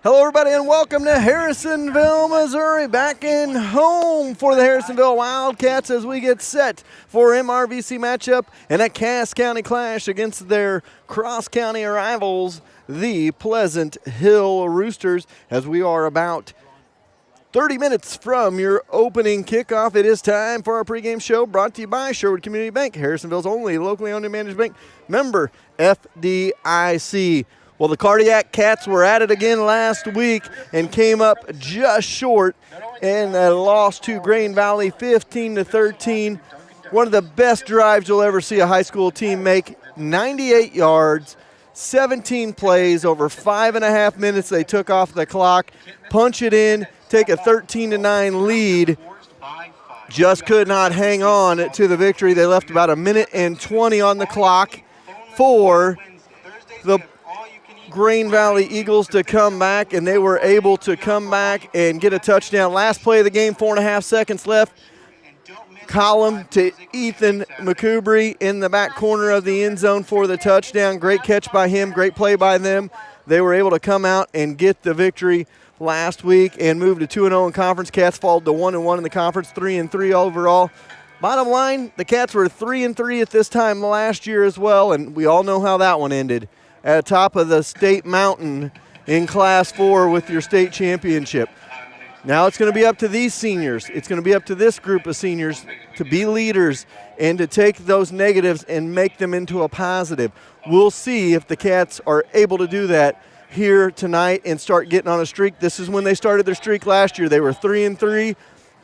Hello, everybody, and welcome to Harrisonville, Missouri. Back in home for the Harrisonville Wildcats as we get set for MRVC matchup and a Cass County clash against their cross-county rivals, the Pleasant Hill Roosters, as we are about 30 minutes from your opening kickoff. It is time for our pregame show brought to you by Sherwood Community Bank, Harrisonville's only locally owned and managed bank, member FDIC. Well, the Cardiac Cats were at it again last week and came up just short and lost to Grain Valley 15-13. One of the best drives you'll ever see a high school team make. 98 yards, 17 plays, over 5.5 minutes they took off the clock, punch it in, take a 13-9 lead. Just could not hang on to the victory. They left about 1:20 on the clock for the Grain Valley Eagles to come back, and they were able to come back and get a touchdown. Last play of the game, 4.5 seconds left. Column to Ethan McCoubry in the back corner of the end zone for the touchdown. Great catch by him, great play by them. They were able to come out and get the victory last week and move to 2-0 in conference. Cats fall to 1-1 in the conference, 3-3 overall. Bottom line, the Cats were 3-3 at this time last year as well, and we all know how that one ended. At the top of the state mountain in Class 4 with your state championship. Now it's going to be up to these seniors. It's going to be up to this group of seniors to be leaders and to take those negatives and make them into a positive. We'll see if the Cats are able to do that here tonight and start getting on a streak. This is when they started their streak last year. They were 3-3.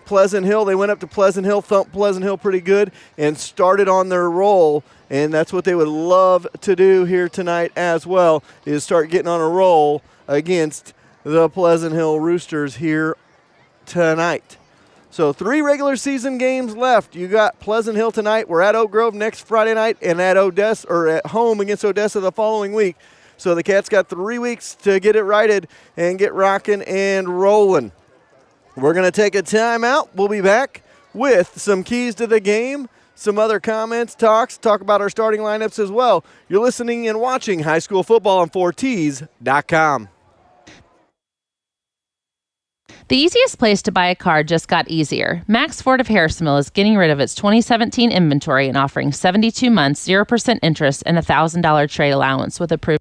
Pleasant Hill, they went up to Pleasant Hill, thumped Pleasant Hill pretty good, and started on their roll. And that's what they would love to do here tonight as well, is start getting on a roll against the Pleasant Hill Roosters here tonight. So 3 regular season games left. You got Pleasant Hill tonight. We're at Oak Grove next Friday night and at Odessa, or at home against Odessa the following week. So the Cats got 3 weeks to get it righted and get rocking and rolling. We're going to take a timeout. We'll be back with some keys to the game, some other comments, talk about our starting lineups as well. You're listening and watching high school football on 4Ts.com. The easiest place to buy a car just got easier. Max Ford of Harrisonville is getting rid of its 2017 inventory and offering 72 months, 0% interest, and a $1,000 trade allowance with approved.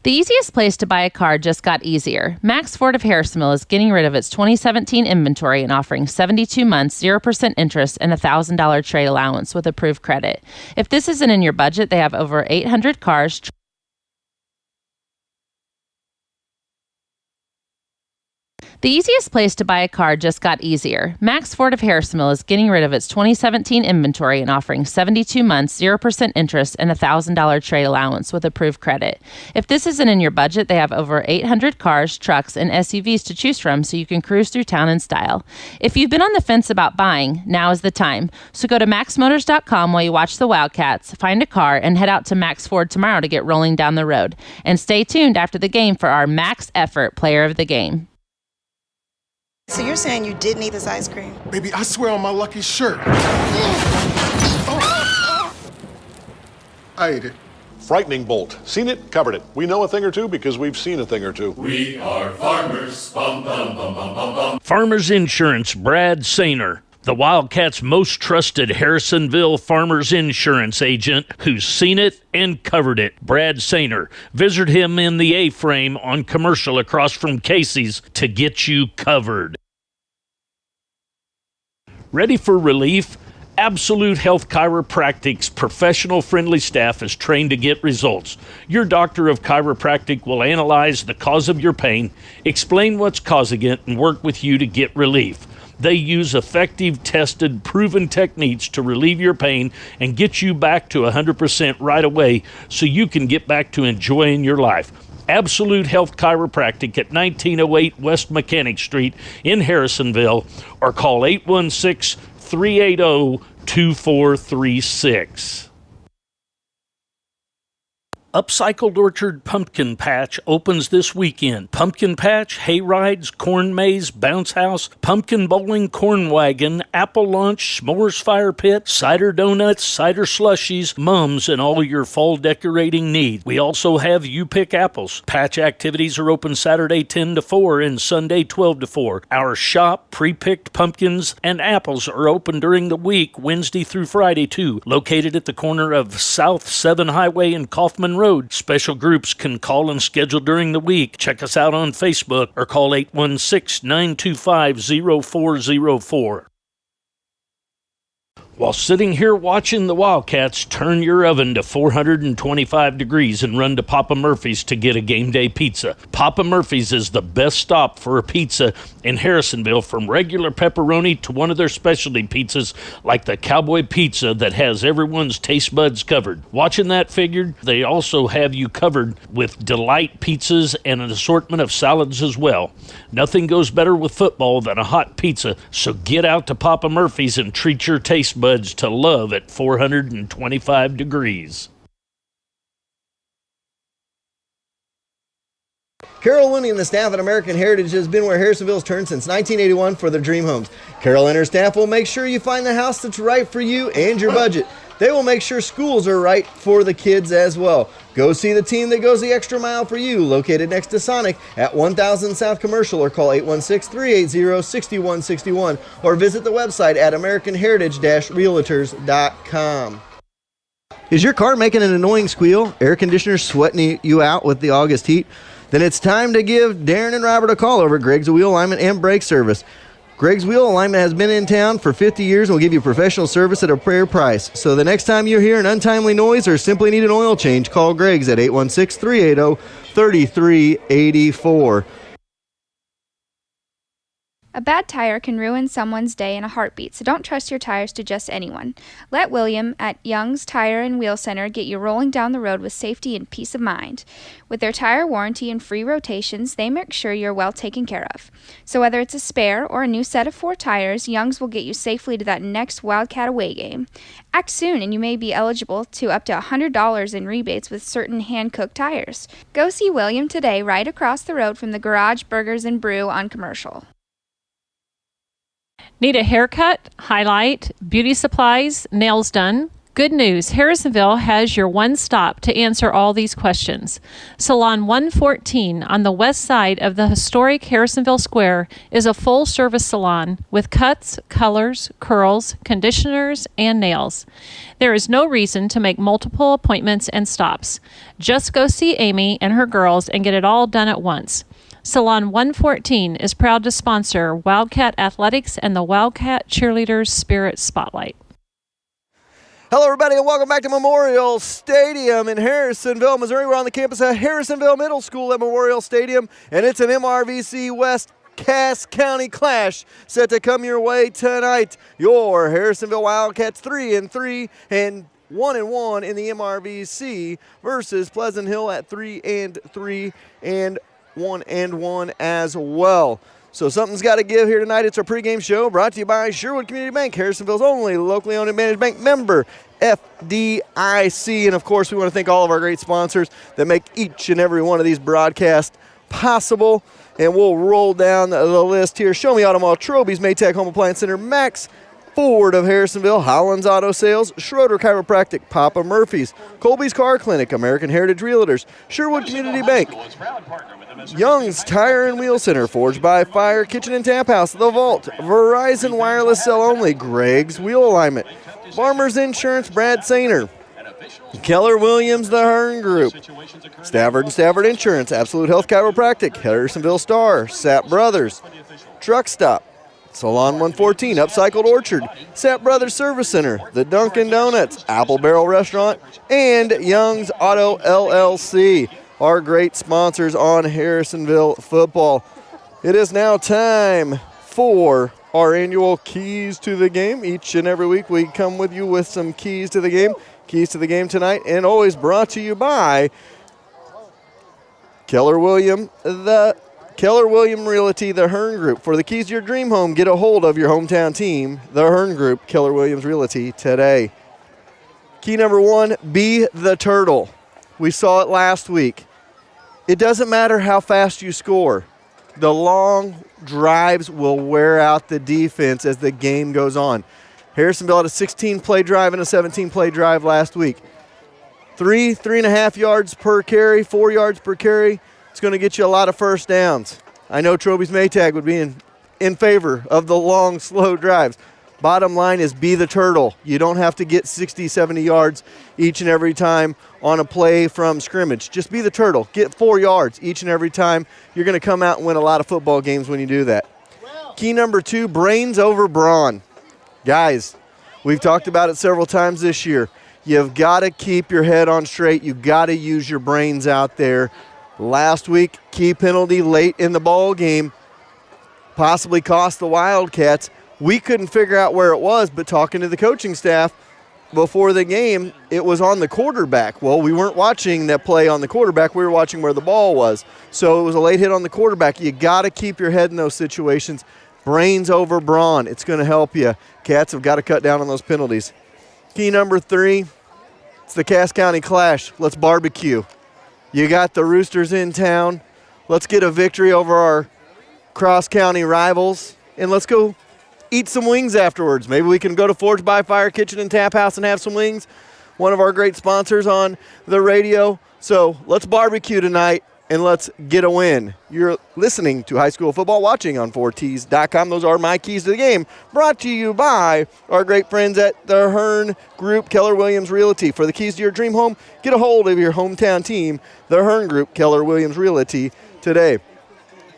The easiest place to buy a car just got easier. Max Ford of Harrisonville is getting rid of its 2017 inventory and offering 72 months, 0% interest, and a $1,000 trade allowance with approved credit. If this isn't in your budget, they have over 800 cars. The easiest place to buy a car just got easier. Max Ford of Harrisonville is getting rid of its 2017 inventory and offering 72 months, 0% interest, and a $1,000 trade allowance with approved credit. If this isn't in your budget, they have over 800 cars, trucks, and SUVs to choose from so you can cruise through town in style. If you've been on the fence about buying, now is the time. So go to maxmotors.com while you watch the Wildcats, find a car, and head out to Max Ford tomorrow to get rolling down the road. And stay tuned after the game for our Max Effort Player of the Game. So you're saying you didn't eat this ice cream? Baby, I swear on my lucky shirt. I ate it. Frightening bolt. Seen it, covered it. We know a thing or two because we've seen a thing or two. We are farmers. Bum, bum, bum, bum, bum, bum. Farmers Insurance, Brad Sainer. The Wildcats' most trusted Harrisonville Farmers Insurance agent who's seen it and covered it, Brad Sainer. Visit him in the A-frame on Commercial across from Casey's to get you covered. Ready for relief? Absolute Health Chiropractic's professional-friendly staff is trained to get results. Your doctor of chiropractic will analyze the cause of your pain, explain what's causing it, and work with you to get relief. They use effective, tested, proven techniques to relieve your pain and get you back to 100% right away so you can get back to enjoying your life. Absolute Health Chiropractic at 1908 West Mechanic Street in Harrisonville, or call 816-380-2436. Upcycled Orchard Pumpkin Patch opens this weekend. Pumpkin Patch, hay rides, corn maze, bounce house, pumpkin bowling, corn wagon, apple lunch, s'mores fire pit, cider donuts, cider slushies, mums, and all your fall decorating needs. We also have You Pick Apples. Patch activities are open Saturday 10 to 4 and Sunday 12 to 4. Our shop, pre-picked pumpkins and apples are open during the week, Wednesday through Friday too. Located at the corner of South 7 Highway and Kaufman Road. Special groups can call and schedule during the week. Check us out on Facebook or call 816-925-0404. While sitting here watching the Wildcats turn your oven to 425 degrees and run to Papa Murphy's to get a game day pizza. Papa Murphy's is the best stop for a pizza in Harrisonville, from regular pepperoni to one of their specialty pizzas like the Cowboy Pizza that has everyone's taste buds covered. Watching that figured, they also have you covered with Delight pizzas and an assortment of salads as well. Nothing goes better with football than a hot pizza, so get out to Papa Murphy's and treat your taste buds to love at 425 degrees. Carol Winnie and the staff at American Heritage has been where Harrisonville's turned since 1981 for their dream homes. Carol and her staff will make sure you find the house that's right for you and your budget. They will make sure schools are right for the kids as well. Go see the team that goes the extra mile for you, located next to Sonic at 1000 South Commercial, or call 816-380-6161, or visit the website at americanheritage-realtors.com. Is your car making an annoying squeal? Air conditioner sweating you out with the August heat? Then it's time to give Darren and Robert a call over at Greg's Wheel Alignment and Brake Service. Greg's Wheel Alignment has been in town for 50 years and will give you professional service at a fair price. So the next time you hear an untimely noise or simply need an oil change, call Greg's at 816-380-3384. A bad tire can ruin someone's day in a heartbeat, so don't trust your tires to just anyone. Let William at Young's Tire and Wheel Center get you rolling down the road with safety and peace of mind. With their tire warranty and free rotations, they make sure you're well taken care of. So whether it's a spare or a new set of 4 tires, Young's will get you safely to that next Wildcat away game. Act soon and you may be eligible to up to $100 in rebates with certain hand-cooked tires. Go see William today right across the road from the Garage Burgers and Brew on Commercial. Need a haircut, highlight, beauty supplies, nails done? Good news, Harrisonville has your one stop to answer all these questions. Salon 114 on the west side of the historic Harrisonville Square is a full-service salon with cuts, colors, curls, conditioners, and nails. There is no reason to make multiple appointments and stops. Just go see Amy and her girls and get it all done at once. Salon 114 is proud to sponsor Wildcat Athletics and the Wildcat Cheerleaders Spirit Spotlight. Hello, everybody, and welcome back to Memorial Stadium in Harrisonville, Missouri. We're on the campus of Harrisonville Middle School at Memorial Stadium, and it's an MRVC West Cass County clash set to come your way tonight. Your Harrisonville Wildcats 3-3 and 1-1 in the MRVC versus Pleasant Hill at 3-3 and 1-1 as well. So something's got to give here tonight. It's our pregame show brought to you by Sherwood Community Bank, Harrisonville's only locally owned and managed bank, member FDIC. And, of course, we want to thank all of our great sponsors that make each and every one of these broadcasts possible. And we'll roll down the list here. Show Me Automall, Troby's Maytag Home Appliance Center, Max Ford of Harrisonville, Hollins Auto Sales, Schroeder Chiropractic, Papa Murphy's, Colby's Car Clinic, American Heritage Realtors, Sherwood Community Bank, Young's Tire and Wheel Center, Forged by Fire Kitchen and Tap House, The Vault, Verizon Wireless Cell Only, Greg's Wheel Alignment, Farmers Insurance, Brad Sainer, Keller Williams, The Hearn Group, Stafford and Stafford Insurance, Absolute Health Chiropractic, Harrisonville Star, Sapp Brothers, Truck Stop, Salon 114, Upcycled Orchard, Sapp Brothers Service Center, the Dunkin' Donuts, Apple Barrel Restaurant, and Young's Auto LLC, our great sponsors on Harrisonville football. It is now time for our annual Keys to the Game. Each and every week we come with you with some keys to the game. Keys to the game tonight, and always brought to you by Keller William Realty, the Hearn Group. For the keys to your dream home, get a hold of your hometown team, the Hearn Group, Keller Williams Realty, today. Key number 1, be the turtle. We saw it last week. It doesn't matter how fast you score. The long drives will wear out the defense as the game goes on. Harrisonville had a 16-play drive and a 17-play drive last week. 3.5 yards per carry, 4 yards per carry. It's going to get you a lot of first downs. I know Troby's Maytag would be in favor of the long, slow drives. Bottom line is be the turtle. You don't have to get 60, 70 yards each and every time on a play from scrimmage. Just be the turtle. Get 4 yards each and every time. You're going to come out and win a lot of football games when you do that. Key number 2, brains over brawn. Guys, we've talked about it several times this year. You've got to keep your head on straight. You've got to use your brains out there. Last week, key penalty late in the ball game possibly cost the Wildcats. We couldn't figure out where it was, but talking to the coaching staff before the game, it was on the quarterback. Well, we weren't watching that play on the quarterback. We were watching where the ball was. So it was a late hit on the quarterback. You got to keep your head in those situations. Brains over brawn. It's going to help you. Cats have got to cut down on those penalties. Key number 3, it's the Cass County Clash. Let's barbecue. You got the Roosters in town. Let's get a victory over our cross-county rivals, and let's go eat some wings afterwards. Maybe we can go to Forged by Fire Kitchen and Tap House and have some wings. One of our great sponsors on the radio. So let's barbecue tonight and let's get a win. You're listening to High School Football, watching on 4Ts.com. Those are my keys to the game. Brought to you by our great friends at the Hearn Group, Keller Williams Realty. For the keys to your dream home, get a hold of your hometown team, the Hearn Group, Keller Williams Realty, today.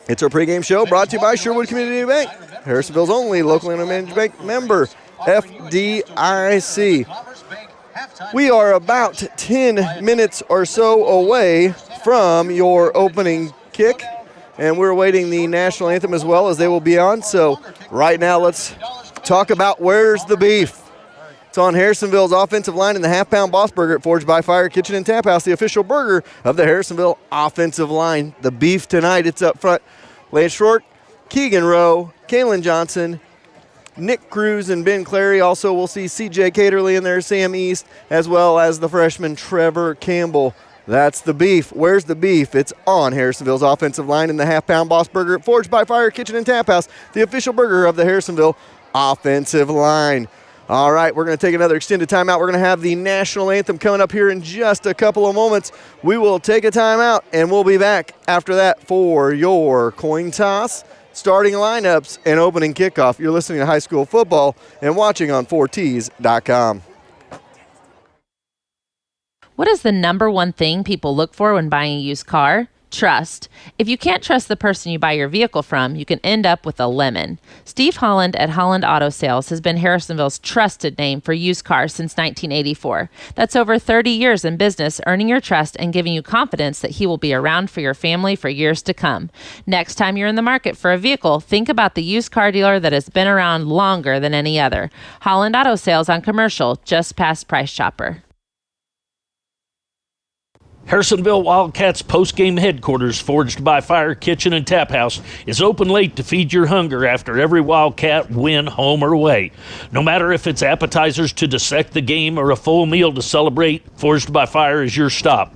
It's our pregame show brought to you by Sherwood Community Bank, Harrisonville's only locally owned managed bank member, FDIC. We are about 10 minutes or so away from your opening kick, and we're awaiting the national anthem as well as they will be on. So right now let's talk about where's the beef. It's on Harrisonville's offensive line in the half-pound Boss Burger at Forged by Fire Kitchen and Tap House, the official burger of the Harrisonville offensive line. The beef tonight, it's up front. Lance Short, Keegan Rowe, Kalen Johnson, Nick Cruz, and Ben Clary. Also, we'll see C.J. Caterly in there, Sam East, as well as the freshman Trevor Campbell. That's the beef. Where's the beef? It's on Harrisonville's offensive line in the half-pound Boss Burger at Forged by Fire Kitchen and Tap House, the official burger of the Harrisonville offensive line. All right, we're going to take another extended timeout. We're going to have the national anthem coming up here in just a couple of moments. We will take a timeout, and we'll be back after that for your coin toss, starting lineups, and opening kickoff. You're listening to High School Football and watching on 4Ts.com. What is the number one thing people look for when buying a used car? Trust. If you can't trust the person you buy your vehicle from, you can end up with a lemon. Steve Holland at Holland Auto Sales has been Harrisonville's trusted name for used cars since 1984. That's over 30 years in business, earning your trust and giving you confidence that he will be around for your family for years to come. Next time you're in the market for a vehicle, think about the used car dealer that has been around longer than any other. Holland Auto Sales on Commercial, just past Price Chopper. Harrisonville Wildcats postgame headquarters, Forged by Fire Kitchen and Tap House, is open late to feed your hunger after every Wildcat win, home or away. No matter if it's appetizers to dissect the game or a full meal to celebrate, Forged by Fire is your stop.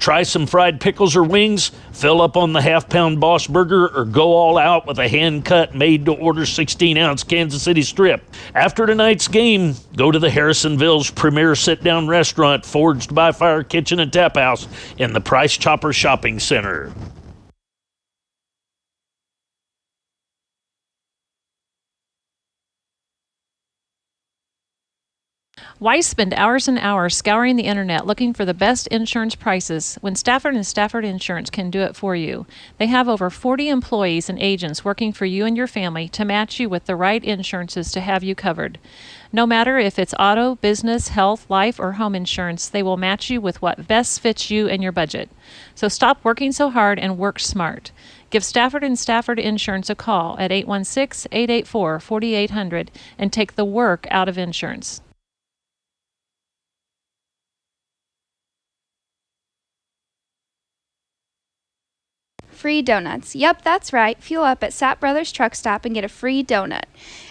Try some fried pickles or wings, fill up on the half-pound Boss Burger, or go all out with a hand-cut, made-to-order 16-ounce Kansas City strip. After tonight's game, go to the Harrisonville's premier sit-down restaurant, Forged by Fire Kitchen and Tap House in the Price Chopper Shopping Center. Why spend hours and hours scouring the internet looking for the best insurance prices when Stafford & Stafford Insurance can do it for you? They have over 40 employees and agents working for you and your family to match you with the right insurances to have you covered. No matter if it's auto, business, health, life, or home insurance, they will match you with what best fits you and your budget. So stop working so hard and work smart. Give Stafford & Stafford Insurance a call at 816-884-4800 and take the work out of insurance. Free donuts. Yep, that's right. Fuel up at Sapp Brothers Truck Stop and get a free donut.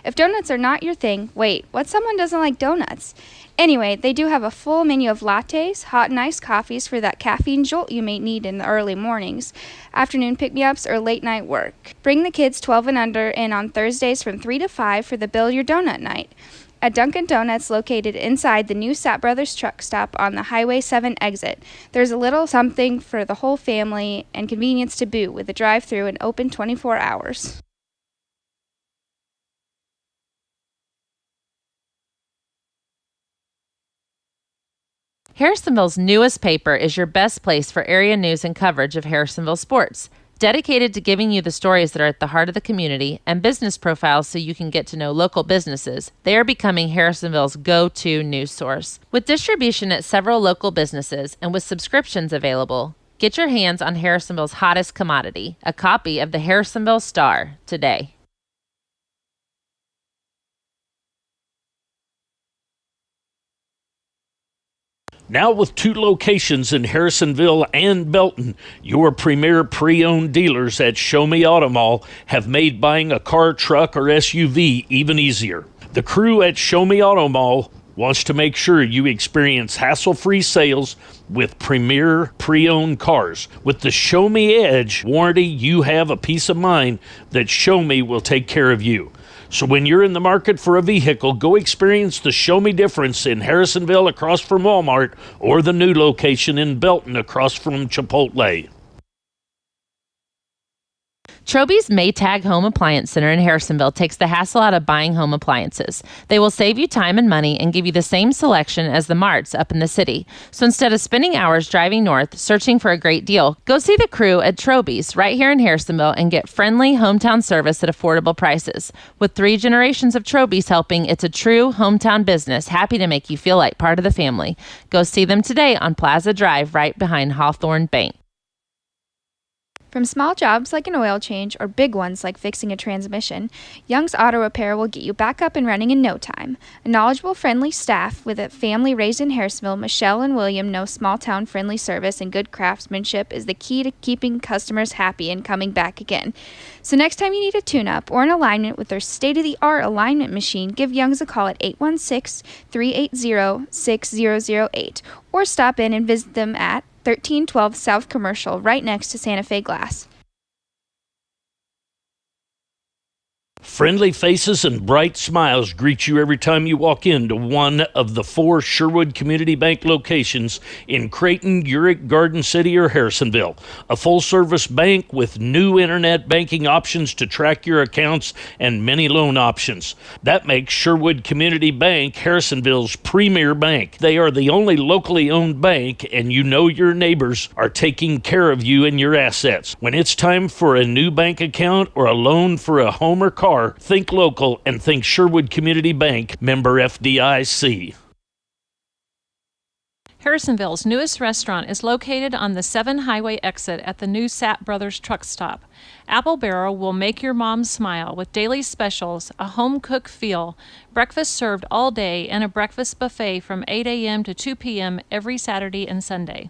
If donuts are not your thing, wait, what someone doesn't like donuts? Anyway, they do have a full menu of lattes, hot and iced coffees for that caffeine jolt you may need in the early mornings, afternoon pick-me-ups, or late-night work. Bring the kids 12 and under in on Thursdays from 3 to 5 for the Build Your Donut Night. At Dunkin' Donuts located inside the new Sapp Brothers truck stop on the Highway 7 exit, there's a little something for the whole family and convenience to boot with a drive-thru and open 24 hours. Harrisonville's newest paper is your best place for area news and coverage of Harrisonville sports. Dedicated to giving you the stories that are at the heart of the community and business profiles so you can get to know local businesses, they are becoming Harrisonville's go-to news source. With distribution at several local businesses and with subscriptions available, get your hands on Harrisonville's hottest commodity, a copy of the Harrisonville Star, today. Now with 2 locations in Harrisonville and Belton, your premier pre-owned dealers at Show Me Auto Mall have made buying a car, truck, or SUV even easier. The crew at Show Me Auto Mall wants to make sure you experience hassle-free sales with premier pre-owned cars. With the Show Me Edge warranty, you have a peace of mind that Show Me will take care of you. So when you're in the market for a vehicle, go experience the Show Me difference in Harrisonville across from Walmart or the new location in Belton across from Chipotle. Troby's Maytag Home Appliance Center in Harrisonville takes the hassle out of buying home appliances. They will save you time and money and give you the same selection as the marts up in the city. So instead of spending hours driving north searching for a great deal, go see the crew at Troby's right here in Harrisonville and get friendly hometown service at affordable prices. With 3 generations of Troby's helping, it's a true hometown business, happy to make you feel like part of the family. Go see them today on Plaza Drive right behind Hawthorne Bank. From small jobs like an oil change or big ones like fixing a transmission, Young's Auto Repair will get you back up and running in no time. A knowledgeable, friendly staff with a family raised in Harrisonville, Michelle and William know small-town friendly service and good craftsmanship is the key to keeping customers happy and coming back again. So next time you need a tune-up or an alignment with their state-of-the-art alignment machine, give Young's a call at 816-380-6008 or stop in and visit them at 1312 South Commercial, right next to Santa Fe Glass. Friendly faces and bright smiles greet you every time you walk into one of the 4 Sherwood Community Bank locations in Creighton, Urick, Garden City, or Harrisonville. A full-service bank with new internet banking options to track your accounts and many loan options. That makes Sherwood Community Bank Harrisonville's premier bank. They are the only locally owned bank, and you know your neighbors are taking care of you and your assets. When it's time for a new bank account or a loan for a home or car, think local and think Sherwood Community Bank, member FDIC. Harrisonville's newest restaurant is located on the 7 Highway exit at the new Sapp Brothers truck stop. Apple Barrel will make your mom smile with daily specials, a home-cooked feel, breakfast served all day, and a breakfast buffet from 8 a.m. to 2 p.m. every Saturday and Sunday.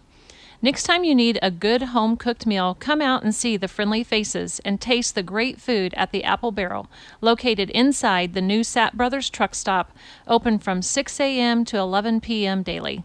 Next time you need a good home-cooked meal, come out and see the friendly faces and taste the great food at the Apple Barrel, located inside the new Sapp Brothers truck stop, open from 6 a.m. to 11 p.m. daily.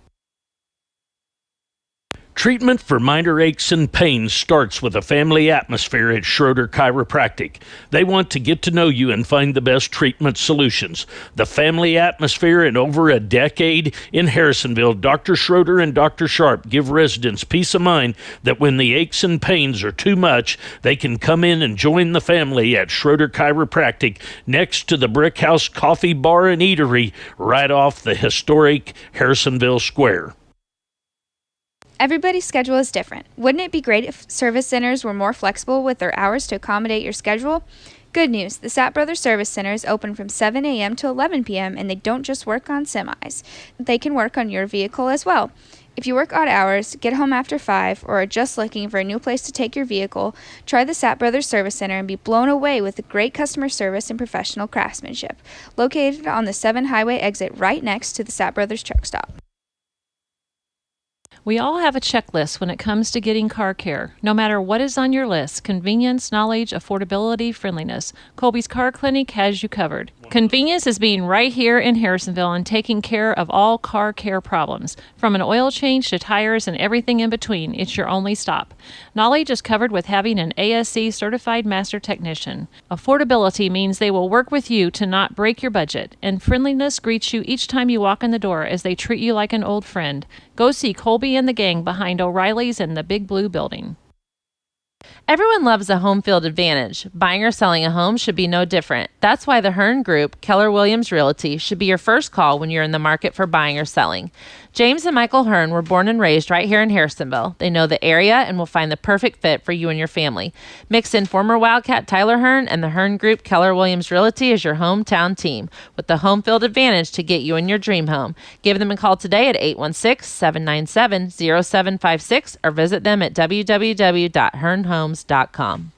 Treatment for minor aches and pains starts with a family atmosphere at Schroeder Chiropractic. They want to get to know you and find the best treatment solutions. The family atmosphere in over a decade in Harrisonville, Dr. Schroeder and Dr. Sharp give residents peace of mind that when the aches and pains are too much, they can come in and join the family at Schroeder Chiropractic next to the Brick House Coffee Bar and Eatery right off the historic Harrisonville Square. Everybody's schedule is different. Wouldn't it be great if service centers were more flexible with their hours to accommodate your schedule? Good news, the Sapp Brothers Service Center is open from 7 a.m. to 11 p.m. and they don't just work on semis. They can work on your vehicle as well. If you work odd hours, get home after 5, or are just looking for a new place to take your vehicle, try the Sapp Brothers Service Center and be blown away with the great customer service and professional craftsmanship. Located on the 7 Highway exit right next to the Sapp Brothers truck stop. We all have a checklist when it comes to getting car care. No matter what is on your list, convenience, knowledge, affordability, friendliness, Colby's Car Clinic has you covered. Convenience is being right here in Harrisonville and taking care of all car care problems. From an oil change to tires and everything in between, it's your only stop. Knowledge is covered with having an ASC certified master technician. Affordability means they will work with you to not break your budget. And friendliness greets you each time you walk in the door as they treat you like an old friend. Go see Colby and the gang behind O'Reilly's in the Big Blue Building. Everyone loves a home field advantage. Buying or selling a home should be no different. That's why the Hearn Group, Keller Williams Realty, should be your first call when you're in the market for buying or selling. James and Michael Hearn were born and raised right here in Harrisonville. They know the area and will find the perfect fit for you and your family. Mix in former Wildcat Tyler Hearn and the Hearn Group, Keller Williams Realty as your hometown team with the home field advantage to get you in your dream home. Give them a call today at 816-797-0756 or visit them at www.hearnhomes.com.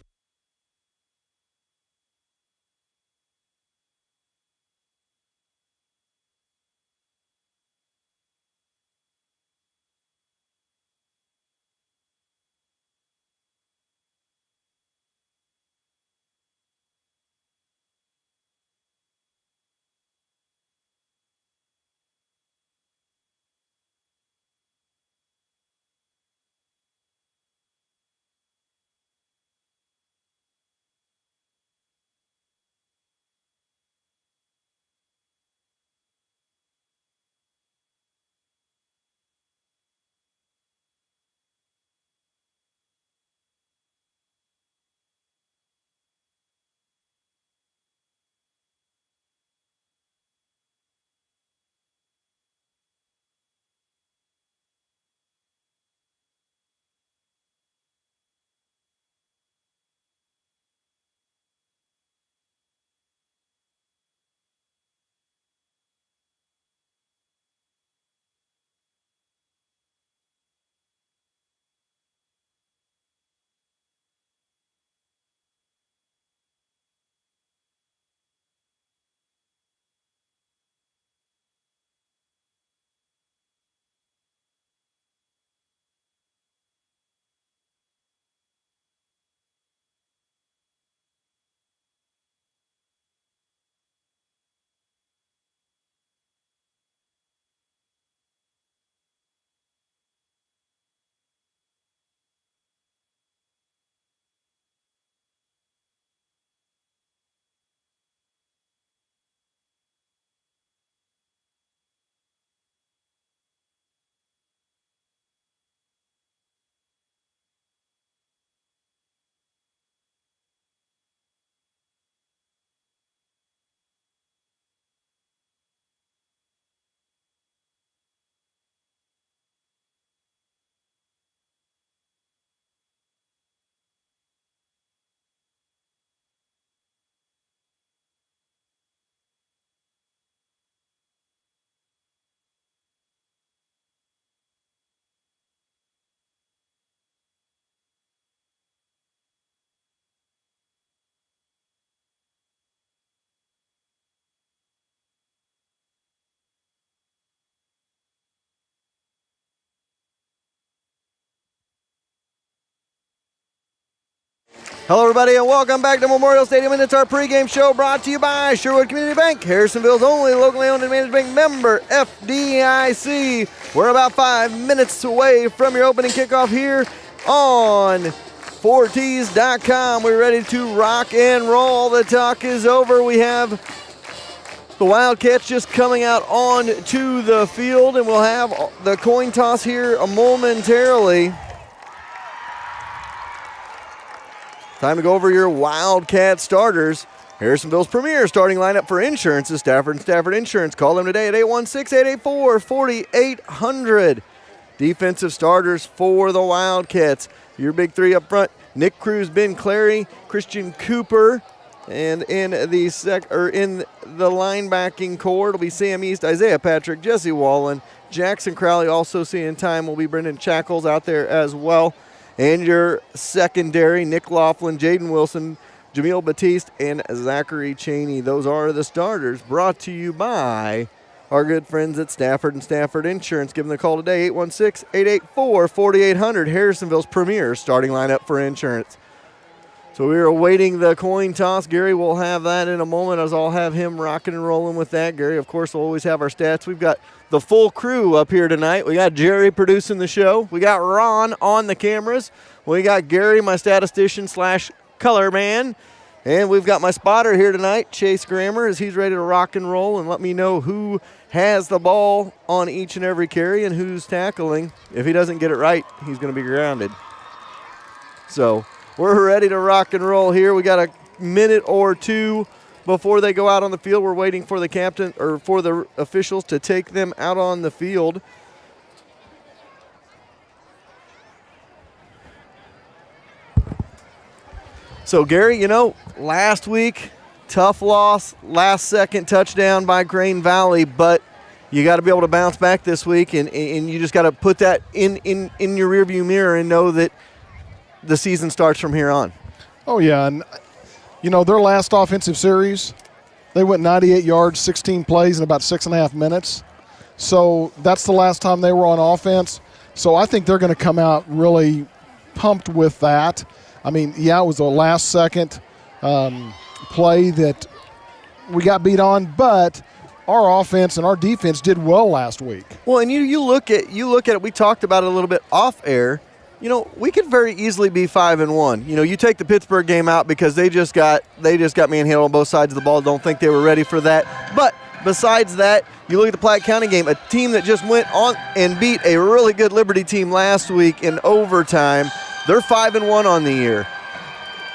Hello, everybody, and welcome back to Memorial Stadium, and it's our pregame show brought to you by Sherwood Community Bank, Harrisonville's only locally owned and managed bank, member FDIC. We're about 5 minutes away from your opening kickoff here on 4Ts.com. We're ready to rock and roll. The talk is over. We have the Wildcats just coming out onto the field, and we'll have the coin toss here momentarily. Time to go over your Wildcat starters. Harrisonville's premier starting lineup for insurance is Stafford & Stafford Insurance. Call them today at 816-884-4800. Defensive starters for the Wildcats. Your big three up front, Nick Cruz, Ben Clary, Christian Cooper. And in the linebacking core, it'll be Sam East, Isaiah Patrick, Jesse Wallen, Jackson Crowley. Also seeing time will be Brendan Shackles out there as well. And your secondary, Nick Laughlin, Jaden Wilson, Jameel Batiste, and Zachary Cheney. Those are the starters, brought to you by our good friends at Stafford and Stafford Insurance. Give them a call today, 816-884-4800, Harrisonville's premier starting lineup for insurance. So we are awaiting the coin toss. Gary will have that in a moment, as I'll have him rocking and rolling with that. Gary, of course, will always have our stats. We've got the full crew up here tonight. We got Jerry producing the show. We got Ron on the cameras. We got Gary, my statistician / color man. And we've got my spotter here tonight, Chase Grammer, as he's ready to rock and roll and let me know who has the ball on each and every carry and who's tackling. If he doesn't get it right, he's going to be grounded. So we're ready to rock and roll here. We got a minute or two before they go out on the field. We're waiting for the captain or for the officials to take them out on the field. So, Gary, last week, tough loss, last-second touchdown by Grain Valley, but you got to be able to bounce back this week, and you just got to put that in your rearview mirror and know that the season starts from here on. Oh, yeah. And, their last offensive series, they went 98 yards, 16 plays in about 6.5 minutes. So that's the last time they were on offense. So I think they're going to come out really pumped with that. I mean, yeah, it was a last-second play that we got beat on, but our offense and our defense did well last week. Well, and you look at it. We talked about it a little bit off air. We could very easily be 5-1. You take the Pittsburgh game out because they just got manhandled on both sides of the ball. Don't think they were ready for that. But besides that, you look at the Platte County game, a team that just went on and beat a really good Liberty team last week in overtime. They're 5-1 on the year.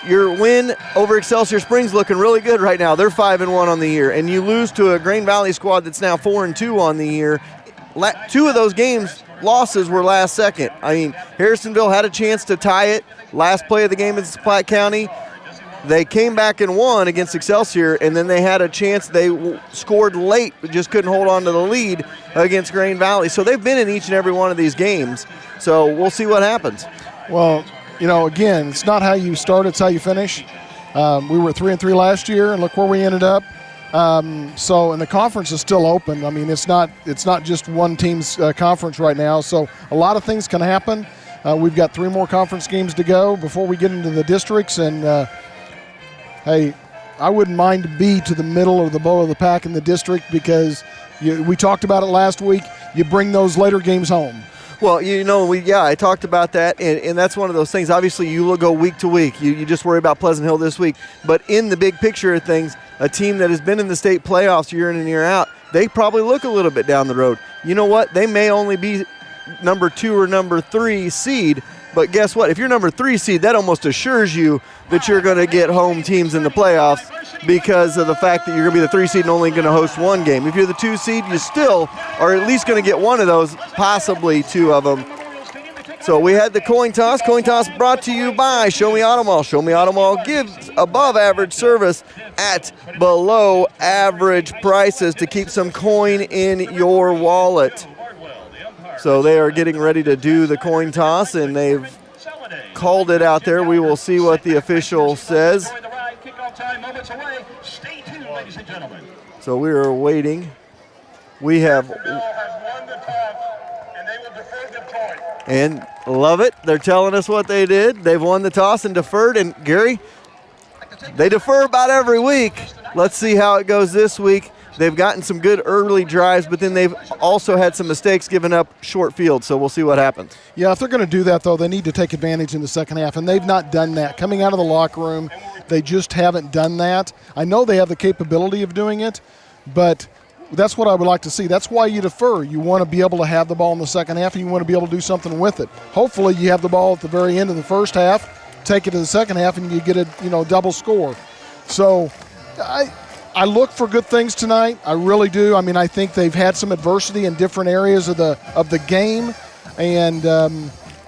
Your win over Excelsior Springs looking really good right now. They're 5-1 on the year. And you lose to a Grain Valley squad that's now 4-2 on the year. Two of those games, losses were last second. I mean, Harrisonville had a chance to tie it. Last play of the game is Platte County. They came back and won against Excelsior, and then they had a chance. They scored late, but just couldn't hold on to the lead against Grain Valley. So they've been in each and every one of these games. So we'll see what happens. Well, again, it's not how you start, it's how you finish. We were 3-3 last year, and look where we ended up. And the conference is still open. I mean, it's not just one team's conference right now. So a lot of things can happen. We've got 3 more conference games to go before we get into the districts. And, hey, I wouldn't mind to be to the middle or the bow of the pack in the district because we talked about it last week. You bring those later games home. Well, I talked about that, and that's one of those things. Obviously, you will go week to week. You just worry about Pleasant Hill this week. But in the big picture of things, a team that has been in the state playoffs year in and year out, they probably look a little bit down the road. You know what? They may only be number 2 or number 3 seed, but guess what? If you're number 3 seed, that almost assures you that you're going to get home teams in the playoffs because of the fact that you're going to be the 3 seed and only going to host one game. If you're the 2 seed, you still are at least going to get one of those, possibly 2 of them. So we had the coin toss. Coin toss brought to you by Show Me Auto Mall. Show Me Auto Mall gives above average service at below average prices to keep some coin in your wallet. So they are getting ready to do the coin toss, and they've called it out there. We will see what the official says. So we are waiting. We have, and love it. They're telling us what they did. They've won the toss and deferred. And Gary, they defer about every week. Let's see how it goes this week. They've gotten some good early drives, but then they've also had some mistakes giving up short field, so we'll see what happens. Yeah, if they're going to do that, though, they need to take advantage in the second half, and they've not done that. Coming out of the locker room, they just haven't done that. I know they have the capability of doing it, but that's what I would like to see. That's why you defer. You want to be able to have the ball in the second half, and you want to be able to do something with it. Hopefully you have the ball at the very end of the first half, take it to the second half, and you get a double score. So I look for good things tonight. I really do. I mean, I think they've had some adversity in different areas of the game, and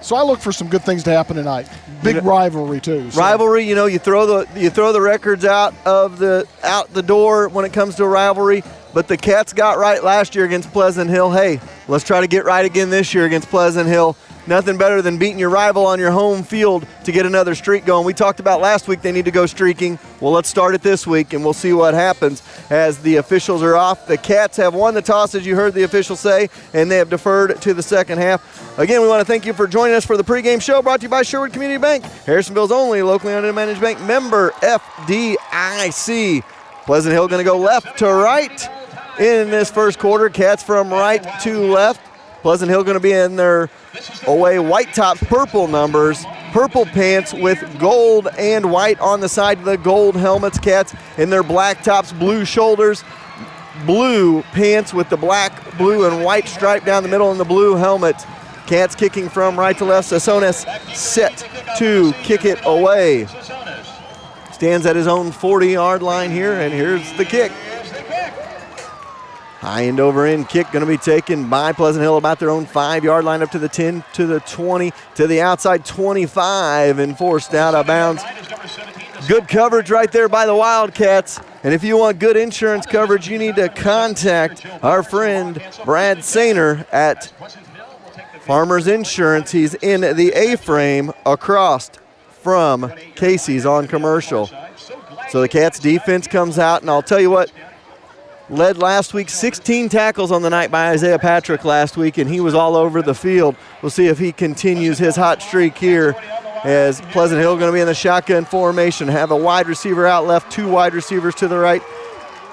so I look for some good things to happen tonight. Big rivalry too. So. Rivalry, you throw the records out the door when it comes to a rivalry. But the Cats got right last year against Pleasant Hill. Hey, let's try to get right again this year against Pleasant Hill. nothing better than beating your rival on your home field to get another streak going. We talked about last week they need to go streaking. Well, let's start it this week, and we'll see what happens as the officials are off. The Cats have won the toss, as you heard the official say, and they have deferred to the second half. Again, we want to thank you for joining us for the pregame show brought to you by Sherwood Community Bank, Harrisonville's only locally owned and managed bank, member FDIC. Pleasant Hill going to go left to right in this first quarter. Cats from right to left. Pleasant Hill going to be in their away white tops, purple numbers, purple pants with gold and white on the side of the gold helmets. Cats in their black tops, blue shoulders, blue pants with the black, blue, and white stripe down the middle and the blue helmet. Cats kicking from right to left. Sasonis set to kick it away. Stands at his own 40-yard line here, and here's the kick. High end over end kick going to be taken by Pleasant Hill about their own 5-yard line, up to the 10, to the 20, to the outside 25, and forced out of bounds. Good coverage right there by the Wildcats. And if you want good insurance coverage, you need to contact our friend Brad Sainer at Farmers Insurance. He's in the A-frame across from Casey's on Commercial. So the Cats defense comes out, and I'll tell you what, led last week, 16 tackles on the night by Isaiah Patrick last week, and he was all over the field. We'll see if he continues his hot streak here, as Pleasant Hill going to be in the shotgun formation. Have a wide receiver out left, 2 wide receivers to the right.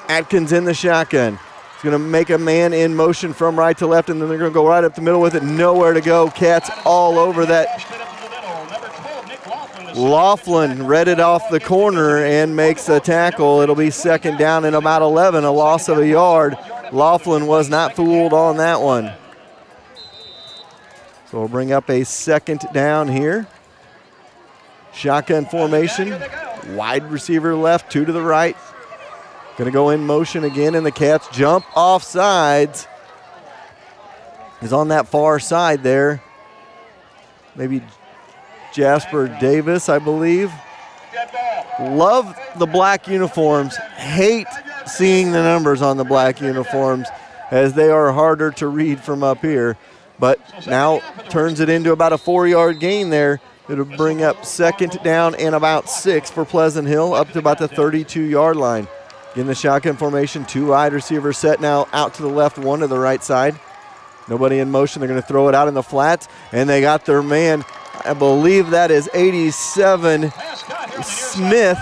Atkins in the shotgun. He's going to make a man in motion from right to left, and then they're going to go right up the middle with it. Nowhere to go. Cats all over that. Laughlin read it off the corner and makes a tackle. It'll be second down and about 11, a loss of a yard. Laughlin was not fooled on that one. So we'll bring up a second down here. Shotgun formation. Wide receiver left, 2 to the right. Going to go in motion again, and the Cats jump off sides. He's on that far side there. Maybe Jasper Davis, I believe. Love the black uniforms. Hate seeing the numbers on the black uniforms, as they are harder to read from up here. But now turns it into about a 4-yard gain there. It'll bring up second down and about 6 for Pleasant Hill, up to about the 32-yard line. In the shotgun formation, 2 wide receivers set now, out to the left, 1 to the right side. Nobody in motion. They're going to throw it out in the flats, and they got their man. I believe that is 87 Smith,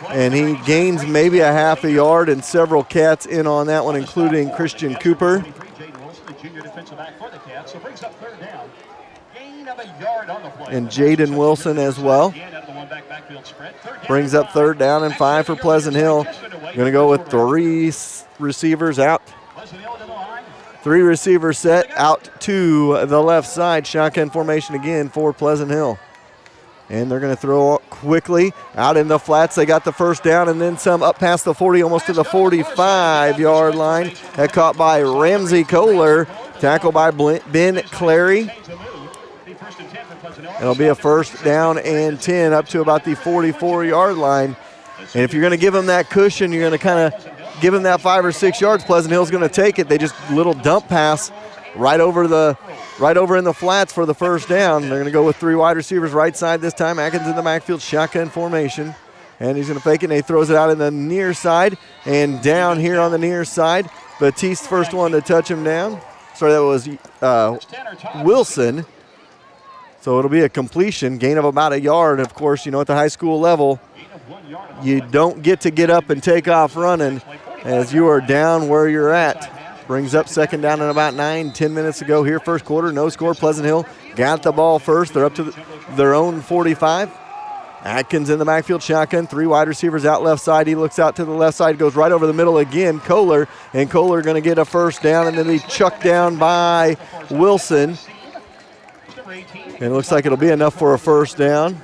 and he gains maybe a half a yard, and several Cats in on that one, including Christian Cooper. And Jaden Wilson as well. Brings up third down and 5 for Pleasant Hill. Going to go with 3 receivers out. 3 receivers set out to the left side. Shotgun formation again for Pleasant Hill. And they're going to throw quickly out in the flats. They got the first down and then some, up past the 40, almost to the 45-yard line. That caught by Ramsey Kohler. Tackle by Ben Clary. It'll be a first down and 10 up to about the 44-yard line. And if you're going to give them that cushion, you're going to kind of give them that 5 or 6 yards. Pleasant Hill's going to take it. They just little dump pass right over in the flats for the first down. They're going to go with 3 wide receivers right side this time. Atkins in the backfield, shotgun formation. And he's going to fake it, and he throws it out in the near side and down here on the near side. Batiste first one to touch him down. Sorry, that was Wilson. So it'll be a completion, gain of about a yard. Of course, you know, at the high school level, you don't get up and take off running as you are down where you're at. Brings up second down and about 9-10 minutes to go here. First quarter, no score. Pleasant Hill got the ball first. They're up to their own 45. Atkins in the backfield, shotgun. 3 wide receivers out left side. He looks out to the left side, goes right over the middle again. Kohler going to get a first down, and then he chucked down by Wilson. And it looks like it'll be enough for a first down.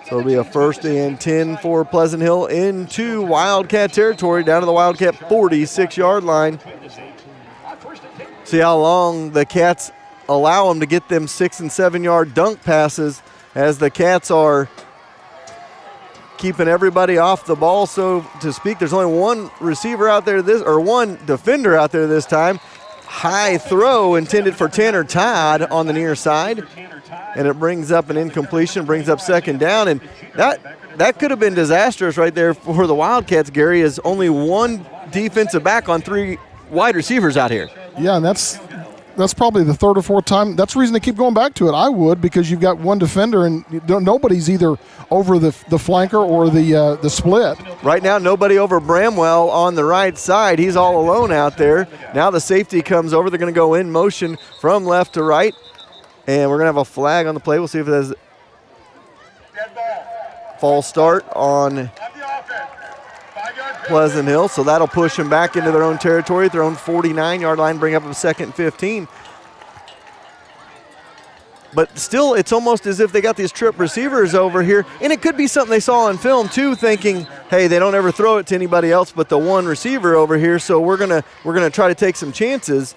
So it'll be a first and 10 for Pleasant Hill into Wildcat territory, down to the Wildcat 46-yard line. See how long the Cats allow them to get them 6- and 7-yard dunk passes, as the Cats are keeping everybody off the ball, so to speak. There's only 1 receiver out there one defender out there this time. high throw intended for Tanner Todd on the near side. And it brings up an incompletion, brings up second down. And that could have been disastrous right there for the Wildcats, Gary, is only one defensive back on 3 wide receivers out here. Yeah, and that's probably the third or fourth time. That's the reason they keep going back to it. I would, because you've got one defender and nobody's either over the flanker or the split. Right now, nobody over Bramwell on the right side. He's all alone out there. Now the safety comes over. They're going to go in motion from left to right. And we're going to have a flag on the play. We'll see if it has false start on Pleasant Hill. So that'll push them back into their own territory, their own 49-yard line, bring up a second 15. But still, it's almost as if they got these trip receivers over here. And it could be something they saw on film, too, thinking, hey, they don't ever throw it to anybody else but the one receiver over here, so we're gonna try to take some chances.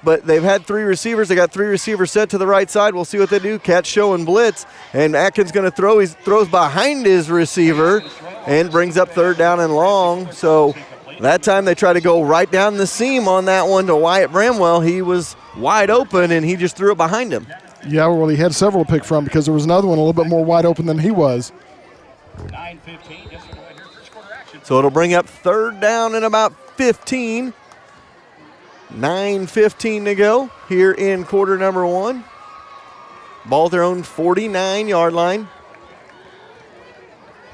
But they've had 3 receivers. They got 3 receivers set to the right side. We'll see what they do. Cats showing blitz. And Atkins going to throw. He throws behind his receiver and brings up third down and long. So that time they try to go right down the seam on that one to Wyatt Bramwell. He was wide open, and he just threw it behind him. Yeah, well, he had several to pick from because there was another one a little bit more wide open than he was. So it'll bring up third down and about 15. 9:15 to go here in quarter number 1. Ball at their own 49-yard line.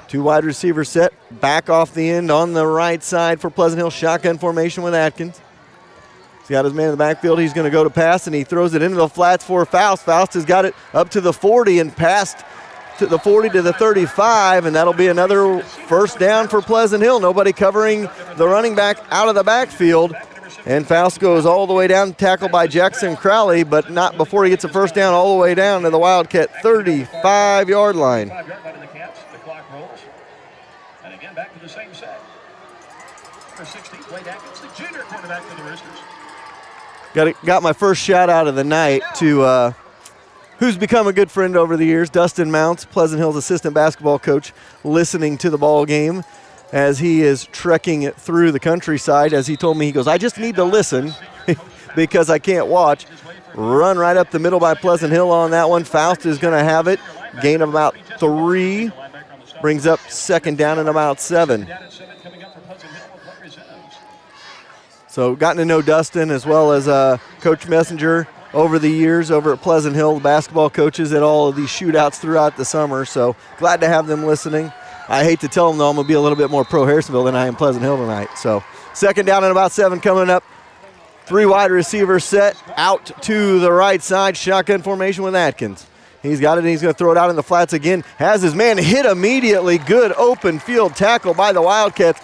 2 wide receivers set back off the end on the right side for Pleasant Hill. Shotgun formation with Atkins. He's got his man in the backfield. He's going to go to pass, and he throws it into the flats for Faust. Faust has got it up to the 40 and passed to the 40 to the 35, and that'll be another first down for Pleasant Hill. Nobody covering the running back out of the backfield. And Faust goes all the way down, tackled by Jackson Crowley, but not before he gets a first down all the way down to the Wildcat 35-yard line. The clock rolls. And again, back to the same set. For 16, Blake Atkins, the junior quarterback for the Roosters. Got my first shout out of the night to who's become a good friend over the years, Dustin Mounts, Pleasant Hill's assistant basketball coach, listening to the ball game as he is trekking it through the countryside. As he told me, he goes, I just need to listen because I can't watch. Run right up the middle by Pleasant Hill on that one. Faust is going to have it. Gain of about 3. Brings up second down and about 7. So gotten to know Dustin as well as Coach Messenger over the years over at Pleasant Hill, the basketball coaches at all of these shootouts throughout the summer. So glad to have them listening. I hate to tell them, though, I'm going to be a little bit more pro-Harrisonville than I am Pleasant Hill tonight. So second down and about 7 coming up. 3 wide receivers set out to the right side. Shotgun formation with Atkins. He's got it, and he's going to throw it out in the flats again. Has his man hit immediately. Good open field tackle by the Wildcats.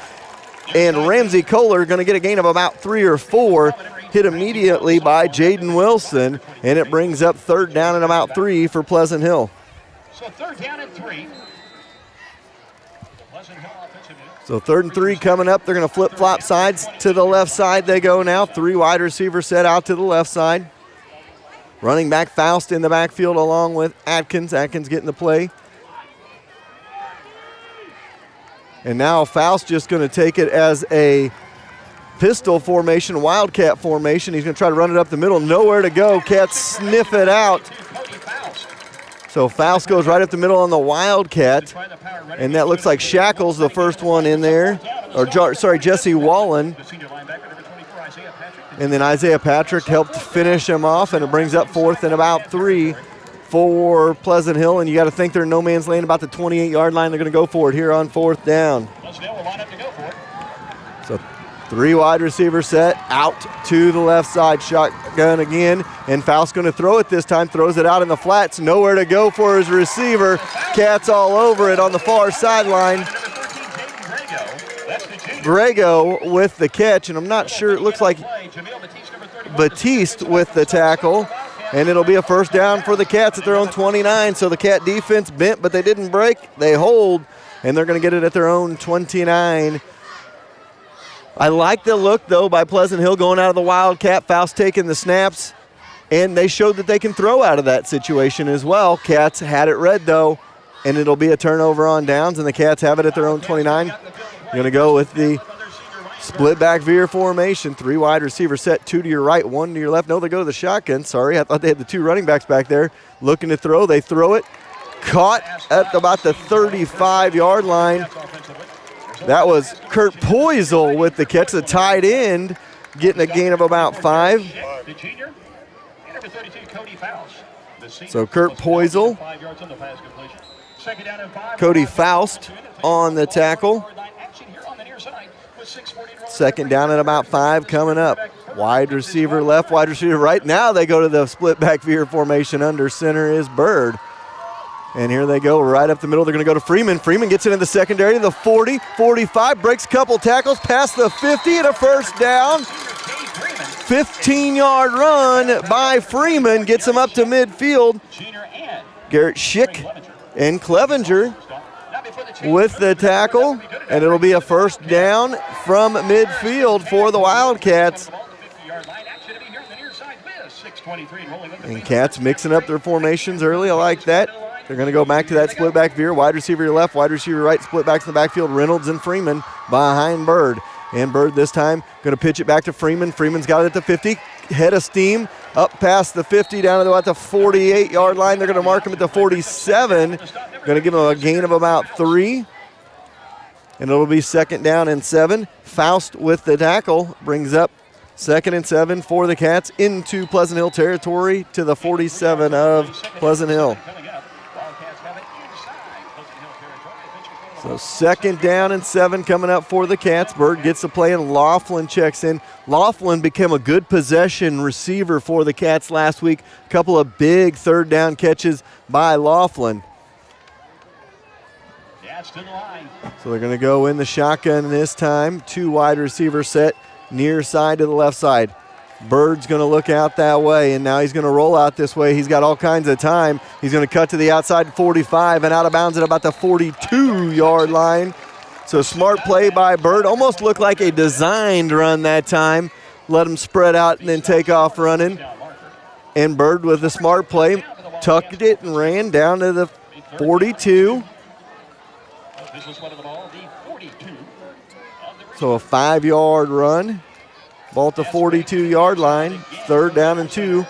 And Ramsey Kohler going to get a gain of about 3 or 4. Hit immediately by Jaden Wilson. And it brings up third down and about 3 for Pleasant Hill. So third down and 3. So 3rd and 3 coming up. They're going to flip-flop sides. To the left side they go now. 3 wide receivers set out to the left side. Running back Faust in the backfield along with Atkins. Atkins getting the play. And now Faust just going to take it as a pistol formation, wildcat formation. He's going to try to run it up the middle. Nowhere to go. Cats sniff it out. So Faust goes right up the middle on the Wildcat. And that looks like Shackles, the first one in there. Jesse Wallen. And then Isaiah Patrick helped finish him off, and it brings up 4th and about 3 for Pleasant Hill. And you got to think they're in no man's land about the 28-yard line. They're going to go for it here on 4th down. So 3 wide receivers set out to the left side. Shotgun again, and Faust going to throw it this time. Throws it out in the flats. Nowhere to go for his receiver. Cats all over it on the far sideline. Grego with the catch, and I'm not sure. It looks like Batiste with the tackle. And it'll be a first down for the Cats at their own 29. So the Cat defense bent, but they didn't break. They hold, and they're going to get it at their own 29. I like the look, though, by Pleasant Hill going out of the Wildcat. Faust taking the snaps, and they showed that they can throw out of that situation as well. Cats had it read, though, and it'll be a turnover on downs, and the Cats have it at their own 29. Going to go with the Split back veer formation, 3 wide receiver set, 2 to your right, 1 to your left. No, they go to the shotgun. Sorry, I thought they had the 2 running backs back there. Looking to throw, they throw it. Caught at about the 35-yard line. That was Kurt Poisel with the catch, the tight end, getting a gain of about 5. So Kurt Poisel, Cody Faust on the tackle. Second down at about 5 coming up. Wide receiver left, wide receiver right. Now they go to the split back veer formation. Under center is Bird. And here they go right up the middle. They're going to go to Freeman. Freeman gets it in the secondary to the 40, 45, breaks a couple tackles, past the 50 and a first down. 15-yard run by Freeman gets him up to midfield. Garrett Schick and Clevenger with the tackle, and it'll be a first down from midfield for the Wildcats. And Cats mixing up their formations early. I like that. They're going to go back to that split back veer. Wide receiver left, wide receiver right, split backs in the backfield. Reynolds and Freeman behind Bird. And Bird this time going to pitch it back to Freeman. Freeman's got it at the 50. Head of steam up past the 50 down to about the 48-yard line. They're going to mark him at the 47. Going to give him a gain of about 3. And it'll be second down and 7. Faust with the tackle brings up second and 7 for the Cats into Pleasant Hill territory to the 47 of Pleasant Hill. So second down and 7 coming up for the Cats. Bird gets the play and Laughlin checks in. Laughlin became a good possession receiver for the Cats last week. A couple of big third down catches by Laughlin. So they're going to go in the shotgun this time. 2 wide receiver set near side to the left side. Bird's going to look out that way, and now he's going to roll out this way. He's got all kinds of time. He's going to cut to the outside 45 and out of bounds at about the 42-yard line. So smart play by Bird. Almost looked like a designed run that time. Let him spread out and then take off running. And Bird with a smart play tucked it and ran down to the 42. So a 5-yard run. Ball at the 42-yard line. Third down and 2.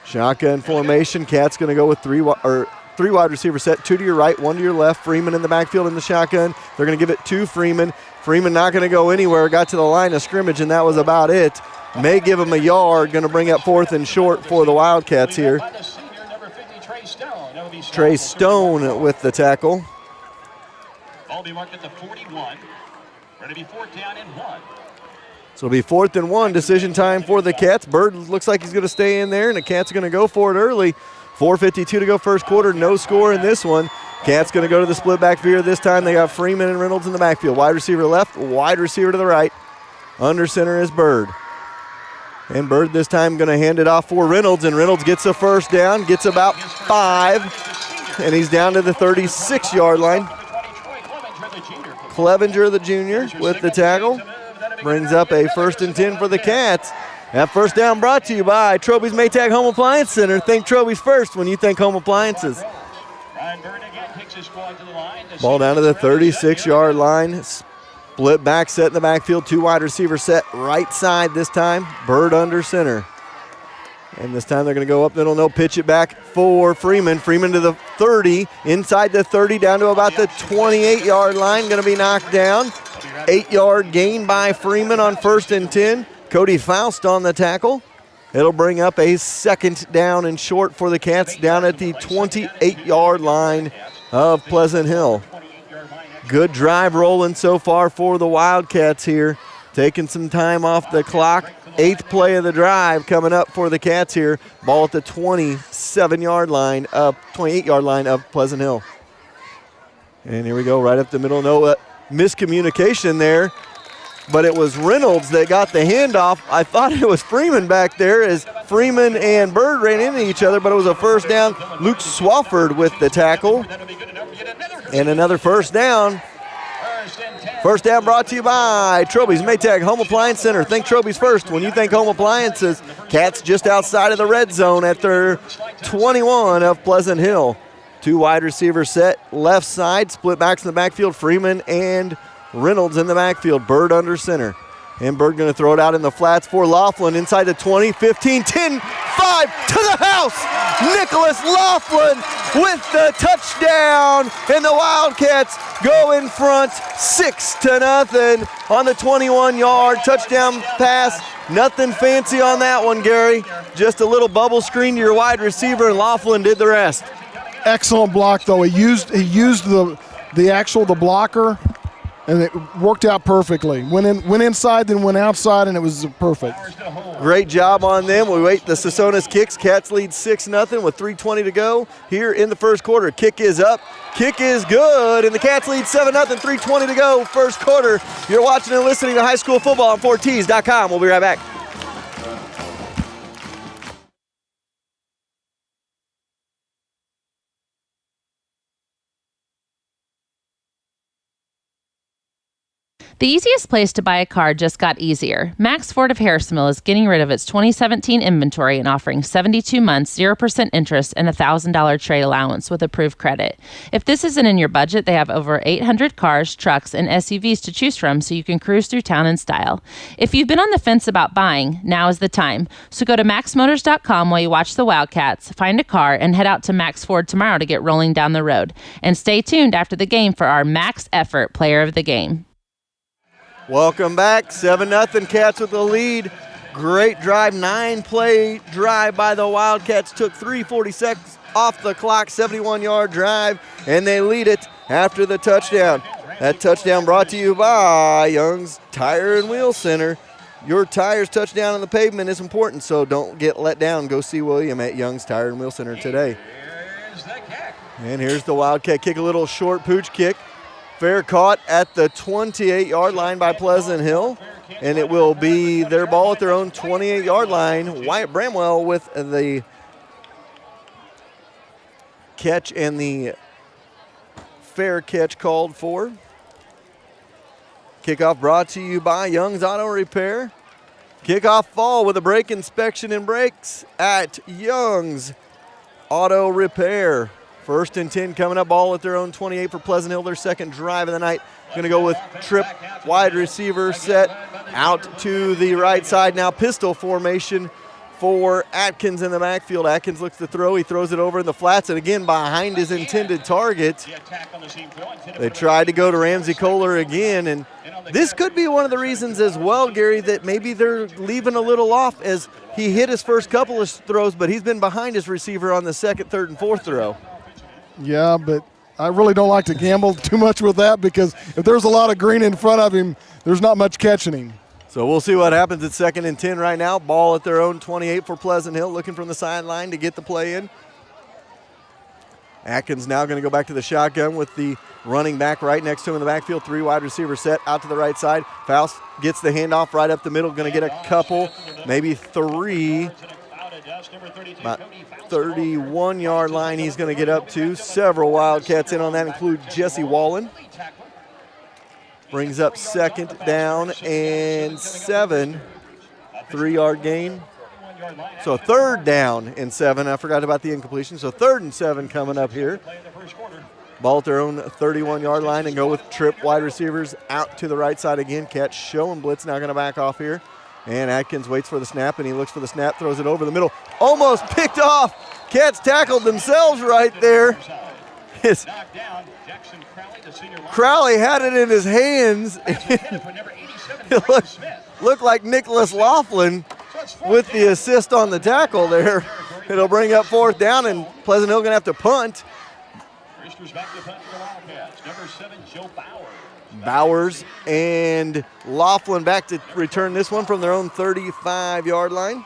Shotgun formation. Cat's going to go with 3 wide receiver set. 2 to your right, 1 to your left. Freeman in the backfield in the shotgun. They're going to give it to Freeman. Freeman not going to go anywhere. Got to the line of scrimmage, and that was about it. May give him a yard. Going to bring up 4th and short for the Wildcats here. Trey Stone with the tackle. Ball be marked at the 41. Ready to be 4th down and 1. So it'll be 4th and 1. Decision time for the Cats. Bird looks like he's going to stay in there, and the Cats are going to go for it early. 4:52 to go first quarter. No score in this one. Cats going to go to the split back veer this time. They got Freeman and Reynolds in the backfield. Wide receiver left, wide receiver to the right. Under center is Bird. And Bird this time going to hand it off for Reynolds, and Reynolds gets a first down, gets about 5, and he's down to the 36-yard line. Clevenger, the junior, with the tackle. Brings up a 1st and 10 for the Cats. That first down brought to you by Troby's Maytag Home Appliance Center. Think Troby's first when you think home appliances. Ball down to the 36-yard line. Split back set in the backfield. 2 wide receiver set right side this time. Bird under center. And this time they're going to go up middle. No, pitch it back for Freeman. Freeman to the 30. Inside the 30 down to about the 28-yard line. Going to be knocked down. 8-yard gain by Freeman on 1st and 10. Cody Faust on the tackle. It'll bring up a 2nd down and short for the Cats down at the 28-yard line of Pleasant Hill. Good drive rolling so far for the Wildcats here. Taking some time off the clock. 8th play of the drive coming up for the Cats here. Ball at the 28-yard line of Pleasant Hill. And here we go, right up the middle. No miscommunication there, but it was Reynolds that got the handoff. I thought it was Freeman back there as Freeman and Bird ran into each other, but it was a first down. Luke Swafford with the tackle. And another first down. First down brought to you by Troby's Maytag Home Appliance Center. Think Troby's first when you think home appliances. Cats just outside of the red zone at their 21 of Pleasant Hill. 2 wide receiver set left side. Split backs in the backfield. Freeman and Reynolds in the backfield. Bird under center. And Bird going to throw it out in the flats for Laughlin inside the 20, 15, 10, 5 to the house. Nicholas Laughlin with the touchdown. And the Wildcats go in front 6-0 on the 21-yard touchdown pass. Nothing fancy on that one, Gary. Just a little bubble screen to your wide receiver, and Laughlin did the rest. Excellent block, though. He used the blocker, and it worked out perfectly. Went inside, then went outside, and it was perfect. Great job on them. We wait the Sosonas kicks. Cats lead 6-0 with 3:20 to go here in the first quarter. Kick is up. Kick is good, and the Cats lead 7-0, 3:20 to go, first quarter. You're watching and listening to high school football on 4Ts.com. We'll be right back. The easiest place to buy a car just got easier. Max Ford of Harrisonville is getting rid of its 2017 inventory and offering 72 months, 0% interest, and a $1,000 trade allowance with approved credit. If this isn't in your budget, they have over 800 cars, trucks, and SUVs to choose from so you can cruise through town in style. If you've been on the fence about buying, now is the time. So go to maxmotors.com while you watch the Wildcats, find a car, and head out to Max Ford tomorrow to get rolling down the road. And stay tuned after the game for our Max Effort Player of the Game. Welcome back. 7-0 Cats with the lead. Great drive, 9-play drive by the Wildcats. Took 3:40 seconds off the clock, 71-yard drive, and they lead it after the touchdown. That touchdown brought to you by Young's Tire and Wheel Center. Your tires touchdown on the pavement is important, so don't get let down. Go see William at Young's Tire and Wheel Center today. And here's the Wildcat kick, a little short pooch kick. Fair caught at the 28-yard line by Pleasant Hill, and it will be their ball at their own 28-yard line. Wyatt Bramwell with the catch and the fair catch called for. Kickoff brought to you by Young's Auto Repair. Kickoff fall with a brake inspection and brakes at Young's Auto Repair. 1st and 10 coming up, ball at their own 28 for Pleasant Hill, their second drive of the night. Going to go with trip, wide receiver set out to the right side. Now pistol formation for Atkins in the backfield. Atkins looks to throw. He throws it over in the flats, and again behind his intended target. They tried to go to Ramsey Kohler again, and this could be one of the reasons as well, Gary, that maybe they're leaving a little off as he hit his first couple of throws, but he's been behind his receiver on the 2nd, 3rd, and 4th throw. Yeah, but I really don't like to gamble too much with that because if there's a lot of green in front of him, there's not much catching him. So we'll see what happens at 2nd and 10 right now. Ball at their own 28 for Pleasant Hill, looking from the sideline to get the play in. Atkins now going to go back to the shotgun with the running back right next to him in the backfield. 3 wide receiver set out to the right side. Faust gets the handoff right up the middle, going to get a couple, maybe 3. About 31-yard line he's going to get up to. Several Wildcats in on that, include Jesse Wallen. Brings up 2nd down and 7. 3-yard gain. So 3rd down and 7. I forgot about the incompletion. So 3rd and 7 coming up here. Ball at their own 31-yard line and go with trip wide receivers out to the right side again. Catch show and blitz now going to back off here. And Atkins waits for the snap, and he looks for the snap, throws it over the middle. Almost picked off. Cats tackled themselves right there. Crowley had it in his hands. It looked like Nicholas Laughlin with the assist on the tackle there. It'll bring up 4th down, and Pleasant Hill going to have to punt. Bowers and Laughlin back to return this one from their own 35-yard line.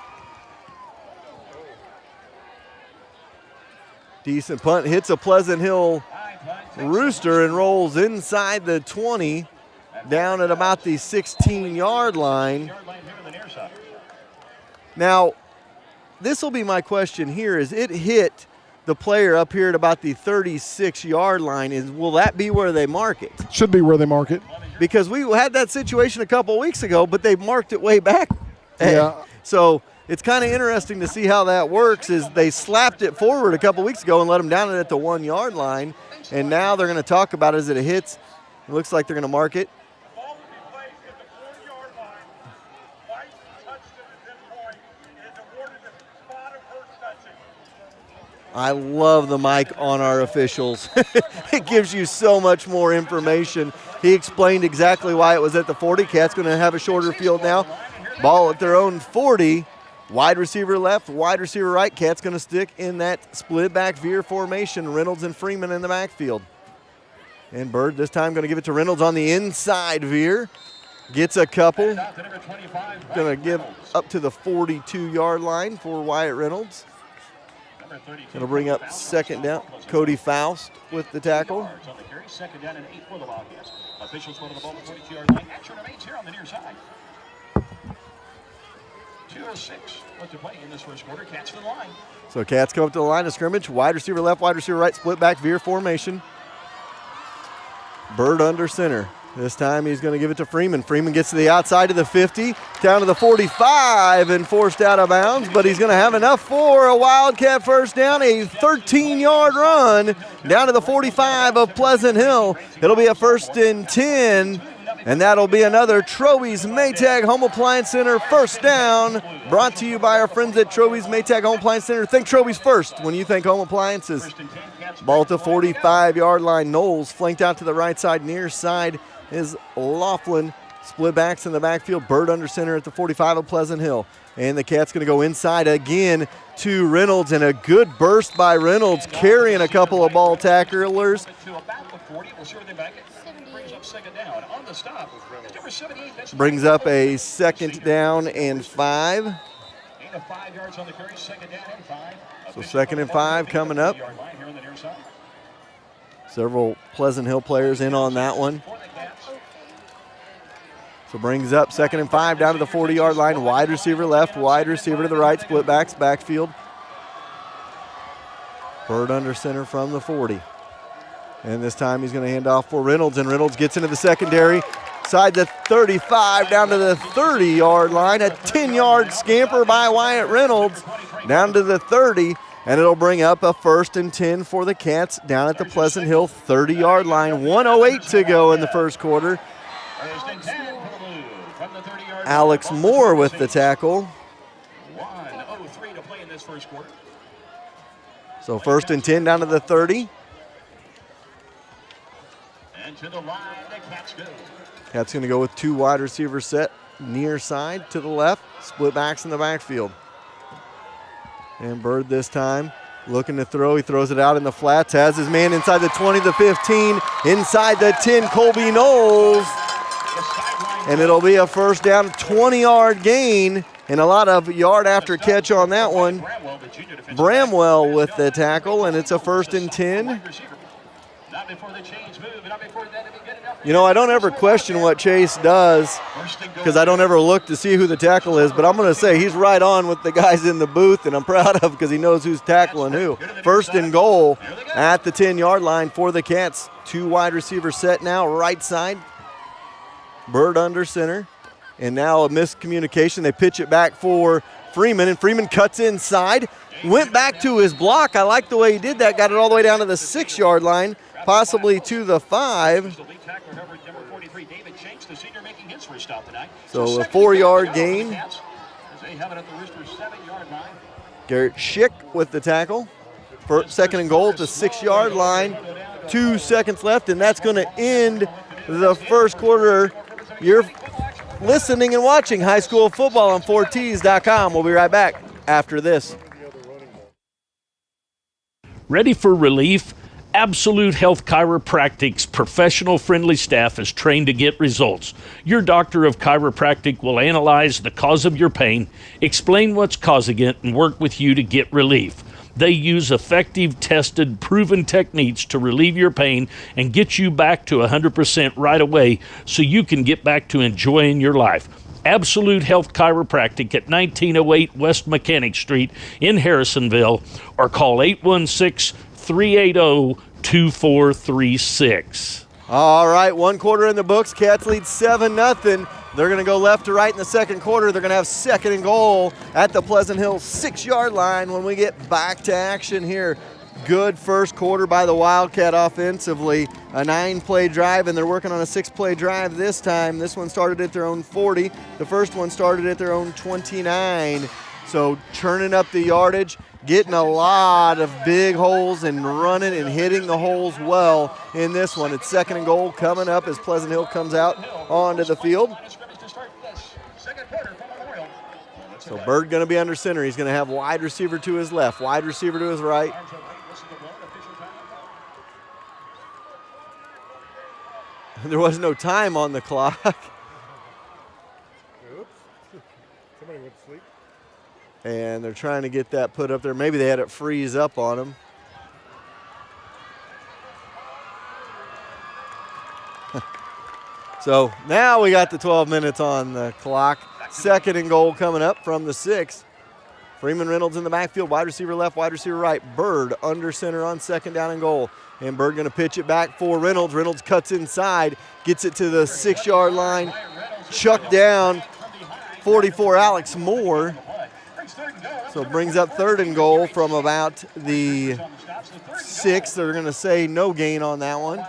Decent punt, hits a Pleasant Hill rooster and rolls inside the 20, down at about the 16-yard line. Now, this will be my question here, is it hit the player up here at about the 36-yard line. Will that be where they mark it? Should be where they mark it. Because we had that situation a couple of weeks ago, but they marked it way back. Yeah. So it's kind of interesting to see how that works, is they slapped it forward a couple of weeks ago and let them down at the 1-yard line, and now they're going to talk about it as it hits. It looks like they're going to mark it I love the mic on our officials. It gives you so much more information. He explained exactly why it was at the 40. Cats going to have a shorter field now. Ball at their own 40. Wide receiver left, wide receiver right. Cats going to stick in that split back veer formation. Reynolds and Freeman in the backfield. And Bird this time going to give it to Reynolds on the inside veer. Gets a couple. Going to give up to the 42-yard line for Wyatt Reynolds. Going to bring up second down. Cody Faust with the tackle. Second down and 8 for the Wildcats. Officials go to the ball at the 42-yard line. Action remains here on the near side. 2:06 left to play in this first quarter. Cats to the line. So Cats come up to the line of scrimmage. Wide receiver left, wide receiver right, split back veer formation. Bird under center. This time he's going to give it to Freeman. Freeman gets to the outside of the 50, down to the 45 and forced out of bounds, but he's going to have enough for a Wildcat first down, a 13-yard run down to the 45 of Pleasant Hill. It'll be a 1st and 10, and that'll be another Troby's Maytag Home Appliance Center first down, brought to you by our friends at Troby's Maytag Home Appliance Center. Think Troby's first when you think home appliances. Ball at the 45-yard line. Knowles flanked out to the right side, near side is Laughlin. Split backs in the backfield. Bird under center at the 45 of Pleasant Hill. And the Cats going to go inside again to Reynolds, and a good burst by Reynolds, carrying a couple of ball tacklers. Brings up a second down and 5. So 2nd and 5 coming up. Several Pleasant Hill players in on that one. So brings up 2nd and 5 down to the 40-yard line. Wide receiver left, wide receiver to the right, split backs, backfield. Bird under center from the 40. And this time he's going to hand off for Reynolds, and Reynolds gets into the secondary. Side the 35 down to the 30-yard line. A 10-yard scamper by Wyatt Reynolds down to the 30. And it'll bring up a 1st and 10 for the Cats down at the Pleasant Hill 30-yard line. 1:08 to go in the first quarter. Alex Moore with the tackle. 1:03 to play in this first quarter. So 1st and 10 down to the 30. And to the line, the Cats go. Cats going to go with 2 wide receiver set near side to the left. Split backs in the backfield. And Bird this time looking to throw. He throws it out in the flats. Has his man inside the 20, the 15, inside the 10, Colby Knowles. And it'll be a first down, 20-yard gain, and a lot of yard after catch on that one. Bramwell with the tackle, and it's a 1st and 10. You know, I don't ever question what Chase does because I don't ever look to see who the tackle is, but I'm going to say he's right on with the guys in the booth, and I'm proud of because he knows who's tackling who. 1st and goal at the 10-yard line for the Cats. 2 wide receiver set now, right side. Bird under center, and now a miscommunication. They pitch it back for Freeman, and Freeman cuts inside, went back to his block. I like the way he did that, got it all the way down to the 6-yard line, possibly to the 5. So a 4-yard gain. Garrett Schick with the tackle. 2nd and goal at the 6-yard line. 2 seconds left, and that's going to end the first quarter. You're listening and watching high school football on 4Ts.com. We'll be right back after this. Ready for relief? Absolute Health Chiropractic's professional friendly staff is trained to get results. Your doctor of chiropractic will analyze the cause of your pain, explain what's causing it, and work with you to get relief. They use effective, tested, proven techniques to relieve your pain and get you back to 100% right away so you can get back to enjoying your life. Absolute Health Chiropractic at 1908 West Mechanic Street in Harrisonville, or call 816-380-2436. All right, 1 quarter in the books. Cats lead 7-0. They're going to go left to right in the second quarter. They're going to have 2nd and goal at the Pleasant Hill 6-yard line when we get back to action here. Good first quarter by the Wildcat offensively. A 9-play drive, and they're working on a 6-play drive this time. This one started at their own 40. The first one started at their own 29. So churning up the yardage. getting a lot of big holes and running and hitting the holes well in this one. It's 2nd and goal coming up as Pleasant Hill comes out onto the field. So Bird going to be under center. He's going to have wide receiver to his left, wide receiver to his right. There was no time on the clock. Oops. Somebody went to sleep. And they're trying to get that put up there. Maybe they had it freeze up on them. So now we got the 12 minutes on the clock. 2nd and goal coming up from the 6. Freeman Reynolds in the backfield, wide receiver left, wide receiver right. Bird under center on 2nd down and goal. And Bird going to pitch it back for Reynolds. Reynolds cuts inside, gets it to the 6-yard line. Chucked down, 44 Alex Moore. So it brings up 3rd and goal from about the 6. They're going to say no gain on that one.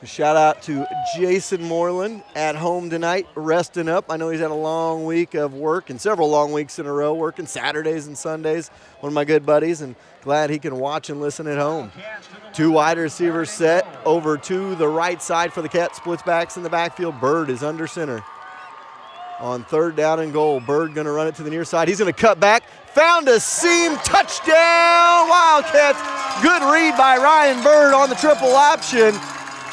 A shout out to Jason Moreland at home tonight, resting up. I know he's had a long week of work and several long weeks in a row, working Saturdays and Sundays. One of my good buddies, and glad he can watch and listen at home. 2 wide receivers set over to the right side for the Cats. Splits backs in the backfield. Bird is under center. On 3rd down and goal, Bird going to run it to the near side. He's going to cut back. Found a seam. Touchdown, Wildcats. Good read by Ryan Bird on the triple option.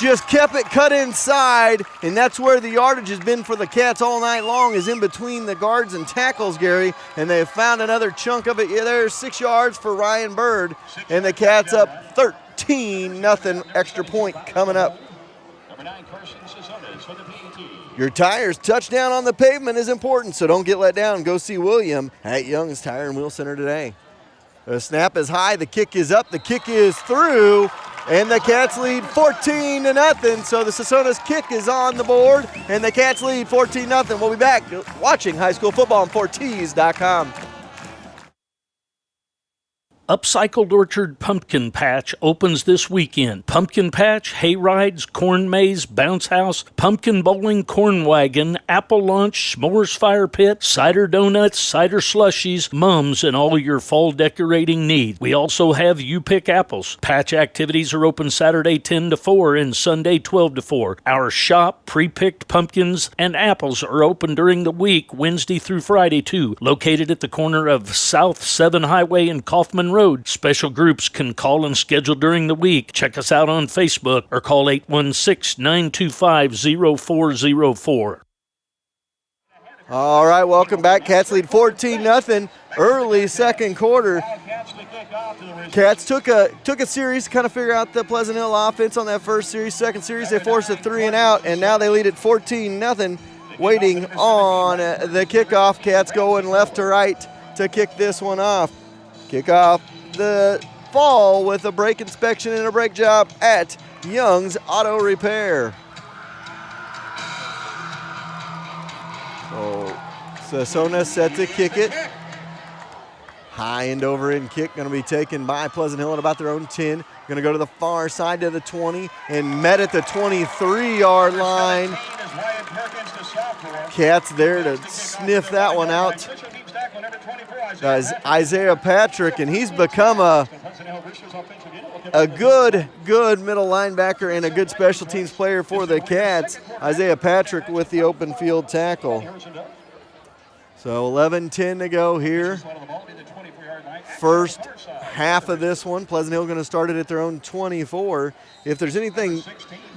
Just kept it cut inside, and that's where the yardage has been for the Cats all night long, is in between the guards and tackles, Gary, and they have found another chunk of it. Yeah, there's 6 yards for Ryan Bird, and the Cats up 13-0. Extra point coming up. Your Tires touchdown on the pavement is important, so don't get let down. Go see William at Young's Tire and Wheel Center today. The snap is high, the kick is up, the kick is through, and the Cats lead 14-0. So the Sosonas kick is on the board, and the Cats lead 14-0. We'll be back watching high school football on 4Ts.com. Upcycled Orchard Pumpkin Patch opens this weekend. Pumpkin Patch, hay rides, corn maze, bounce house, pumpkin bowling, corn wagon, apple lunch, s'mores fire pit, cider donuts, cider slushies, mums, and all your fall decorating needs. We also have You Pick Apples. Patch activities are open Saturday 10 to 4 and Sunday 12 to 4. Our shop, pre-picked pumpkins and apples are open during the week, Wednesday through Friday too. Located at the corner of South 7 Highway and Kaufman Road. Special groups can call and schedule during the week. Check us out on Facebook or call 816-925-0404. All right, welcome back. Cats lead 14-0. Early 2nd quarter. Cats took a series to kind of figure out the Pleasant Hill offense on that first series. 2nd series, they forced a 3 and out, and now they lead at 14-0. Waiting on the kickoff. Cats going left to right to kick this one off. Kick off the fall with a brake inspection and a brake job at Young's Auto Repair. So Sasona set to kick it. High end over end kick going to be taken by Pleasant Hill at about their own 10. Going to go to the far side to the 20 and met at the 23-yard line. Cats there to sniff that one out. Isaiah Patrick, and he's become a good middle linebacker and a good special teams player for the Cats. Isaiah Patrick with the open field tackle. So 11-10 to go here. First half of this one, Pleasant Hill going to start it at their own 24. If there's anything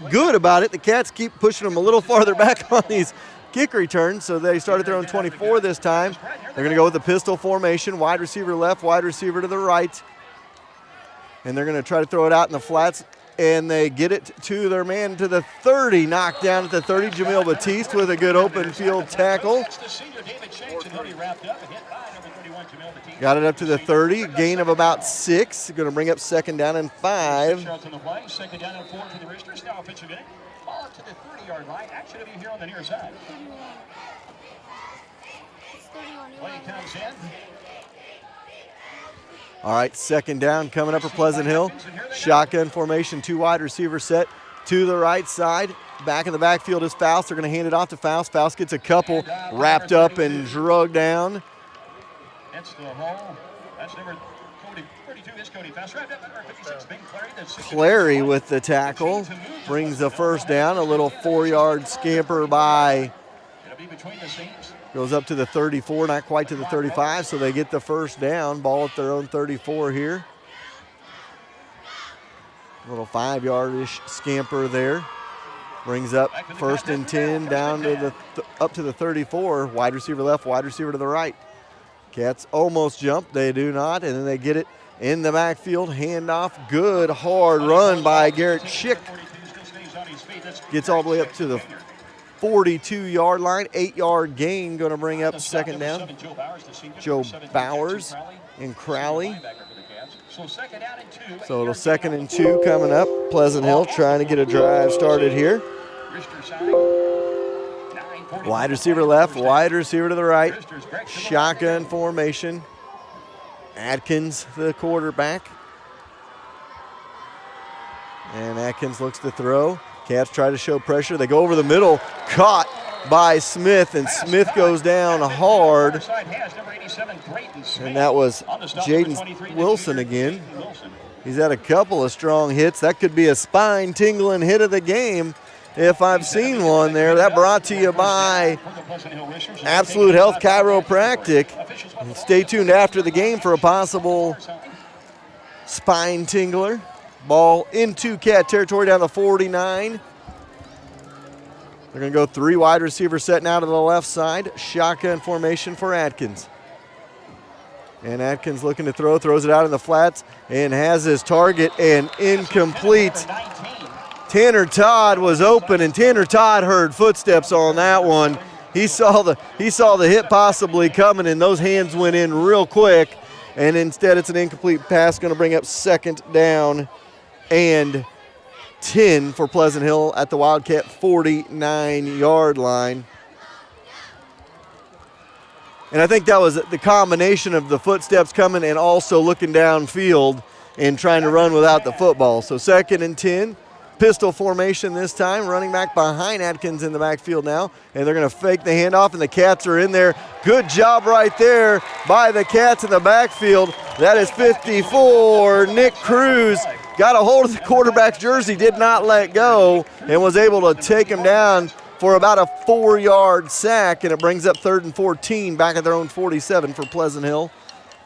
good about it, the Cats keep pushing them a little farther back on these kick returns, so they start at their own 24 this time. They're going to go with the pistol formation, wide receiver left, wide receiver to the right. And they're going to try to throw it out in the flats, and they get it to their man to the 30, knocked down at the 30. Jamil Batiste with a good open field tackle. Got it up to the 30, gain of about 6. Going to bring up 2nd down and 5. 2nd down and 4 for the Roosters. Now a pitch again. Ball to the 30-yard line. Action to be here on the near side. Play comes in. All right, 2nd down coming up for Pleasant Hill. Shotgun formation, 2 wide receiver set to the right side. Back in the backfield is Faust. They're going to hand it off to Faust. Faust gets a couple wrapped up and drug down. Hits the hole. That's number 32 is Cody Foster. Number 56, Big Clary. Clary with the tackle. Brings the first down. A little 4-yard scamper by. It'll be between the seams. Goes up to the 34, not quite to the 35, so they get the first down. Ball at their own 34 here. A little 5-yard-ish scamper there. Brings up first and 10 down to the up to the 34. Wide receiver left, wide receiver to the right. Cats almost jump. They do not, and then they get it in the backfield. Handoff, good hard run by Garrett Schick. Gets all the way up to the 42-yard line. 8-yard gain, going to bring up second down. Joe Bowers and Crowley. So it'll 2nd and 2 coming up. Pleasant Hill trying to get a drive started here. Wide receiver left, wide receiver to the right. Shotgun formation. Atkins, the quarterback. And Atkins looks to throw. Cats try to show pressure. They go over the middle. Caught by Smith, and Smith goes down hard. And that was Jaden Wilson again. He's had a couple of strong hits. That could be a spine-tingling hit of the game if I've seen one there. That brought to you by Absolute Health Chiropractic. And stay tuned after the game for a possible spine tingler. Ball into Cat territory down the 49. They're going to go 3 wide receiver set now to the left side. Shotgun formation for Atkins. And Atkins looking to throw, throws it out in the flats, and has his target, and incomplete. Tanner Todd was open, and Tanner Todd heard footsteps on that one. He saw the hit possibly coming, and those hands went in real quick. And instead, it's an incomplete pass, going to bring up 2nd down and 10 for Pleasant Hill at the Wildcat 49-yard line. And I think that was the combination of the footsteps coming and also looking downfield and trying to run without the football. So 2nd and 10, pistol formation this time, running back behind Atkins in the backfield now. And they're going to fake the handoff, and the Cats are in there. Good job right there by the Cats in the backfield. That is 54, Nick Cruz. Got a hold of the quarterback's jersey, did not let go, and was able to take him down for about a 4-yard sack, and it brings up 3rd and 14 back at their own 47 for Pleasant Hill.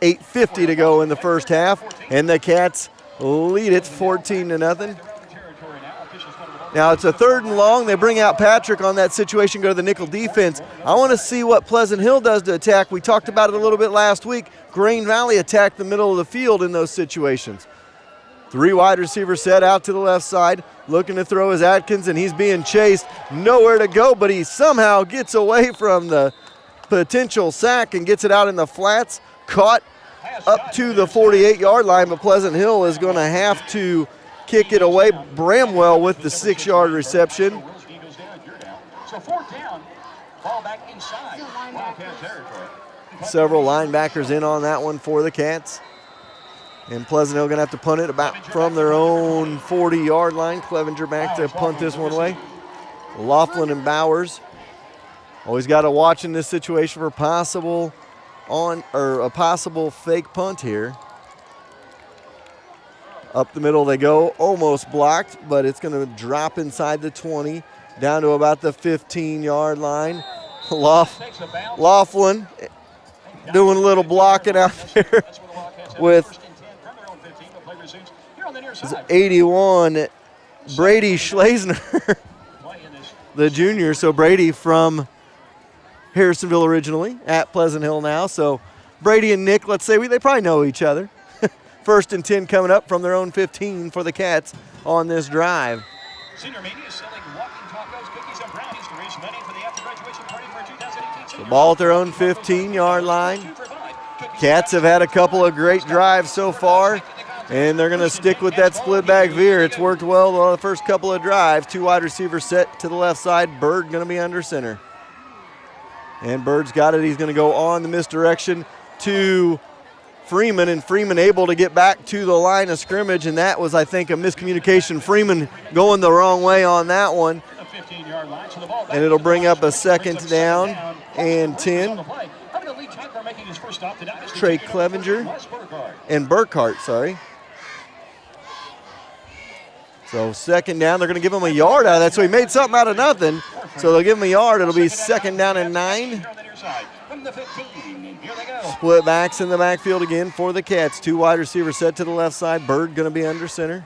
8:50 to go in the first half, and the Cats lead it 14-0. Now it's a 3rd and long. They bring out Patrick on that situation, go to the nickel defense. I want to see what Pleasant Hill does to attack. We talked about it a little bit last week. Green Valley attacked the middle of the field in those situations. 3 wide receivers set out to the left side. Looking to throw is Atkins, and he's being chased. Nowhere to go, but he somehow gets away from the potential sack and gets it out in the flats. Caught up to the 48-yard line, but Pleasant Hill is going to have to kick it away. Bramwell with the 6-yard reception. So 4th down, ball back inside Wildcat territory. Several linebackers in on that one for the Cats. And Pleasant Hill going to have to punt it about from their own 40-yard line. Clevenger back to punt this one away. Laughlin and Bowers. Always got to watch in this situation for a possible fake punt here. Up the middle they go, almost blocked, but it's going to drop inside the 20, down to about the 15-yard line. Laughlin doing a little blocking out there with 81, Brady Schlesner, the junior. So Brady from Harrisonville originally, at Pleasant Hill now. So Brady and Nick, let's say they probably know each other. 1st and 10 coming up from their own 15 for the Cats on this drive. Senior Media is selling walking tacos, cookies, and brownies to raise money for the after-graduation party for 2018. The ball at their own 15-yard line. Cats have had a couple of great drives so far, and they're going to stick with that split back veer. It's worked well on the first couple of drives. 2 wide receivers set to the left side. Bird going to be under center. And Bird's got it. He's going to go on the misdirection to Freeman, and Freeman able to get back to the line of scrimmage, and that was, I think, a miscommunication. Freeman going the wrong way on that one. And it'll bring up a 2nd down and 10. his first stop tonight is Trey Clevenger and Burkhart, sorry. So second down, they're going to give him a yard out of that. So he made something out of nothing. So they'll give him a yard. It'll be second down and 9. Split backs in the backfield again for the Cats. 2 wide receivers set to the left side. Bird going to be under center.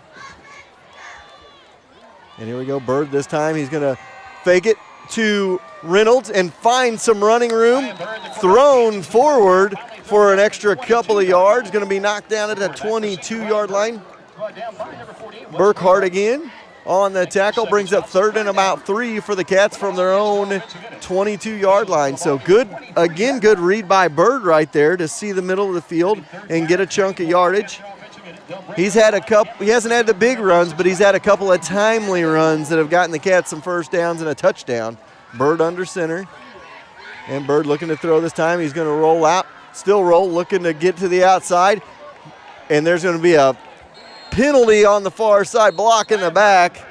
And here we go, Bird this time. He's going to fake it to Reynolds and find some running room. Thrown forward for an extra couple of yards. Going to be knocked down at the 22-yard line. Burkhart again on the tackle, brings up third and about 3 for the Cats from their own 22-yard line. So good read by Bird right there to see the middle of the field and get a chunk of yardage. He hasn't had the big runs, but he's had a couple of timely runs that have gotten the Cats some first downs and a touchdown. Bird under center. And Bird looking to throw this time. He's going to roll out, still roll, looking to get to the outside. And there's going to be a penalty on the far side, block in the back.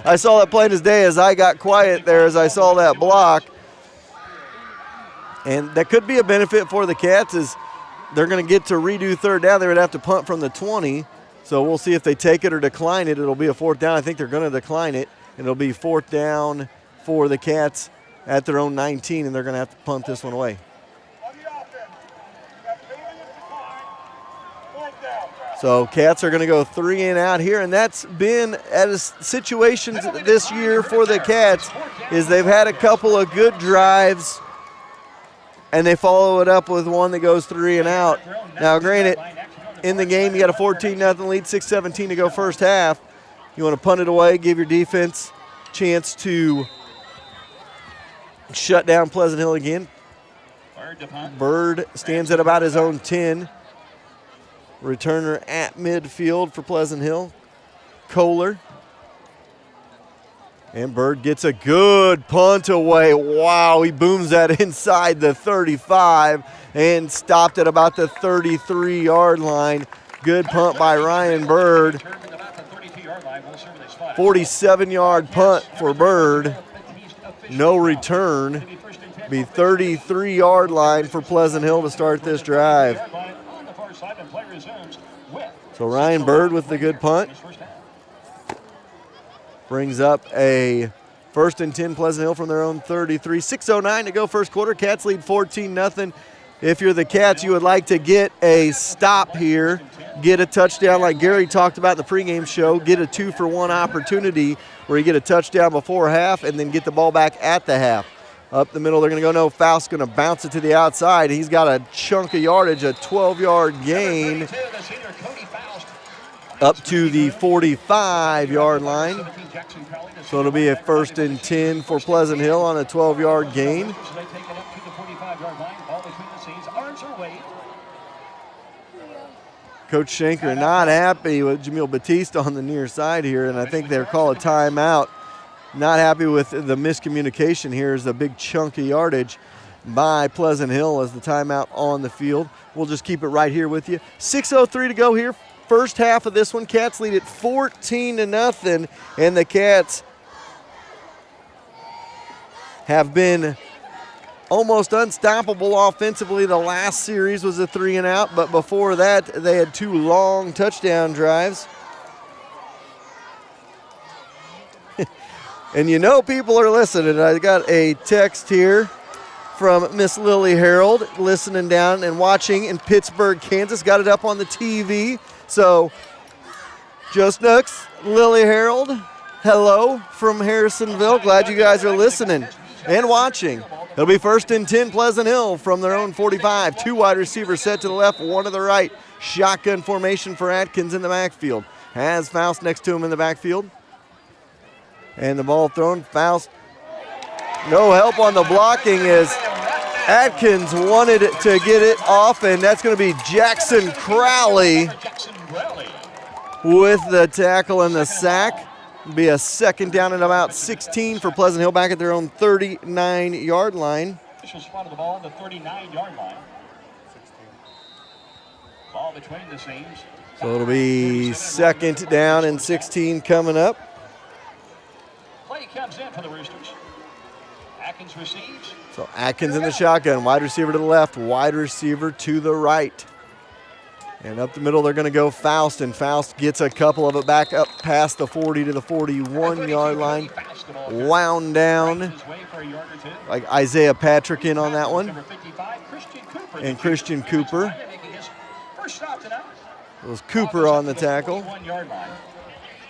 I saw that plain as day as I got quiet there as I saw that block. And that could be a benefit for the Cats as they're going to get to redo third down. They would have to punt from the 20. So we'll see if they take it or decline it. It'll be a fourth down. I think they're going to decline it. It'll be fourth down for the Cats at their own 19, and they're going to have to punt this one away. So Cats are going to go 3 and out here, and that's been at situations this year for the Cats is they've had a couple of good drives, and they follow it up with one that goes 3 and out. Now, granted, in the game you got a 14-0 lead, 6:17 to go first half. You want to punt it away, give your defense a chance to shut down Pleasant Hill again. Bird stands at about his own 10. Returner at midfield for Pleasant Hill. Kohler. And Bird gets a good punt away. Wow, he booms that inside the 35 and stopped at about the 33-yard line. Good punt by Ryan Bird. 47-yard punt for Bird. No return. Be 33-yard line for Pleasant Hill to start this drive. So Ryan Bird with the good punt. Brings up a 1st and 10 Pleasant Hill from their own 33. 6:09 to go first quarter. Cats lead 14-0. If you're the Cats, you would like to get a stop here, get a touchdown like Gary talked about in the pregame show, get a 2-for-1 opportunity where you get a touchdown before half and then get the ball back at the half. Up the middle, they're going to go no. Faust's going to bounce it to the outside. He's got a chunk of yardage, a 12-yard gain up to the 45-yard line. So it'll be a 1st and 10 for Pleasant Hill on a 12-yard gain. Coach Schenker not happy with Jamil Batiste on the near side here, and I think they'll call a timeout. Not happy with the miscommunication here as a big chunk of yardage by Pleasant Hill as the timeout on the field. We'll just keep it right here with you. 6:03 to go here. First half of this one. Cats lead at 14-0, and the Cats have been almost unstoppable offensively. The last series was a 3 and out, but before that they had 2 long touchdown drives. And you know people are listening. I got a text here from Miss Lily Harold listening down and watching in Pittsburgh, Kansas. Got it up on the TV. So, Joe Snooks, Lily Harold, hello from Harrisonville. Glad you guys are listening and watching. It'll be 1st and 10 Pleasant Hill from their own 45. 2 wide receivers set to the left, 1 to the right. Shotgun formation for Atkins in the backfield. Has Faust next to him in the backfield. And the ball thrown. Faust, no help on the blocking as Atkins wanted to get it off, and that's going to be Jackson Crowley with the tackle and the sack. It'll be a 2nd down and about 16 for Pleasant Hill back at their own 39-yard line. Official spotted the ball on the 39-yard line. Ball between the seams. So it'll be 2nd down and 16 coming up. Play comes in for the Roosters. Atkins receives. So Atkins in the shotgun, wide receiver to the left, wide receiver to the right. And up the middle, they're going to go Faust, and Faust gets a couple of it back up past the 40 to the 41-yard line. Wound down like Isaiah Patrick in on that one. And Christian Cooper. It was Cooper on the tackle.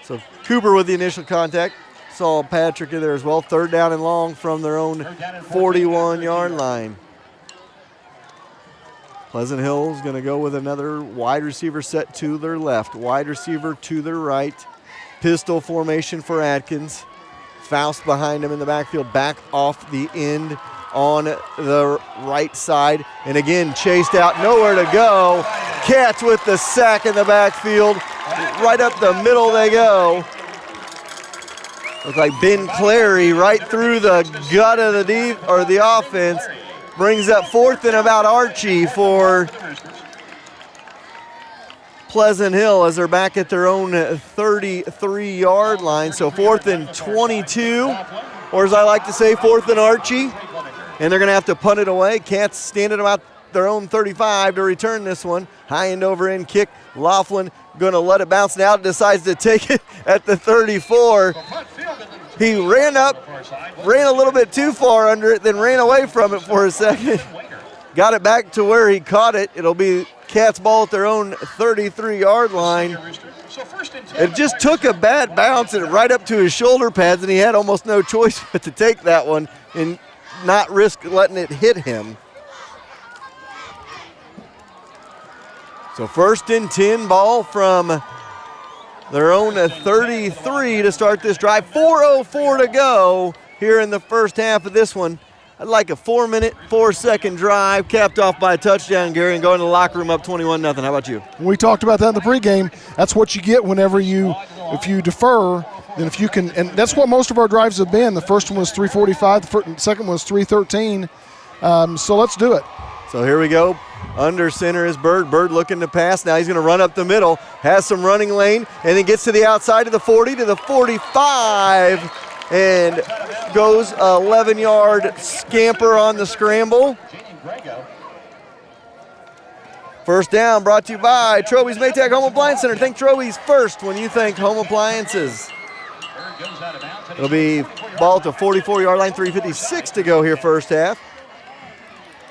So Cooper with the initial contact. Saw Patrick in there as well. Third down and long from their own 41-yard line. Pleasant Hill is going to go with another wide receiver set to their left. Wide receiver to their right. Pistol formation for Atkins. Faust behind him in the backfield. Back off the end on the right side. And again, chased out, nowhere to go. Cats with the sack in the backfield. Right up the middle they go. Looks like Ben Clary right through the gut of the offense. Brings up 4th and about Archie for Pleasant Hill as they're back at their own 33-yard line. So 4th and 22, or as I like to say, 4th and Archie. And they're going to have to punt it away. Cats standing about their own 35 to return this one. High end over end kick. Laughlin going to let it bounce now. Decides to take it at the 34. He ran up, ran a little bit too far under it, then ran away from it for a second. Got it back to where he caught it. It'll be Cats ball at their own 33-yard line. It just took a bad bounce and right up to his shoulder pads, and he had almost no choice but to take that one and not risk letting it hit him. So 1st and 10 ball from their own 33 to start this drive. 4:04 to go here in the first half of this one. I'd like a 4-minute, 4-second drive capped off by a touchdown, Gary, and go into the locker room up 21-0. How about you? We talked about that in the pregame. That's what you get whenever if you defer, then if you can, and that's what most of our drives have been. The first one was 3:45, the second one was 3:13. So let's do it. So here we go. Under center is Bird. Bird looking to pass. Now he's going to run up the middle. Has some running lane, and then gets to the outside of the 40 to the 45, and goes 11-yard scamper on the scramble. First down brought to you by Troby's Maytag Home Appliance Center. Think Troby's first when you think home appliances. It'll be ball at the 44-yard line, 3:56 to go here first half.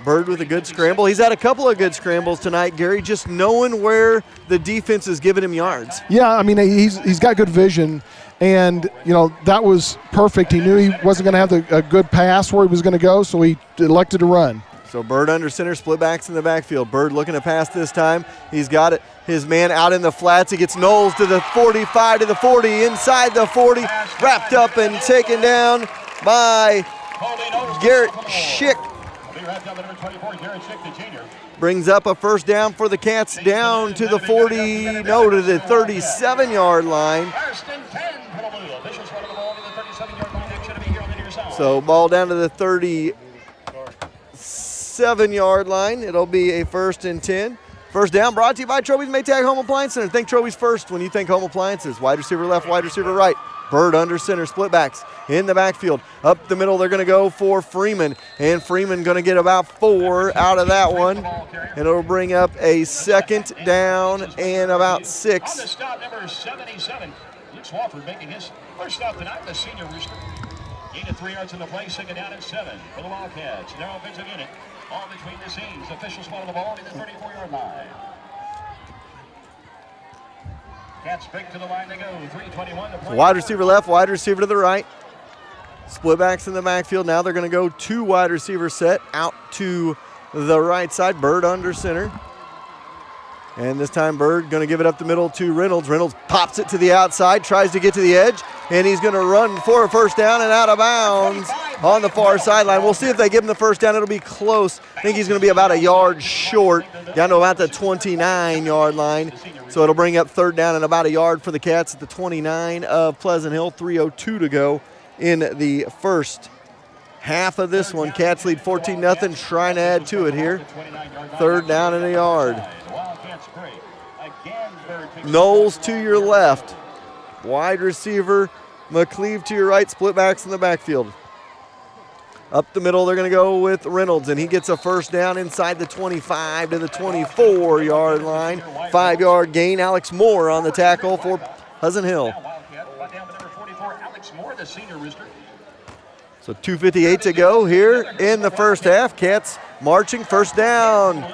Bird with a good scramble. He's had a couple of good scrambles tonight, Gary, just knowing where the defense is giving him yards. Yeah, I mean, he's got good vision, and, that was perfect. He knew he wasn't going to have a good pass where he was going to go, so he elected to run. So Bird under center, split backs in the backfield. Bird looking to pass this time. He's got it. His man out in the flats. He gets Knowles to the 45 to the 40, inside the 40, wrapped up and taken down by Garrett Schick. Brings up a first down for the Cats down to the 40, no, to the 37-yard line. So ball down to the 37-yard line. It'll be a 1st and 10. First down brought to you by Troby's Maytag Home Appliance Center. Think Troby's first when you think home appliances. Wide receiver left, wide receiver right. Bird under center, split backs in the backfield. Up the middle, they're going to go for Freeman. And Freeman going to get about 4 out of that one. And it'll bring up a 2nd down and about 6. On the stop, number 77. Luke Swafford making his first stop tonight, the senior rooster. Gain of 3 yards in the play, 2nd down and 7 for the Wildcats. Their offensive unit all between the scenes. Officials spot the ball in the 34-yard line. Cats pick to the line they go. 3:21 to play. Wide receiver left, wide receiver to the right. Split backs in the backfield. Now they're going to go 2 wide receiver set out to the right side. Bird under center. And this time Bird going to give it up the middle to Reynolds. Reynolds pops it to the outside, tries to get to the edge, and he's going to run for a first down and out of bounds on the far sideline. We'll see if they give him the first down. It'll be close. I think he's going to be about a yard short, down to about the 29-yard line. So it'll bring up 3rd down and about a yard for the Cats at the 29 of Pleasant Hill. 3:02 to go in the first half of this one. Cats lead 14-0, trying to add to it here. 3rd down and a yard. Knowles to your left. Wide receiver McCleve to your right. Split backs in the backfield. Up the middle, they're going to go with Reynolds, and he gets a first down inside the 25 to the 24-yard line. 5-yard gain. Alex Moore on the tackle for Pleasant Hill. So 2:58 to go here in the first half. Cats marching, first down.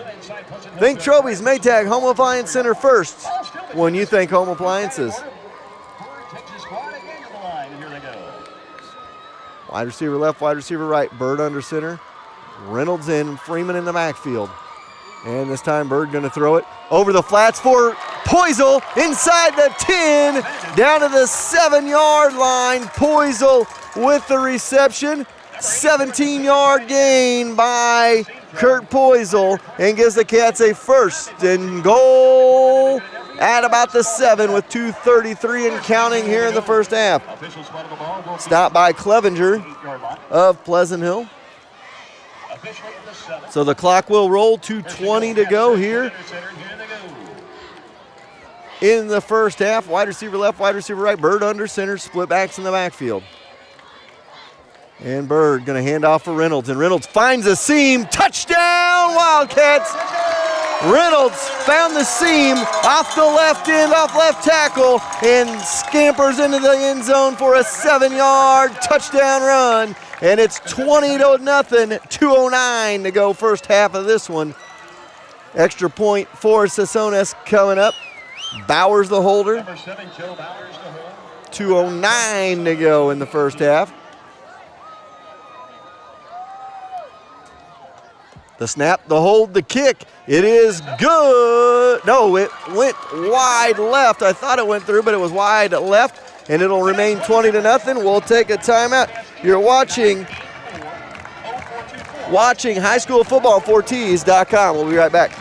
Think Troby's Maytag Home Appliance Center first when you think home appliances. Wide receiver left, wide receiver right. Bird under center. Reynolds in, Freeman in the backfield. And this time Bird going to throw it over the flats for Poisel inside the 10, down to the 7-yard line. Poisel with the reception. 17-yard gain by Kurt Poisel and gives the Cats a first and goal at about the 7 with 2:33 and counting here in the first half. Stop by Clevenger of Pleasant Hill. So the clock will roll, 2:20 to go here in the first half. Wide receiver left, wide receiver right. Bird under center, split backs in the backfield. And Bird going to hand off for Reynolds, and Reynolds finds a seam. Touchdown, Wildcats! Reynolds found the seam off the left end, off left tackle, and scampers into the end zone for a 7-yard touchdown run. And it's 20-0, 2:09 to go first half of this one. Extra point for Sassonis coming up. Bowers the holder. 2:09 to go in the first half. The snap, the hold, the kick. It is good. No, it went wide left. I thought it went through, but it was wide left, and it'll remain 20-0. We'll take a timeout. You're watching high school football on 4Ts.com. We'll be right back.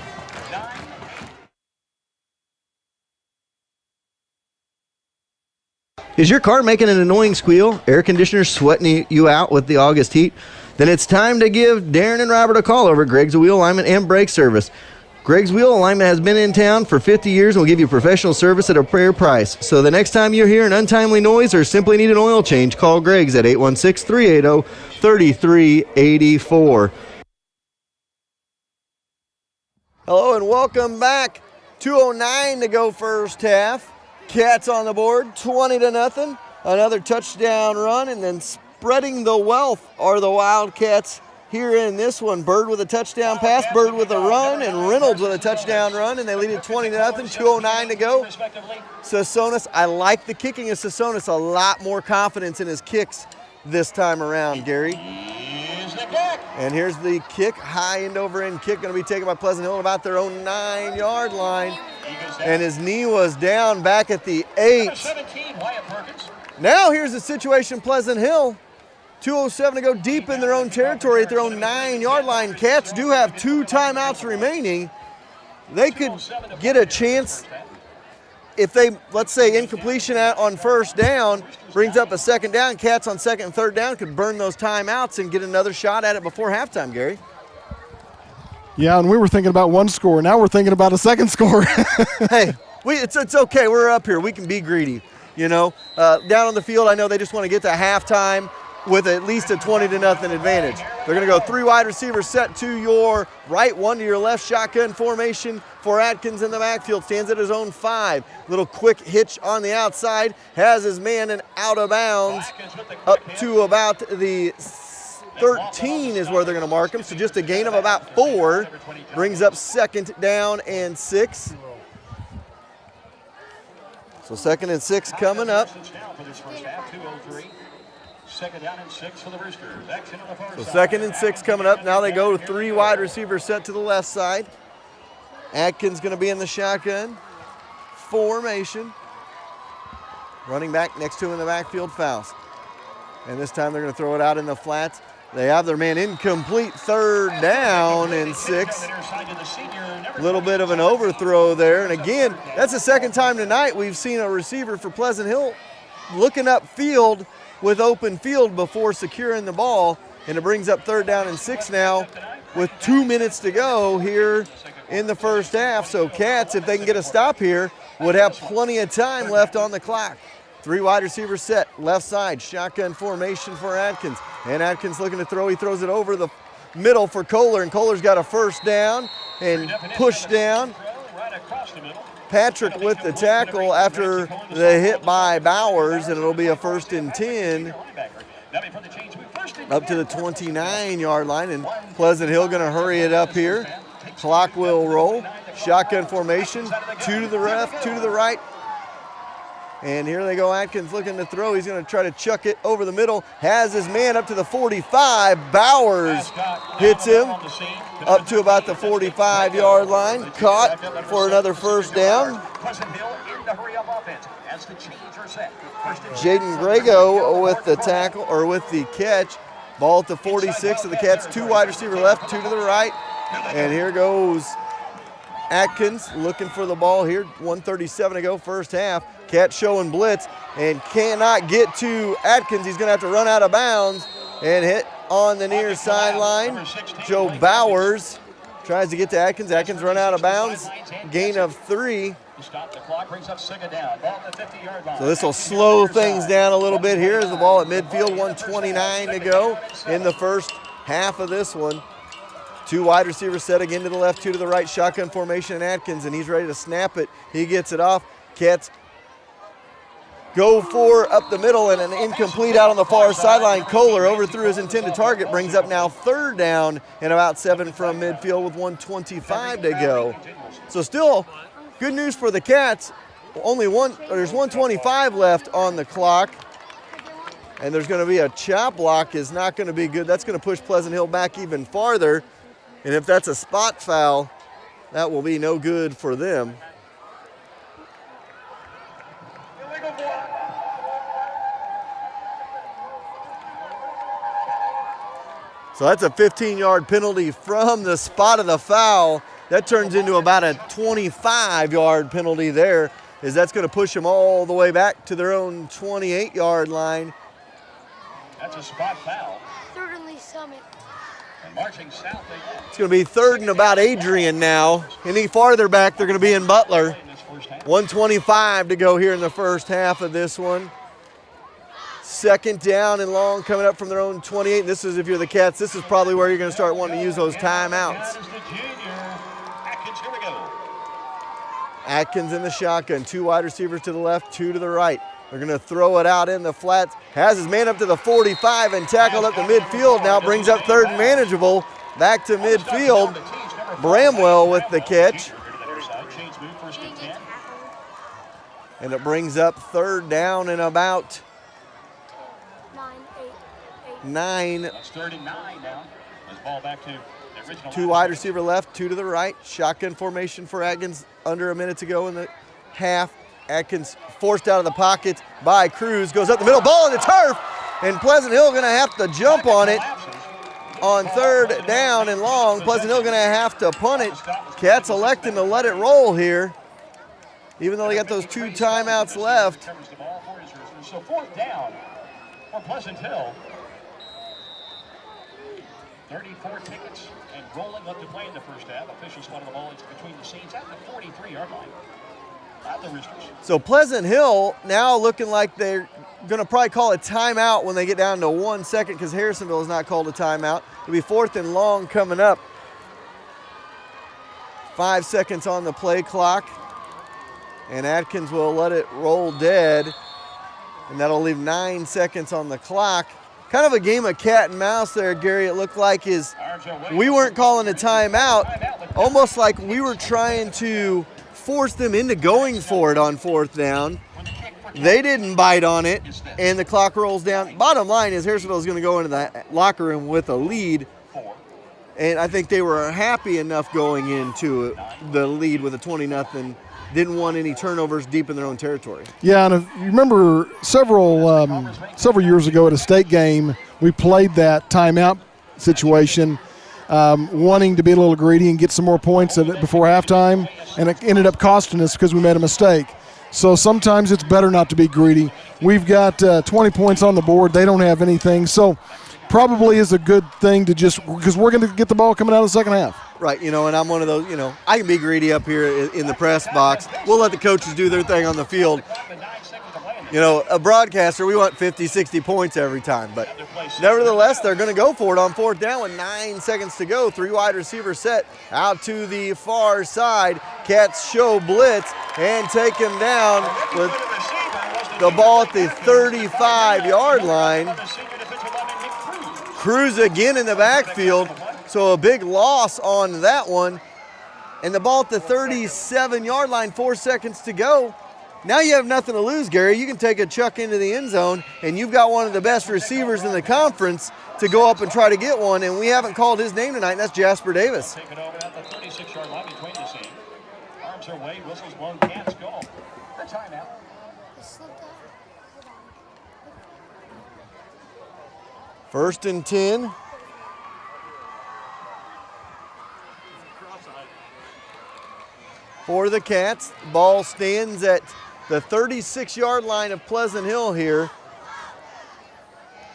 Is your car making an annoying squeal? Air conditioner sweating you out with the August heat? Then it's time to give Darren and Robert a call over at Greg's Wheel Alignment and Brake Service. Greg's Wheel Alignment has been in town for 50 years and will give you professional service at a fair price. So the next time you hear an untimely noise or simply need an oil change, call Greg's at 816-380-3384. Hello and welcome back. 2:09 to go first half. Cats on the board, 20-0. Another touchdown run, and then spreading the wealth are the Wildcats here in this one. Bird with a touchdown pass, Bird with a run, and Reynolds with a touchdown run, and they lead it 20-0, 2:09 to go. Sassonis, I like the kicking of Sassonis, a lot more confidence in his kicks this time around, Gary. And here's the kick, high end over end kick, going to be taken by Pleasant Hill at about their own 9-yard line. And his knee was down back at the 8. Now here's the situation, Pleasant Hill. 2:07 to go, deep in their own territory at their own 9-yard line. Cats do have 2 timeouts remaining. They could get a chance if they, let's say, incompletion on first down brings up a second down. Cats on second and third down could burn those timeouts and get another shot at it before halftime, Gary. Yeah, and we were thinking about one score. Now we're thinking about a second score. Hey, it's okay. We're up here. We can be greedy. You know, down on the field, I know they just want to get to halftime with at least a 20-0 advantage. They're going to go 3 wide receivers set to your right, 1 to your left. Shotgun formation for Atkins in the backfield. Stands at his own 5. Little quick hitch on the outside. Has his man and out of bounds up to about the 13 is where they're going to mark him. So just a gain of about 4. Brings up second down and 6. So second and 6 coming up. Second down and 6 for the Roosters. So second and 6 coming up. Now they go 3 wide receivers set to the left side. Atkins going to be in the shotgun formation. Running back next to him in the backfield, Faust. And this time they're going to throw it out in the flats. They have their man incomplete, third down and 6. A little bit of an overthrow there. And again, that's the second time tonight we've seen a receiver for Pleasant Hill looking upfield with open field before securing the ball. And it brings up third down and 6 now with 2 minutes to go here in the first half. So Cats, if they can get a stop here, would have plenty of time left on the clock. 3 wide receivers set, left side, shotgun formation for Atkins. And Atkins looking to throw. He throws it over the middle for Kohler, and Kohler's got a first down and push down. Patrick with the tackle after the hit by Bowers, and it'll be a 1st and 10 up to the 29-yard line, and Pleasant Hill going to hurry it up here. Clock will roll. Shotgun formation, 2 to the left, 2 to the right. And here they go, Atkins looking to throw. He's going to try to chuck it over the middle. Has his man up to the 45. Bowers hits him up to about the 45-yard line. Caught for another first down. Jaden Grego with the tackle, or with the catch. Ball at the 46 of the Cats. 2 wide receiver left, 2 to the right. And here goes Atkins looking for the ball here. 1:37 to go, first half. Cats showing blitz and cannot get to Atkins. He's going to have to run out of bounds and hit on the near sideline. Joe Bowers tries to get to Atkins. Atkins run out of bounds. Gain of 3. So this will slow things down a little bit here as the ball at midfield. 1:29 to go in the first half of this one. 2 wide receivers set again to the left, 2 to the right. Shotgun formation in Atkins, and he's ready to snap it. He gets it off. Cats go for up the middle, and an incomplete out on the far sideline. Kohler overthrew his intended target, brings up now 3rd down and about 7 from midfield with 1:25 to go. So still good news for the Cats. There's 1:25 left on the clock, and there's going to be a chop block. Is not going to be good. That's going to push Pleasant Hill back even farther, and if that's a spot foul, that will be no good for them. So that's a 15-yard penalty from the spot of the foul. That turns into about a 25-yard penalty there, as that's going to push them all the way back to their own 28-yard line. That's a spot foul. Third and Lee Summit. And marching south they go. It's going to be 3rd and about Adrian now. Any farther back, they're going to be in Butler. 1:25 to go here in the first half of this one. 2nd down and long coming up from their own 28. This is, if you're the Cats, this is probably where you're going to start wanting to use those timeouts. Atkins in the shotgun. 2 wide receivers to the left, 2 to the right. They're going to throw it out in the flats. Has his man up to the 45 and tackled up the midfield. Now brings up 3rd and manageable. Back to midfield. Bramwell with the catch. And it brings up 3rd down and about 9. That's 3rd and 9 now. This ball back to the original. 2 wide receiver left, 2 to the right. Shotgun formation for Atkins under a minute to go in the half. Atkins forced out of the pocket by Cruz. Goes up the middle, ball in the turf. And Pleasant Hill going to have to jump on it on 3rd down and long. Pleasant Hill going to have to punt it. Cats electing to let it roll here, even though they got those 2 timeouts left. So 4th down for Pleasant Hill. 34 tickets and rolling up to play in the first half. Officials spotted the ball between the scenes at the 43-yard line. At the Roosters. So Pleasant Hill now looking like they're going to probably call a timeout when they get down to 1 second, because Harrisonville has not called a timeout. It'll be 4th and long coming up. 5 seconds on the play clock. And Atkins will let it roll dead. And that'll leave 9 seconds on the clock. Kind of a game of cat and mouse there, Gary, it looked like. We weren't calling a timeout, almost like we were trying to force them into going for it on 4th down. They didn't bite on it, and the clock rolls down. Bottom line is Harrisonville is going to go into the locker room with a lead, and I think they were happy enough going into the lead with a 20-0. Didn't want any turnovers deep in their own territory. Yeah, and if you remember several years ago at a state game, we played that timeout situation, wanting to be a little greedy and get some more points before halftime, and it ended up costing us because we made a mistake. So sometimes it's better not to be greedy. We've got 20 points on the board. They don't have anything. So probably is a good thing to just, because we're going to get the ball coming out of the second half. Right, and I'm one of those, I can be greedy up here in the press box. We'll let the coaches do their thing on the field. You know, a broadcaster, we want 50, 60 points every time. But nevertheless, they're going to go for it on 4th down with 9 seconds to go. 3 wide receiver set out to the far side. Cats show blitz and take him down with the ball at the 35-yard line. Cruz again in the backfield. So a big loss on that one. And the ball at the 37-yard line, 4 seconds to go. Now you have nothing to lose, Gary. You can take a chuck into the end zone, and you've got one of the best receivers in the conference to go up and try to get one, and we haven't called his name tonight, and that's Jasper Davis. Taken over at the 36-yard line between the seams. Arms are waved, whistles blown, Cats go. The timeout. First and 10. For the Cats, ball stands at the 36-yard line of Pleasant Hill here.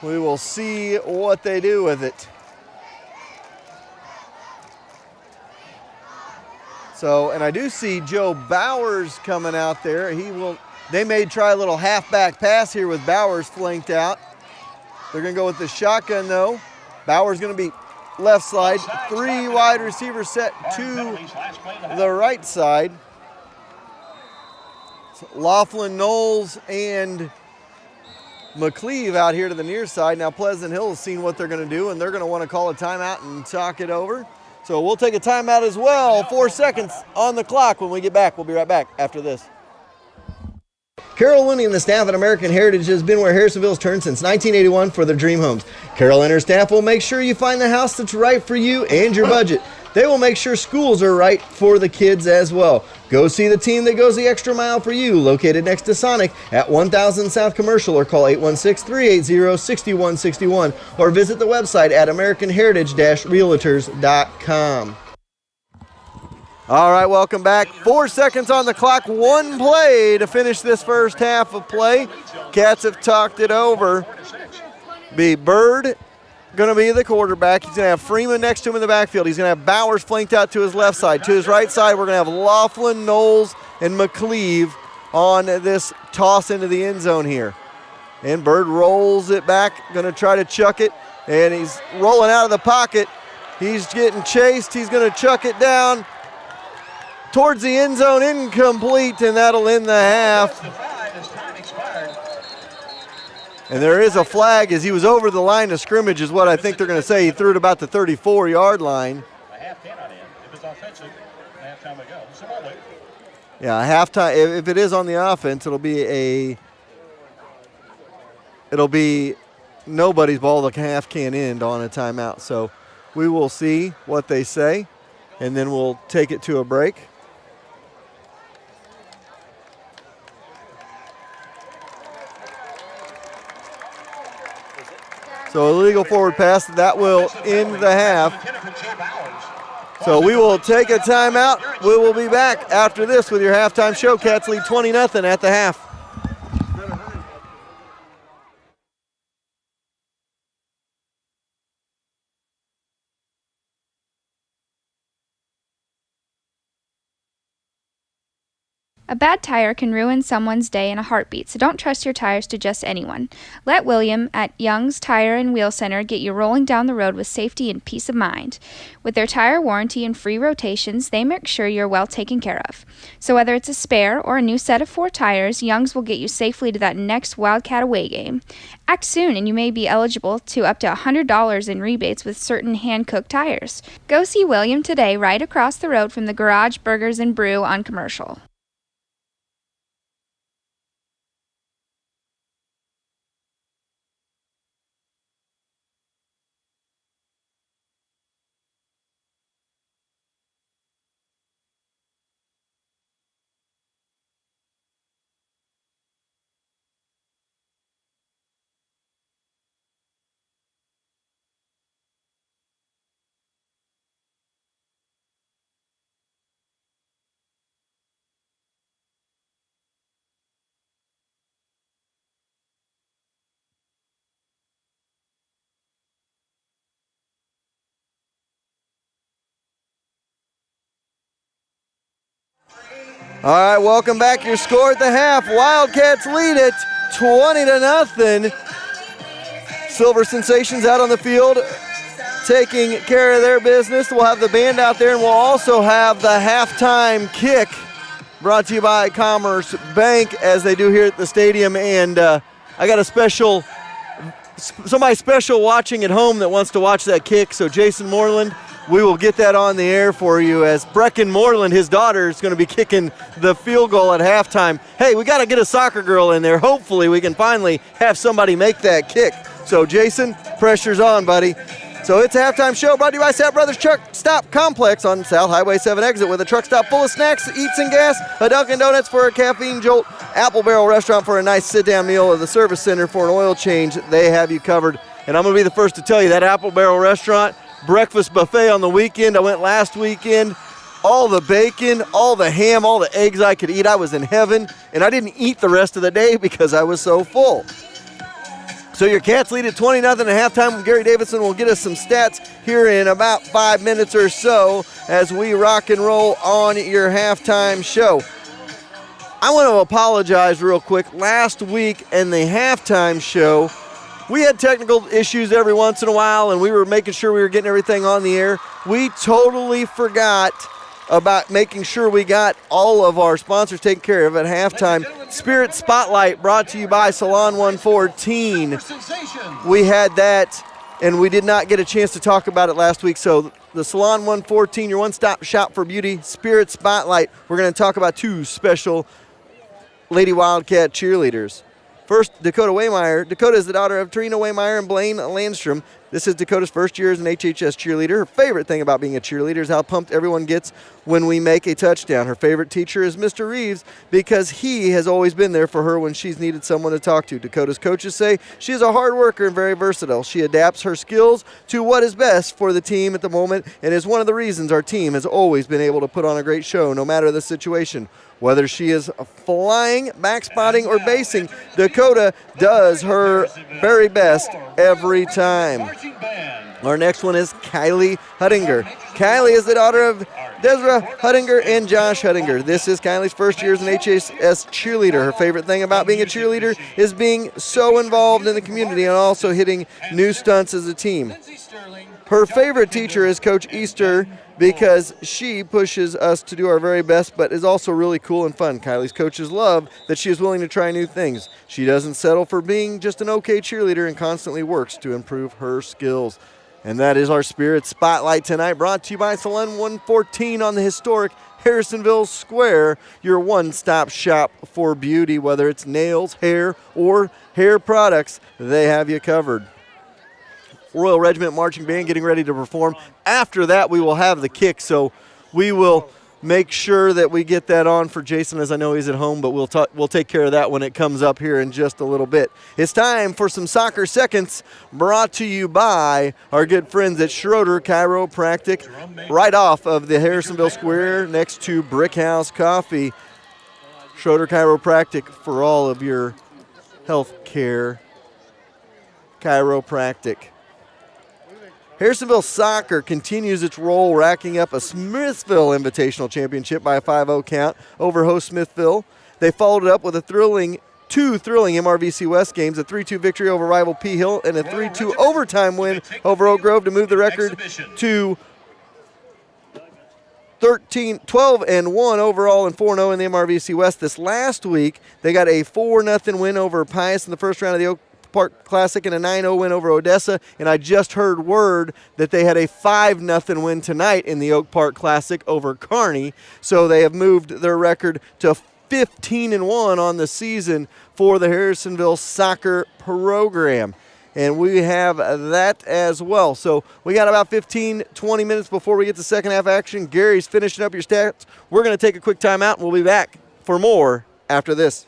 We will see what they do with it. So, and I do see Joe Bowers coming out there. They may try a little halfback pass here with Bowers flanked out. They're going to go with the shotgun though. Bowers going to be left side. 3 wide receivers set to the right side. So Laughlin, Knowles, and McCleve out here to the near side. Now Pleasant Hill has seen what they're going to do, and they're going to want to call a timeout and talk it over. So we'll take a timeout as well. 4 seconds on the clock when we get back. We'll be right back after this. Carol Looney and the staff at American Heritage has been where Harrisonville's turned since 1981 for their dream homes. Carol and her staff will make sure you find the house that's right for you and your budget. They will make sure schools are right for the kids as well. Go see the team that goes the extra mile for you, located next to Sonic at 1000 South Commercial, or call 816-380-6161, or visit the website at americanheritage-realtors.com. All right, welcome back. 4 seconds on the clock, 1 play to finish this first half of play. Cats have talked it over. Be Bird going to be the quarterback. He's going to have Freeman next to him in the backfield. He's going to have Bowers flanked out to his left side. To his right side, we're going to have Laughlin, Knowles, and McCleve on this toss into the end zone here. And Bird rolls it back, going to try to chuck it, and he's rolling out of the pocket. He's getting chased. He's going to chuck it down towards the end zone, incomplete, and that'll end the half. And there is a flag as he was over the line of scrimmage is what I think they're going to say. He threw it about the 34-yard line. A half cannot end. If it's offensive, halftime ago. So we'll wait. Yeah, halftime. If it is on the offense, it'll be nobody's ball. The half can't end on a timeout. So we will see what they say, and then we'll take it to a break. So illegal forward pass, that will end the half. So we will take a timeout. We will be back after this with your halftime show. Cats lead 20-0 at the half. A bad tire can ruin someone's day in a heartbeat, so don't trust your tires to just anyone. Let William at Young's Tire and Wheel Center get you rolling down the road with safety and peace of mind. With their tire warranty and free rotations, they make sure you're well taken care of. So whether it's a spare or a new set of 4 tires, Young's will get you safely to that next Wildcat away game. Act soon and you may be eligible to up to $100 in rebates with certain hand-cooked tires. Go see William today right across the road from the Garage Burgers and Brew on Commercial. All right, welcome back. Your score at the half. Wildcats lead it 20-0. Silver Sensations out on the field taking care of their business. We'll have the band out there, and we'll also have the halftime kick brought to you by Commerce Bank, as they do here at the stadium. And I got somebody special watching at home that wants to watch that kick. So Jason Moreland, we will get that on the air for you, as Brecken Moreland, his daughter, is going to be kicking the field goal at halftime. Hey, we got to get a soccer girl in there. Hopefully we can finally have somebody make that kick. So Jason, pressure's on, buddy. So it's a halftime show brought to you by Sat Brothers Truck Stop Complex on South Highway 7 exit, with a truck stop full of snacks, eats, and gas, a Dunkin' Donuts for a caffeine jolt, Apple Barrel Restaurant for a nice sit-down meal, or the Service Center for an oil change. They have you covered. And I'm going to be the first to tell you, that Apple Barrel Restaurant breakfast buffet on the weekend, I went last weekend, all the bacon, all the ham, all the eggs I could eat, I was in heaven, and I didn't eat the rest of the day because I was so full. So your Cats lead at 20-0 at halftime. Gary Davidson will get us some stats here in about 5 minutes or so as we rock and roll on your halftime show. I want to apologize real quick. Last week in the halftime show, we had technical issues every once in a while, and we were making sure we were getting everything on the air. We totally forgot about making sure we got all of our sponsors taken care of at halftime. Spirit Spotlight brought to you by Salon 114. We had that, and we did not get a chance to talk about it last week. So the Salon 114, your one-stop shop for beauty, Spirit Spotlight. We're going to talk about two special Lady Wildcat cheerleaders. First, Dakota Waymeyer. Dakota is the daughter of Trina Waymeyer and Blaine Landstrom. This is Dakota's first year as an HHS cheerleader. Her favorite thing about being a cheerleader is how pumped everyone gets when we make a touchdown. Her favorite teacher is Mr. Reeves because he has always been there for her when she's needed someone to talk to. Dakota's coaches say she is a hard worker and very versatile. She adapts her skills to what is best for the team at the moment, and is one of the reasons our team has always been able to put on a great show no matter the situation. Whether she is flying, back spotting, or basing, Dakota does her very best every time. Our next one is Kylie Huttinger. Kylie is the daughter of Desra Huttinger and Josh Huttinger. This is Kylie's first year as an HHS cheerleader. Her favorite thing about being a cheerleader is being so involved in the community and also hitting new stunts as a team. Her favorite teacher is Coach Easter because she pushes us to do our very best, but is also really cool and fun. Kylie's coaches love that she is willing to try new things. She doesn't settle for being just an okay cheerleader and constantly works to improve her skills. And that is our Spirit Spotlight tonight, brought to you by Salon 114 on the historic Harrisonville Square, your one-stop shop for beauty. Whether it's nails, hair, or hair products, they have you covered. Royal Regiment Marching Band getting ready to perform. After that, we will have the kick, so we will make sure that we get that on for Jason, as I know he's at home, but we'll take care of that when it comes up here in just a little bit. It's time for some soccer seconds, brought to you by our good friends at Schroeder Chiropractic, right off of the Harrisonville Square next to Brick House Coffee. Schroeder Chiropractic for all of your health care chiropractic. Harrisonville Soccer continues its role, racking up a Smithville Invitational Championship by a 5-0 count over host Smithville. They followed it up with two thrilling MRVC West games, a 3-2 victory over rival P. Hill and a 3-2 overtime win over Oak Grove to move the record to 12-1 overall and 4-0 in the MRVC West. This last week, they got a 4-0 win over Pius in the first round of the Oak Park Classic and a 9-0 win over Odessa, and I just heard word that they had a 5-0 win tonight in the Oak Park Classic over Kearney, so they have moved their record to 15-1 on the season for the Harrisonville Soccer program. And we have that as well. So we got about 15-20 minutes before we get to second half action. Gary's finishing up your stats. We're going to take a quick timeout, and we'll be back for more after this.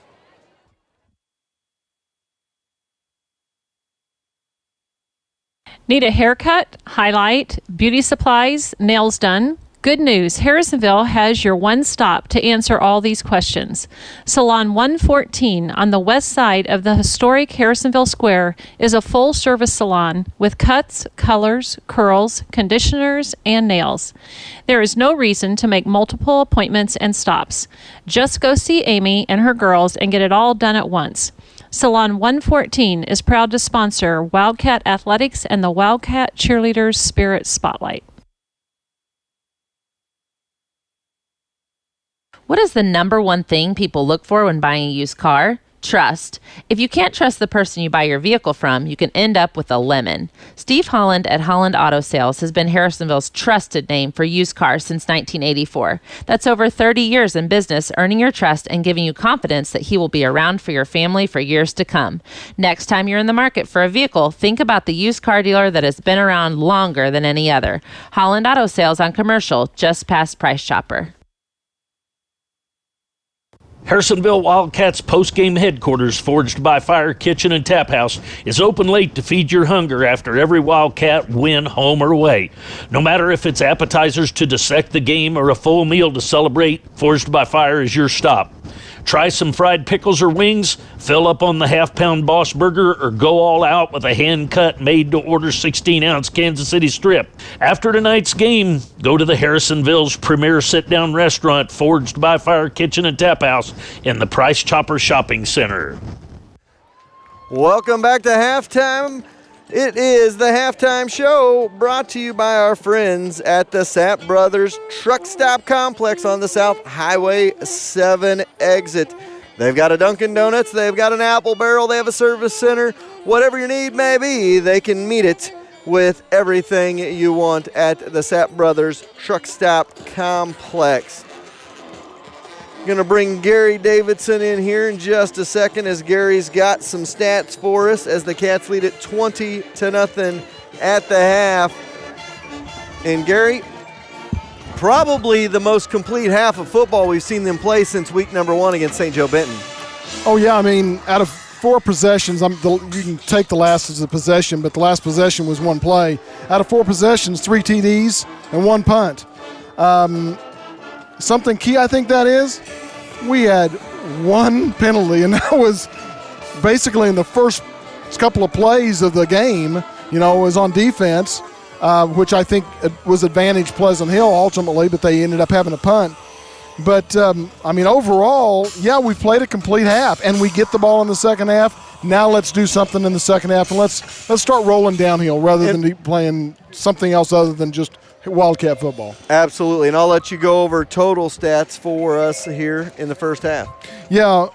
Need a haircut, highlight, beauty supplies, nails done? Good news, Harrisonville has your one stop to answer all these questions. Salon 114 on the west side of the historic Harrisonville Square is a full-service salon with cuts, colors, curls, conditioners, and nails. There is no reason to make multiple appointments and stops. Just go see Amy and her girls and get it all done at once. Salon 114 is proud to sponsor Wildcat Athletics and the Wildcat Cheerleaders Spirit Spotlight. What is the number one thing people look for when buying a used car? Trust. If you can't trust the person you buy your vehicle from, you can end up with a lemon. Steve Holland at Holland Auto Sales has been Harrisonville's trusted name for used cars since 1984. That's over 30 years in business, earning your trust and giving you confidence that he will be around for your family for years to come. Next time you're in the market for a vehicle, think about the used car dealer that has been around longer than any other. Holland Auto Sales on Commercial, just past Price Chopper. Harrisonville Wildcats Postgame headquarters, Forged by Fire Kitchen and Tap House, is open late to feed your hunger after every Wildcat win, home or away. No matter if it's appetizers to dissect the game or a full meal to celebrate, Forged by Fire is your stop. Try some fried pickles or wings, fill up on the half-pound Boss Burger, or go all out with a hand-cut, made-to-order 16-ounce Kansas City strip. After tonight's game, go to the Harrisonville's premier sit-down restaurant, Forged by Fire Kitchen and Tap House, in the Price Chopper Shopping Center. Welcome back to halftime. It is the halftime show brought to you by our friends at the Sapp Brothers Truck Stop Complex on the South Highway 7 exit. They've got a Dunkin' Donuts, they've got an Apple Barrel, they have a service center. Whatever your need may be, they can meet it with everything you want at the Sapp Brothers Truck Stop Complex. Going to bring Gary Davidson in here in just a second as Gary's got some stats for us as the Cats lead it 20-0 at the half. And Gary, probably the most complete half of football we've seen them play since week number 1 against St. Joe Benton. Oh, yeah, I mean, out of 4 possessions, you can take the last as a possession, but the last possession was 1 play. Out of 4 possessions, 3 TDs and 1 punt. Something key, I think that is, we had 1 penalty, and that was basically in the first couple of plays of the game. You know, it was on defense, which I think was advantage Pleasant Hill ultimately, but they ended up having a punt. But, I mean, overall, yeah, we played a complete half, and we get the ball in the second half. Now let's do something in the second half, and let's start rolling downhill rather than playing something else other than just Wildcat football. Absolutely, and I'll let you go over total stats for us here in the first half. Yeah,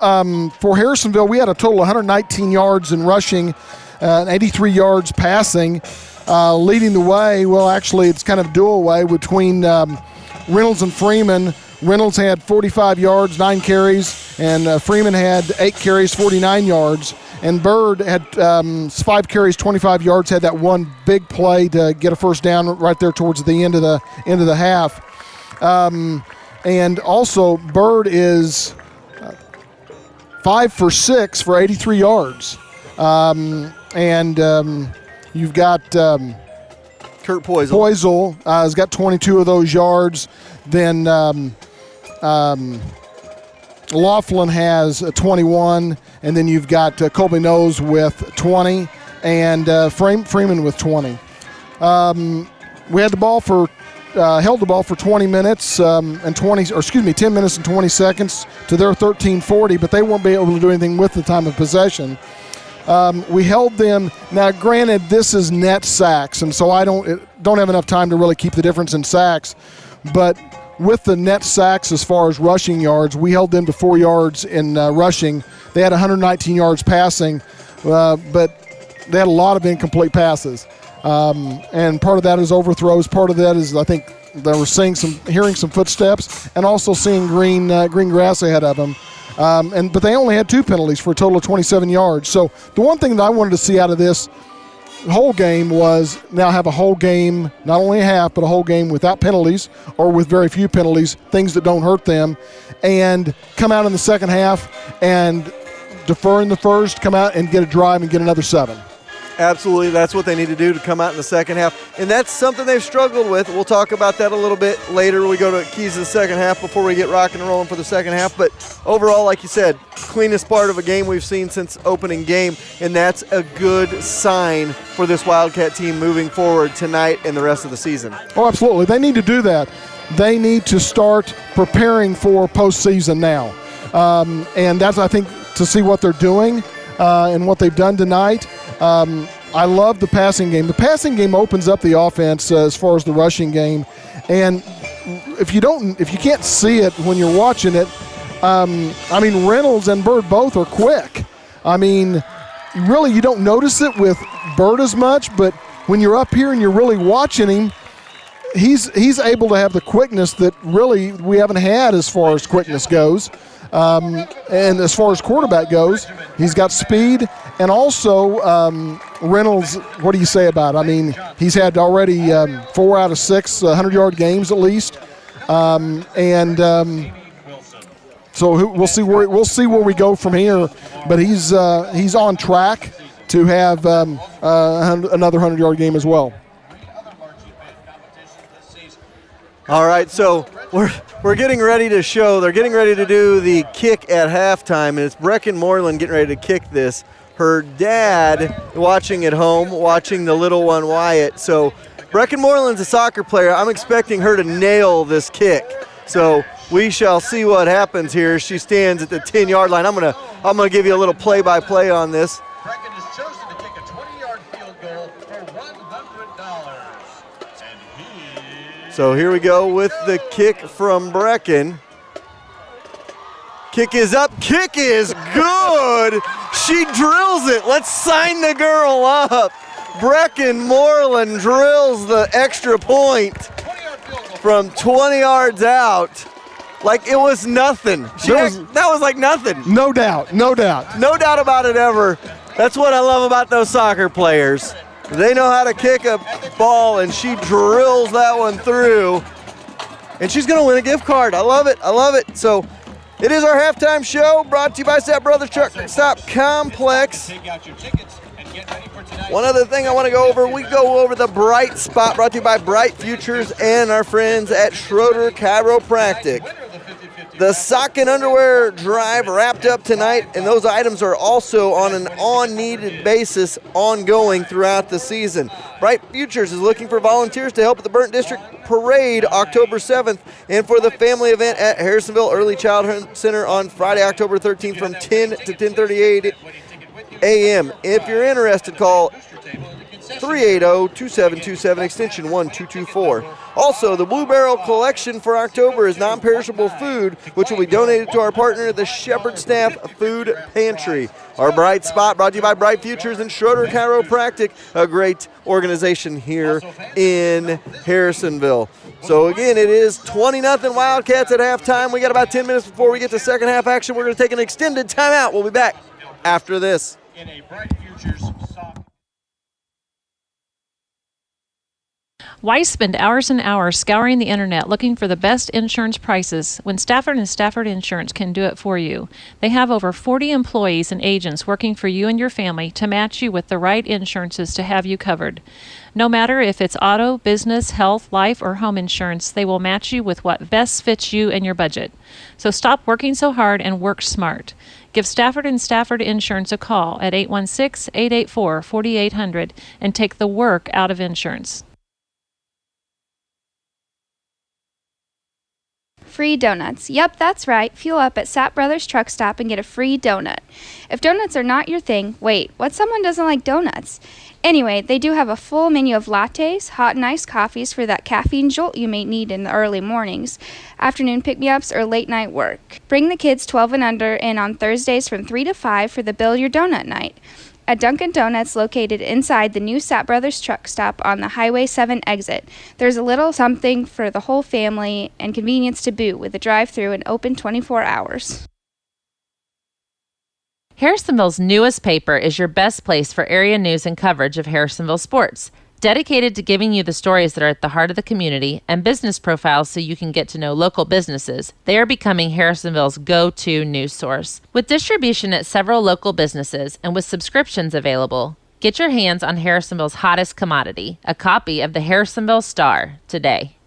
for Harrisonville, we had a total of 119 yards in rushing and 83 yards passing. Leading the way, well, actually, it's kind of dual way between Reynolds and Freeman. Reynolds had 45 yards, 9 carries, and Freeman had 8 carries, 49 yards. And Bird had 5 carries, 25 yards, had that 1 big play to get a first down right there towards the end of the half. And also, Bird is 5 for 6 for 83 yards. You've got Kurt Poisel. Poisel has got 22 of those yards. Then Laughlin has 21, and then you've got Colby Nose with 20, and Freeman with 20. We had the ball held the ball for 20 minutes 10 minutes and 20 seconds to their 13:40, but they won't be able to do anything with the time of possession. We held them. Now, granted, this is net sacks, and so I don't have enough time to really keep the difference in sacks, but with the net sacks as far as rushing yards, we held them to 4 yards in rushing. They had 119 yards passing, but they had a lot of incomplete passes. And part of that is overthrows. Part of that is, I think, they were hearing some footsteps and also seeing green grass ahead of them. But they only had 2 penalties for a total of 27 yards. So the one thing that I wanted to see out of this whole game was now have a whole game, not only a half, but a whole game without penalties or with very few penalties, things that don't hurt them, and come out in the second half and defer in the first, come out and get a drive and get another 7. Absolutely, that's what they need to do to come out in the second half, and that's something they've struggled with. We'll talk about that a little bit later. We go to keys of the second half before we get rocking and rolling for the second half, but overall, like you said, cleanest part of a game we've seen since opening game, and that's a good sign for this Wildcat team moving forward tonight and the rest of the season. Oh, absolutely. They need to do that. They need to start preparing for postseason now, and that's, I think, to see what they're doing. and what they've done tonight. I love the passing game. The passing game opens up the offense as far as the rushing game, and if you can't see it when you're watching it, Reynolds and Bird both are quick. Really, you don't notice it with Bird as much, but when you're up here and you're really watching him, he's able to have the quickness that really we haven't had as far as quickness goes. And as far as quarterback goes, he's got speed. And also, Reynolds, what do you say about it? He's had already 4 out of 6 100-yard games at least. So we'll see where we go from here. But he's on track to have another 100-yard game as well. All right, so we're getting ready to show. They're getting ready to do the kick at halftime, and it's Brecken Moreland getting ready to kick this. Her dad watching at home, watching the little one, Wyatt. So Brecken Moreland's a soccer player. I'm expecting her to nail this kick. So we shall see what happens here. She stands at the 10-yard line. I'm gonna give you a little play-by-play on this. Brecken has chosen to kick a 20-yard field goal for $100. So here we go with the kick from Brecken. Kick is up, kick is good. She drills it. Let's sign the girl up. Brecken Moreland drills the extra point from 20 yards out. Like it was nothing. That was like nothing. No doubt. No doubt about it ever. That's what I love about those soccer players. They know how to kick a ball, and she drills that one through. And she's going to win a gift card. I love it. So it is our halftime show brought to you by Sapp Brothers Truck Stop Complex. One other thing I want to go over, we go over the Bright Spot brought to you by Bright Futures and our friends at Schroeder Chiropractic. The sock and underwear drive wrapped up tonight, and those items are also on an on-needed basis ongoing throughout the season. Bright Futures is looking for volunteers to help at the Burnt District Parade October 7th and for the family event at Harrisonville Early Childhood Center on Friday, October 13th from 10 to 10:38 a.m. If you're interested, call 380-2727, extension 1224. Also, the Blue Barrel collection for October is non-perishable food, which will be donated to our partner, the Shepherd Staff Food Pantry. Our Bright Spot brought to you by Bright Futures and Schroeder Chiropractic, a great organization here in Harrisonville. So again, it is 20-0 Wildcats at halftime. We got about 10 minutes before we get to second half action. We're going to take an extended timeout. We'll be back after this. In a Bright Futures sock. Why spend hours and hours scouring the internet looking for the best insurance prices when Stafford & Stafford Insurance can do it for you? They have over 40 employees and agents working for you and your family to match you with the right insurances to have you covered. No matter if it's auto, business, health, life, or home insurance, they will match you with what best fits you and your budget. So stop working so hard and work smart. Give Stafford & Stafford Insurance a call at 816-884-4800 and take the work out of insurance. Free donuts. Yep, that's right. Fuel up at Sapp Brothers Truck Stop and get a free donut. If donuts are not your thing, wait, what someone doesn't like donuts? Anyway, they do have a full menu of lattes, hot and iced coffees for that caffeine jolt you may need in the early mornings, afternoon pick-me-ups, or late-night work. Bring the kids 12 and under in on Thursdays from 3 to 5 for the Build Your Donut Night. At Dunkin' Donuts, located inside the new Sapp Brothers Truck Stop on the Highway 7 exit, there's a little something for the whole family and convenience to boot with a drive-thru and open 24 hours. Harrisonville's newest paper is your best place for area news and coverage of Harrisonville sports. Dedicated to giving you the stories that are at the heart of the community and business profiles so you can get to know local businesses, they are becoming Harrisonville's go-to news source. With distribution at several local businesses and with subscriptions available, get your hands on Harrisonville's hottest commodity, a copy of the Harrisonville Star, today.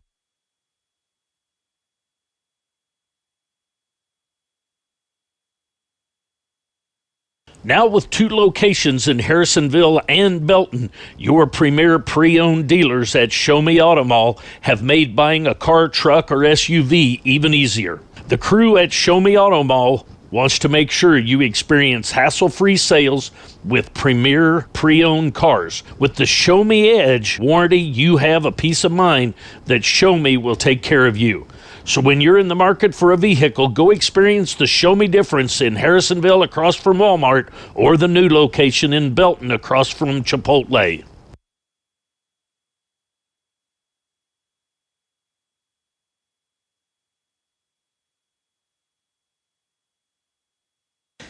Now with 2 locations in Harrisonville and Belton, your premier pre-owned dealers at Show Me Auto Mall have made buying a car, truck, or SUV even easier. The crew at Show Me Auto Mall wants to make sure you experience hassle-free sales with premier pre-owned cars. With the Show Me Edge warranty, you have a peace of mind that Show Me will take care of you. So when you're in the market for a vehicle, go experience the Show Me difference in Harrisonville across from Walmart or the new location in Belton across from Chipotle.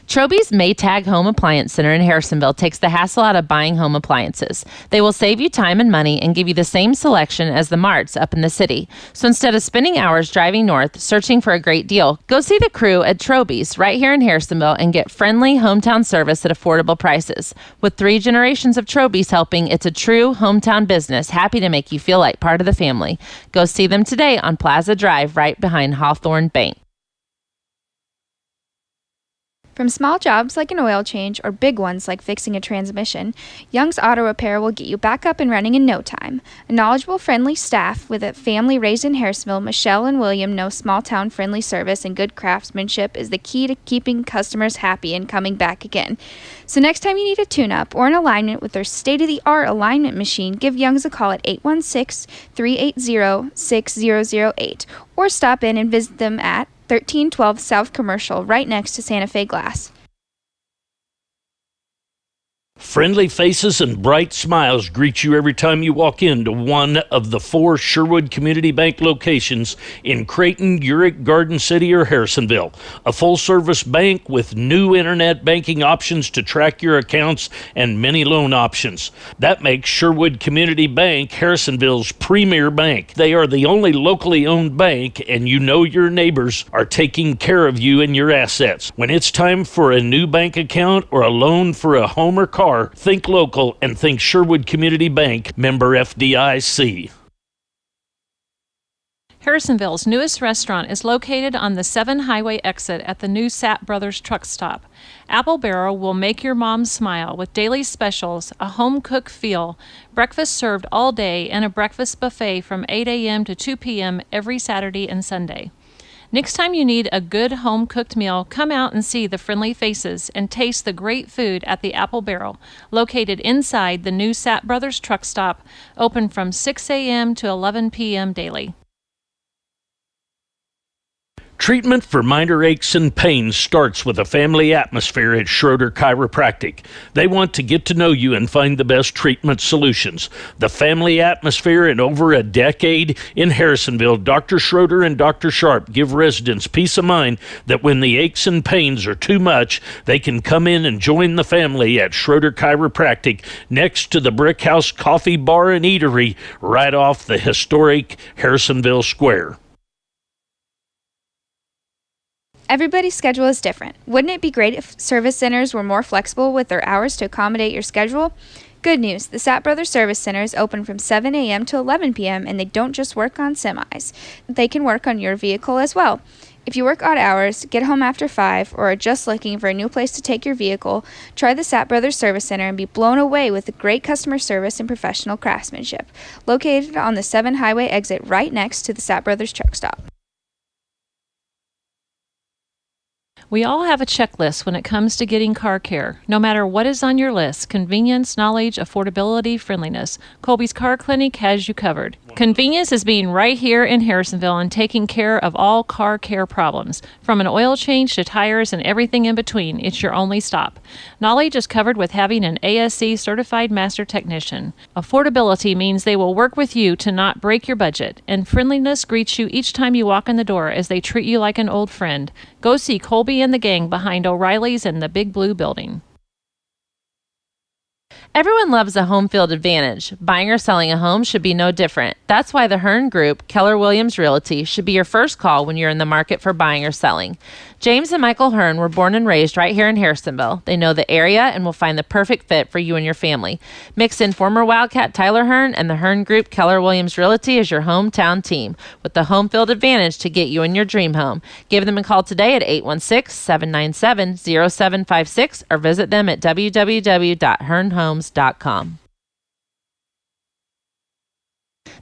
Troby's Maytag Home Appliance Center in Harrisonville takes the hassle out of buying home appliances. They will save you time and money and give you the same selection as the marts up in the city. So instead of spending hours driving north searching for a great deal, go see the crew at Troby's right here in Harrisonville and get friendly hometown service at affordable prices. With 3 generations of Troby's helping, it's a true hometown business, happy to make you feel like part of the family. Go see them today on Plaza Drive right behind Hawthorne Bank. From small jobs like an oil change or big ones like fixing a transmission, Young's Auto Repair will get you back up and running in no time. A knowledgeable, friendly staff with a family raised in Harrisonville, Michelle and William know small-town friendly service and good craftsmanship is the key to keeping customers happy and coming back again. So next time you need a tune-up or an alignment with their state-of-the-art alignment machine, give Young's a call at 816-380-6008 or stop in and visit them at 1312 South Commercial, right next to Santa Fe Glass. Friendly faces and bright smiles greet you every time you walk into one of the 4 Sherwood Community Bank locations in Creighton, Urick, Garden City, or Harrisonville. A full-service bank with new internet banking options to track your accounts and many loan options. That makes Sherwood Community Bank Harrisonville's premier bank. They are the only locally owned bank, and you know your neighbors are taking care of you and your assets. When it's time for a new bank account or a loan for a home or car, think local and think Sherwood Community Bank, member FDIC. Harrisonville's newest restaurant is located on the 7 Highway exit at the new Sapp Brothers truck stop. Apple Barrel will make your mom smile with daily specials, a home-cooked feel, breakfast served all day, and a breakfast buffet from 8 a.m. to 2 p.m. every Saturday and Sunday. Next time you need a good home-cooked meal, come out and see the friendly faces and taste the great food at the Apple Barrel, located inside the new Sapp Brothers truck stop, open from 6 a.m. to 11 p.m. daily. Treatment for minor aches and pains starts with a family atmosphere at Schroeder Chiropractic. They want to get to know you and find the best treatment solutions. The family atmosphere in over a decade in Harrisonville, Dr. Schroeder and Dr. Sharp give residents peace of mind that when the aches and pains are too much, they can come in and join the family at Schroeder Chiropractic next to the Brick House Coffee Bar and Eatery right off the historic Harrisonville Square. Everybody's schedule is different. Wouldn't it be great if service centers were more flexible with their hours to accommodate your schedule? Good news, the Sapp Brothers Service Center is open from 7 a.m. to 11 p.m. and they don't just work on semis. They can work on your vehicle as well. If you work odd hours, get home after 5, or are just looking for a new place to take your vehicle, try the Sapp Brothers Service Center and be blown away with the great customer service and professional craftsmanship. Located on the 7 Highway exit right next to the Sapp Brothers truck stop. We all have a checklist when it comes to getting car care. No matter what is on your list, convenience, knowledge, affordability, friendliness, Colby's Car Clinic has you covered. Convenience is being right here in Harrisonville and taking care of all car care problems. From an oil change to tires and everything in between, it's your only stop. Knowledge is covered with having an ASC certified master technician. Affordability means they will work with you to not break your budget. And friendliness greets you each time you walk in the door as they treat you like an old friend. Go see Colby and the gang behind O'Reilly's in the Big Blue Building. Everyone loves a home field advantage. Buying or selling a home should be no different. That's why the Hearn Group, Keller Williams Realty, should be your first call when you're in the market for buying or selling. James and Michael Hearn were born and raised right here in Harrisonville. They know the area and will find the perfect fit for you and your family. Mix in former Wildcat Tyler Hearn and the Hearn Group, Keller Williams Realty as your hometown team with the home field advantage to get you in your dream home. Give them a call today at 816-797-0756 or visit them at www.hearnhomes.com.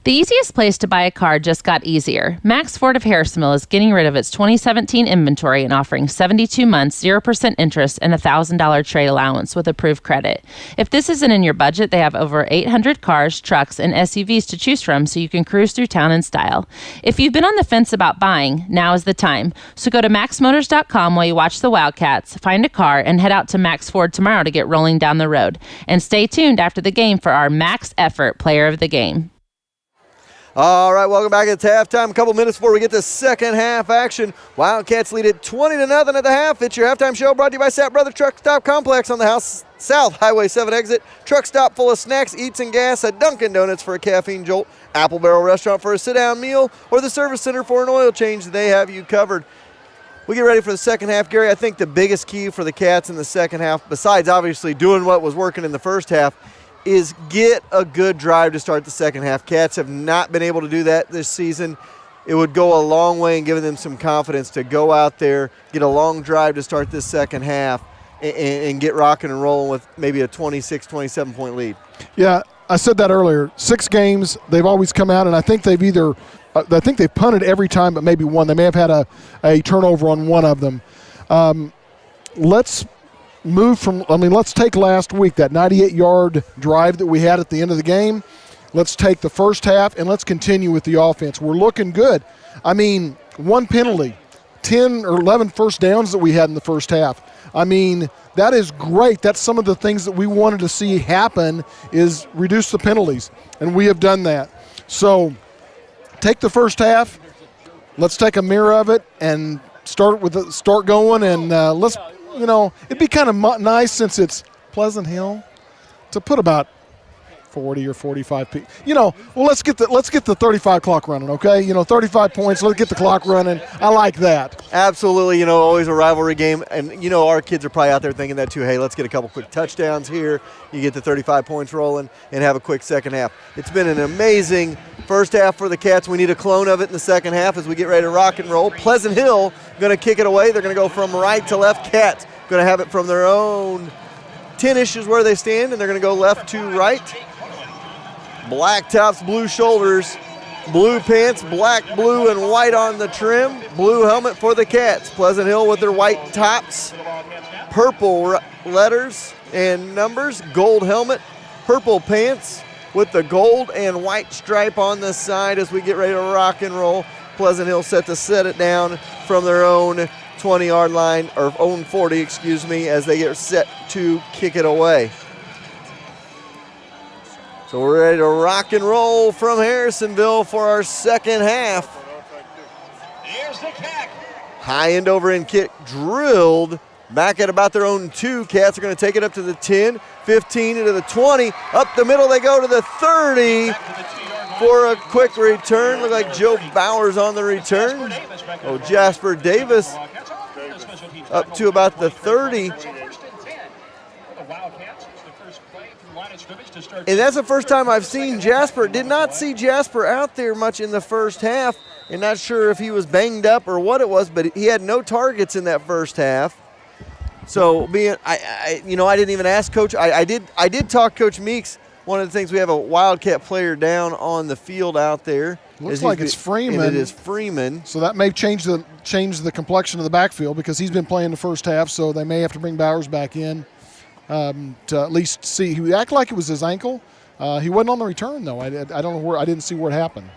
The easiest place to buy a car just got easier. Max Ford of Harrisonville is getting rid of its 2017 inventory and offering 72 months, 0% interest, and a $1,000 trade allowance with approved credit. If this isn't in your budget, they have over 800 cars, trucks, and SUVs to choose from so you can cruise through town in style. If you've been on the fence about buying, now is the time. So go to maxmotors.com while you watch the Wildcats, find a car, and head out to Max Ford tomorrow to get rolling down the road. And stay tuned after the game for our Max Effort Player of the Game. All right, welcome back. It's halftime. A couple minutes before we get to second half action. Wildcats lead it 20-0 at the half. It's your halftime show brought to you by Sat Brother Truck Stop Complex on the South Highway 7 exit. Truck stop full of snacks, eats, and gas. A Dunkin' Donuts for a caffeine jolt. Apple Barrel Restaurant for a sit-down meal. Or the Service Center for an oil change. They have you covered. We get ready for the second half, Gary. I think the biggest key for the Cats in the second half, besides obviously doing what was working in the first half, is get a good drive to start the second half. Cats have not been able to do that this season. It would go a long way in giving them some confidence to go out there, get a long drive to start this second half, and get rocking and rolling with maybe a 26, 27-point lead. Yeah, I said that earlier. 6 games, they've always come out, and I think they've they've punted every time but maybe one. They may have had a turnover on one of them. Let's take last week, that 98-yard drive that we had at the end of the game. Let's take the first half, and let's continue with the offense. We're looking good. I mean, 1 penalty, 10 or 11 first downs that we had in the first half. I mean, that is great. That's some of the things that we wanted to see happen, is reduce the penalties, and we have done that. So take the first half. Let's take a mirror of it and start going, and let's – you know, it'd be kind of nice, since it's Pleasant Hill, to put about 40 or 45 people. You know, well, let's get the 35 clock running, okay? You know, 35 points. Let's get the clock running. I like that. Absolutely. You know, always a rivalry game, and you know our kids are probably out there thinking that too. Hey, let's get a couple quick touchdowns here. You get the 35 points rolling and have a quick second half. It's been an amazing first half for the Cats. We need a clone of it in the second half as we get ready to rock and roll. Pleasant Hill going to kick it away. They're going to go from right to left. Cats going to have it from their own 10-ish is where they stand, and they're going to go left to right. Black tops, blue shoulders, blue pants, black, blue, and white on the trim. Blue helmet for the Cats. Pleasant Hill with their white tops, purple letters and numbers, gold helmet, purple pants with the gold and white stripe on the side as we get ready to rock and roll. Pleasant Hill set to set it down from their own 20-yard line, or own 40, excuse me, as they get set to kick it away. So we're ready to rock and roll from Harrisonville for our second half. Here's the kick. High end over end kick drilled back at about their own 2. Cats are going to take it up to the 10, 15, into the 20. Up the middle they go to the 30 for a quick return. Look like Joe Bowers on the return. Oh, Jasper Davis up to about the 30. And that's the first time I've seen Jasper. Did not see Jasper out there much in the first half, and not sure if he was banged up or what it was, but he had no targets in that first half. So I didn't even ask Coach. I did talk Coach Meeks. One of the things, we have a Wildcat player down on the field out there. Looks like it's Freeman. And it is Freeman. So that may change the complexion of the backfield, because he's been playing the first half, so they may have to bring Bowers back in. To at least see. He acted like it was his ankle. He wasn't on the return, though. I don't know where. I didn't see where it happened.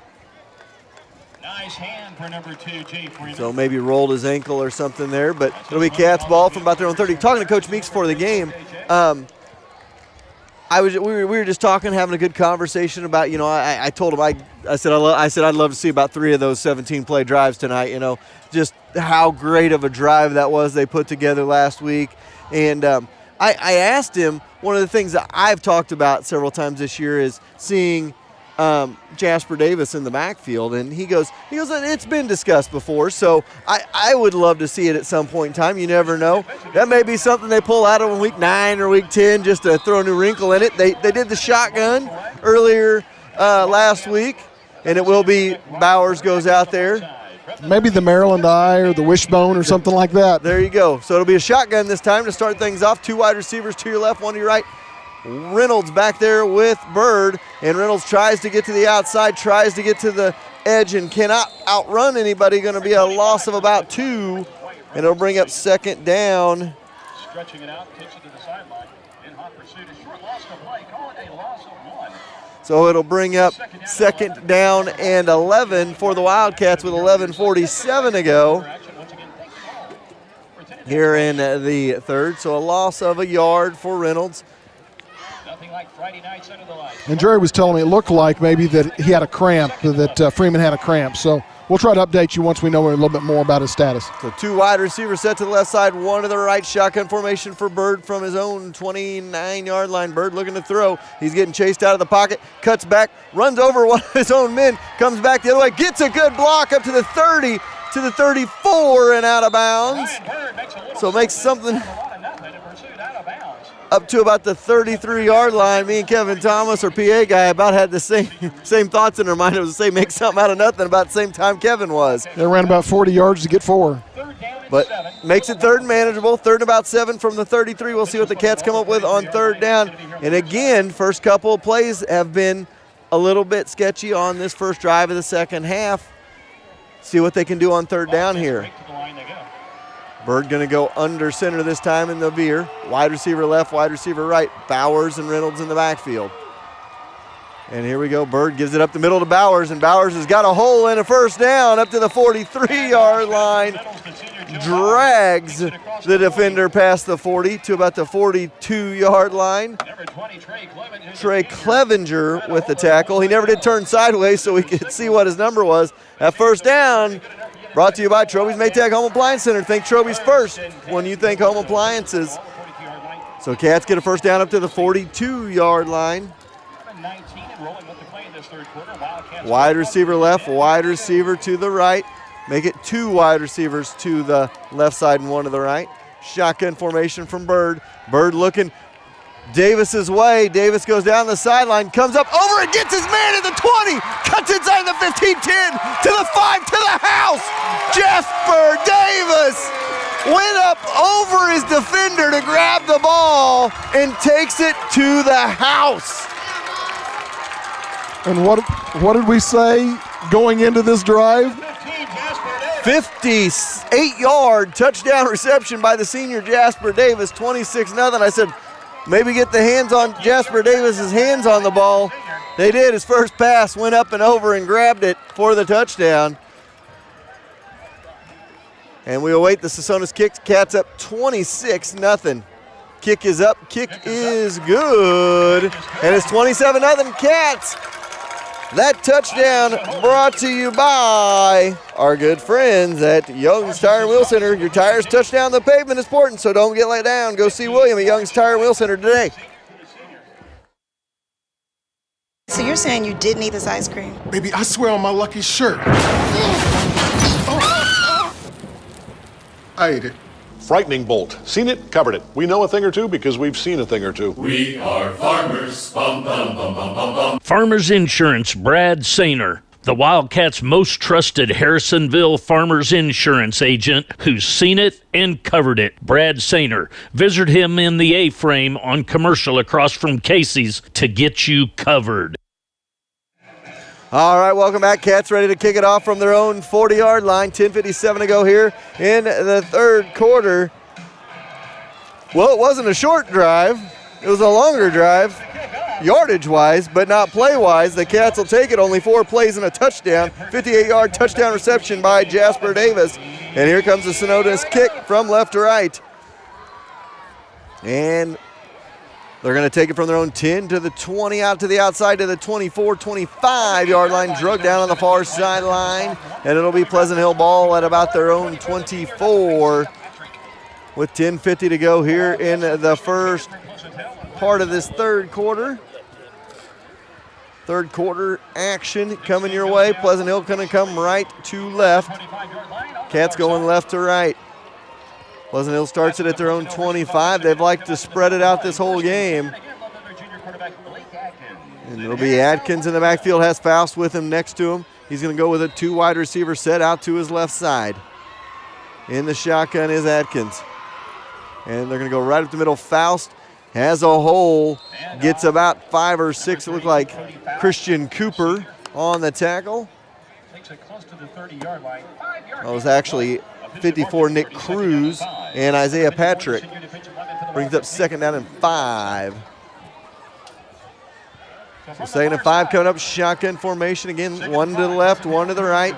Nice hand for number 2, Jay Freeman. So maybe rolled his ankle or something there, but it'll be Cats ball from about their own 30. Talking to Coach Meeks before the game, we were just talking, having a good conversation about, you know, I told him I said I'd love to see about 3 of those 17-play drives tonight. You know, just how great of a drive that was they put together last week, and I asked him, one of the things that I've talked about several times this year is seeing Jasper Davis in the backfield, and he goes, it's been discussed before, so I would love to see it at some point in time. You never know. That may be something they pull out of in week 9 or week 10 just to throw a new wrinkle in it. They did the shotgun earlier last week, and it will be Bowers goes out there. Maybe the Maryland Eye or the Wishbone or something like that. There you go. So it'll be a shotgun this time to start things off. 2 wide receivers to your left, 1 to your right. Reynolds back there with Bird, and Reynolds tries to get to the outside, tries to get to the edge, and cannot outrun anybody. Going to be a loss of about 2, and it'll bring up second down. Stretching it out, kicks it to the sideline. In hot pursuit, a short loss to play. Call it a loss of 1. So it'll bring up second down and 11 for the Wildcats with 11:47 to go here in the third. So a loss of a yard for Reynolds. Nothing like Friday nights under the lights. And Jerry was telling me it looked like maybe that he had a cramp, that Freeman had a cramp. So we'll try to update you once we know a little bit more about his status. So 2 wide receivers set to the left side, 1 to the right. Shotgun formation for Bird from his own 29-yard line. Bird looking to throw. He's getting chased out of the pocket, cuts back, runs over one of his own men, comes back the other way, gets a good block up to the 30, to the 34, and out of bounds. So makes something up to about the 33-yard line. Me and Kevin Thomas, our PA guy, about had the same thoughts in our mind. It was the same, make something out of nothing about the same time Kevin was. They ran about 40 yards to get 4. But makes it third and manageable. Third and about 7 from the 33. We'll see what the Cats come up with on third down. And again, first couple of plays have been a little bit sketchy on this first drive of the second half. See what they can do on third down here. Bird going to go under center this time in the veer. Wide receiver left, wide receiver right. Bowers and Reynolds in the backfield. And here we go. Bird gives it up the middle to Bowers, and Bowers has got a hole and a first down up to the 43-yard line. Drags the defender past the 40 to about the 42-yard line. Trey Clevenger with the tackle. He never did turn sideways so we could see what his number was. That first down brought to you by Troby's Maytag Home Appliance Center. Think Troby's first when you think home appliances. So Cats get a first down up to the 42-yard line. Wide receiver left, wide receiver to the right. Make it 2 wide receivers to the left side and 1 to the right. Shotgun formation from Bird. Bird looking Davis's way. Davis goes down the sideline, comes up over and gets his man at the 20. Cuts inside the 15-10 to the 5 to the house. Jasper Davis went up over his defender to grab the ball and takes it to the house. And what did we say going into this drive? 58-yard touchdown reception by the senior Jasper Davis, 26-0. I said, maybe get the hands on Jasper Davis's hands on the ball. They did. His first pass went up and over and grabbed it for the touchdown. And we await the Sosonis kick. Cats up 26-0. Kick is up. Kick is good. And it's 27-0 Cats. That touchdown brought to you by our good friends at Young's Tire and Wheel Center. Your tires touch down the pavement is important, so don't get let down. Go see William at Young's Tire and Wheel Center today. So you're saying you didn't eat this ice cream? Baby, I swear on my lucky shirt. I ate it. Frightening bolt. Seen it, covered it. We know a thing or two because we've seen a thing or two. We are farmers. Bum, bum, bum, bum, bum, bum. Farmers Insurance, Brad Sainer, the Wildcats' most trusted Harrisonville Farmers Insurance agent who's seen it and covered it. Brad Sainer. Visit him in the A-frame on Commercial across from Casey's to get you covered. All right, welcome back. Cats ready to kick it off from their own 40-yard line. 10:57 to go here in the third quarter. Well, it wasn't a short drive. It was a longer drive, yardage-wise, but not play-wise. The Cats will take it. Only 4 plays and a touchdown. 58-yard touchdown reception by Jasper Davis. And here comes the Sonotis kick from left to right. And they're going to take it from their own 10 to the 20, out to the outside to the 24, 25-yard line, drug down on the far sideline, and it'll be Pleasant Hill ball at about their own 24 with 10:50 to go here in the first part of this third quarter. Third quarter action coming your way. Pleasant Hill going to come right to left. Cats going left to right. Pleasant Hill starts it at their own 25. They've liked to spread it out this whole game. And it'll be Atkins in the backfield, has Faust with him next to him. He's going to go with a 2 wide receiver set out to his left side. In the shotgun is Atkins. And they're going to go right up the middle. Faust as a whole gets about 5 or 6. It looked like Christian Cooper on the tackle. That was actually 54 Nick Cruz and Isaiah Patrick. Brings up 2nd down and 5. So 2nd and 5 coming up, shotgun formation again, 1 to the left, 1 to the right.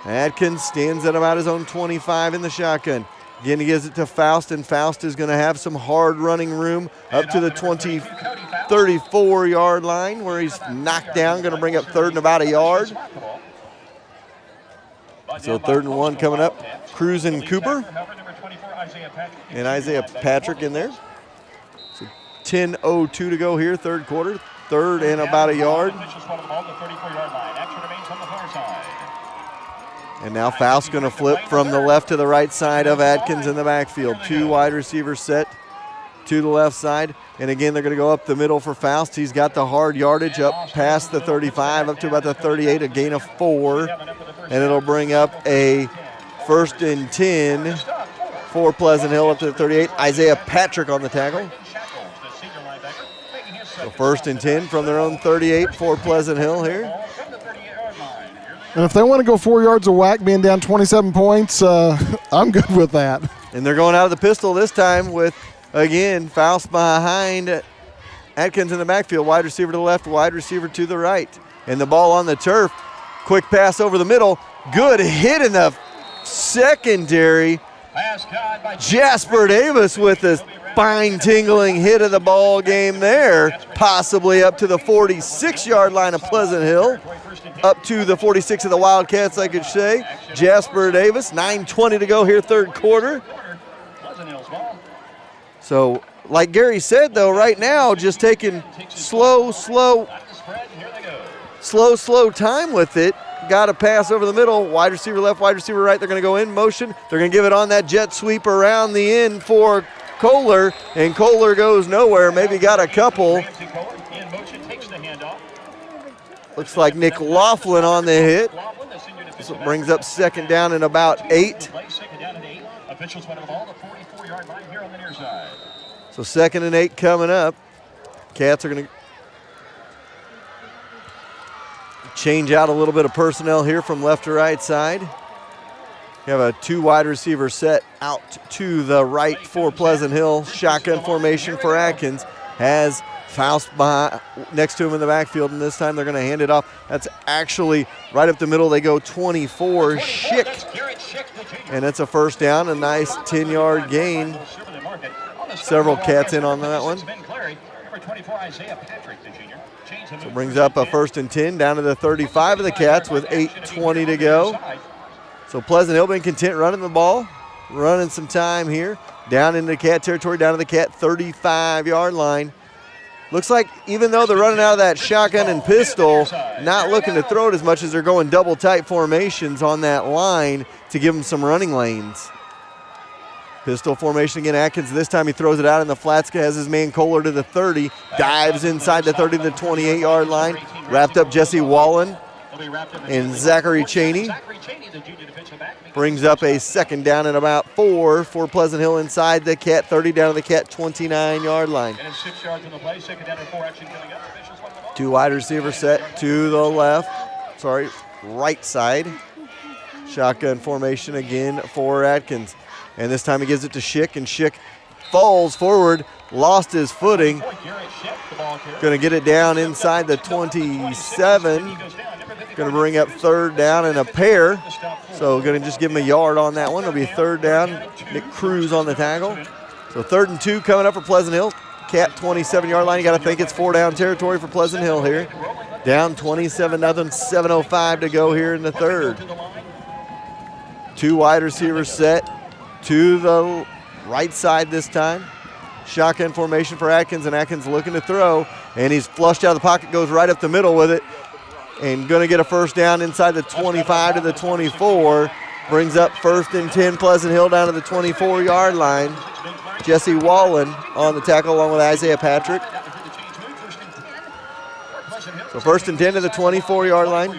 Atkins stands at about his own 25 in the shotgun. Again, he gives it to Faust, and Faust is going to have some hard running room up to the 34-yard line where he's knocked down, going to bring up 3rd and about a yard. So 3rd and 1 coming up. Cruz and Cooper. And Isaiah Patrick in there. So 10:02 to go here, 3rd quarter. 3rd and about a yard. And now Faust going to flip from the left to the right side of Atkins in the backfield. 2 wide receivers set to the left side. And again, they're going to go up the middle for Faust. He's got the hard yardage up past the 35, up to about the 38, a gain of 4. And it'll bring up a 1st and 10 for Pleasant Hill up to the 38. Isaiah Patrick on the tackle. So 1st and 10 from their own 38 for Pleasant Hill here. And if they want to go 4 yards of whack, being down 27 points, I'm good with that. And they're going out of the pistol this time with, again, Faust behind Atkins in the backfield. Wide receiver to the left, wide receiver to the right. And the ball on the turf. Quick pass over the middle. Good hit in the secondary. Jasper Davis with a spine-tingling hit of the ball game there. Possibly up to the 46-yard line of Pleasant Hill. Up to the 46 of the Wildcats, I could say. Jasper Davis, 9:20 to go here, 3rd quarter. So, like Gary said, though, right now, just taking slow time with it. Got a pass over the middle. Wide receiver left, wide receiver right. They're going to go in motion. They're going to give it on that jet sweep around the end for Kohler, and Kohler goes nowhere. Maybe got a couple. Looks like Nick Laughlin on the hit. So it brings up 2nd down and about 8. So 2nd and 8 coming up. Cats are going to change out a little bit of personnel here from left to right side. You have a 2 wide receiver set out to the right for Pleasant Hill. Shotgun formation for Atkins. Has Faust next to him in the backfield, and this time they're going to hand it off. That's actually right up the middle. They go 24, Schick. And it's a 1st down, a nice 10-yard gain. Several Cats in on that one. So brings up a 1st and 10 down to the 35 of the Cats with 8:20 to go. So Pleasant Hill been content running the ball, running some time here. Down into Cat territory, down to the Cat 35-yard line. Looks like even though they're running out of that shotgun and pistol, not looking to throw it as much as they're going double tight formations on that line to give them some running lanes. Pistol formation again, Atkins. This time he throws it out in the flats, has his man Kohler to the 30, dives inside the 30 to the 28-yard line. Wrapped up Jesse Wallen and Zachary Cheney. Brings up a 2nd down and about 4 for Pleasant Hill inside the Cat 30 down to the Cat 29-yard line. 2 wide receivers set to the right side. Shotgun formation again for Atkins. And this time he gives it to Schick, and Schick falls forward, lost his footing. Going to get it down inside the 27. Going to bring up 3rd down and a pair. So going to just give him a yard on that one. It'll be 3rd down. Nick Cruz on the tackle. So 3rd and 2 coming up for Pleasant Hill. Cat 27-yard line. You got to think it's 4-down territory for Pleasant Hill here. Down 27-0, 7:05 to go here in the 3rd. 2 wide receivers set to the right side this time. Shotgun formation for Atkins, and Atkins looking to throw, and he's flushed out of the pocket, goes right up the middle with it, and going to get a 1st down inside the 25 to the 24. Brings up 1st and 10, Pleasant Hill down to the 24-yard line. Jesse Wallen on the tackle along with Isaiah Patrick. So 1st and 10 to the 24-yard line.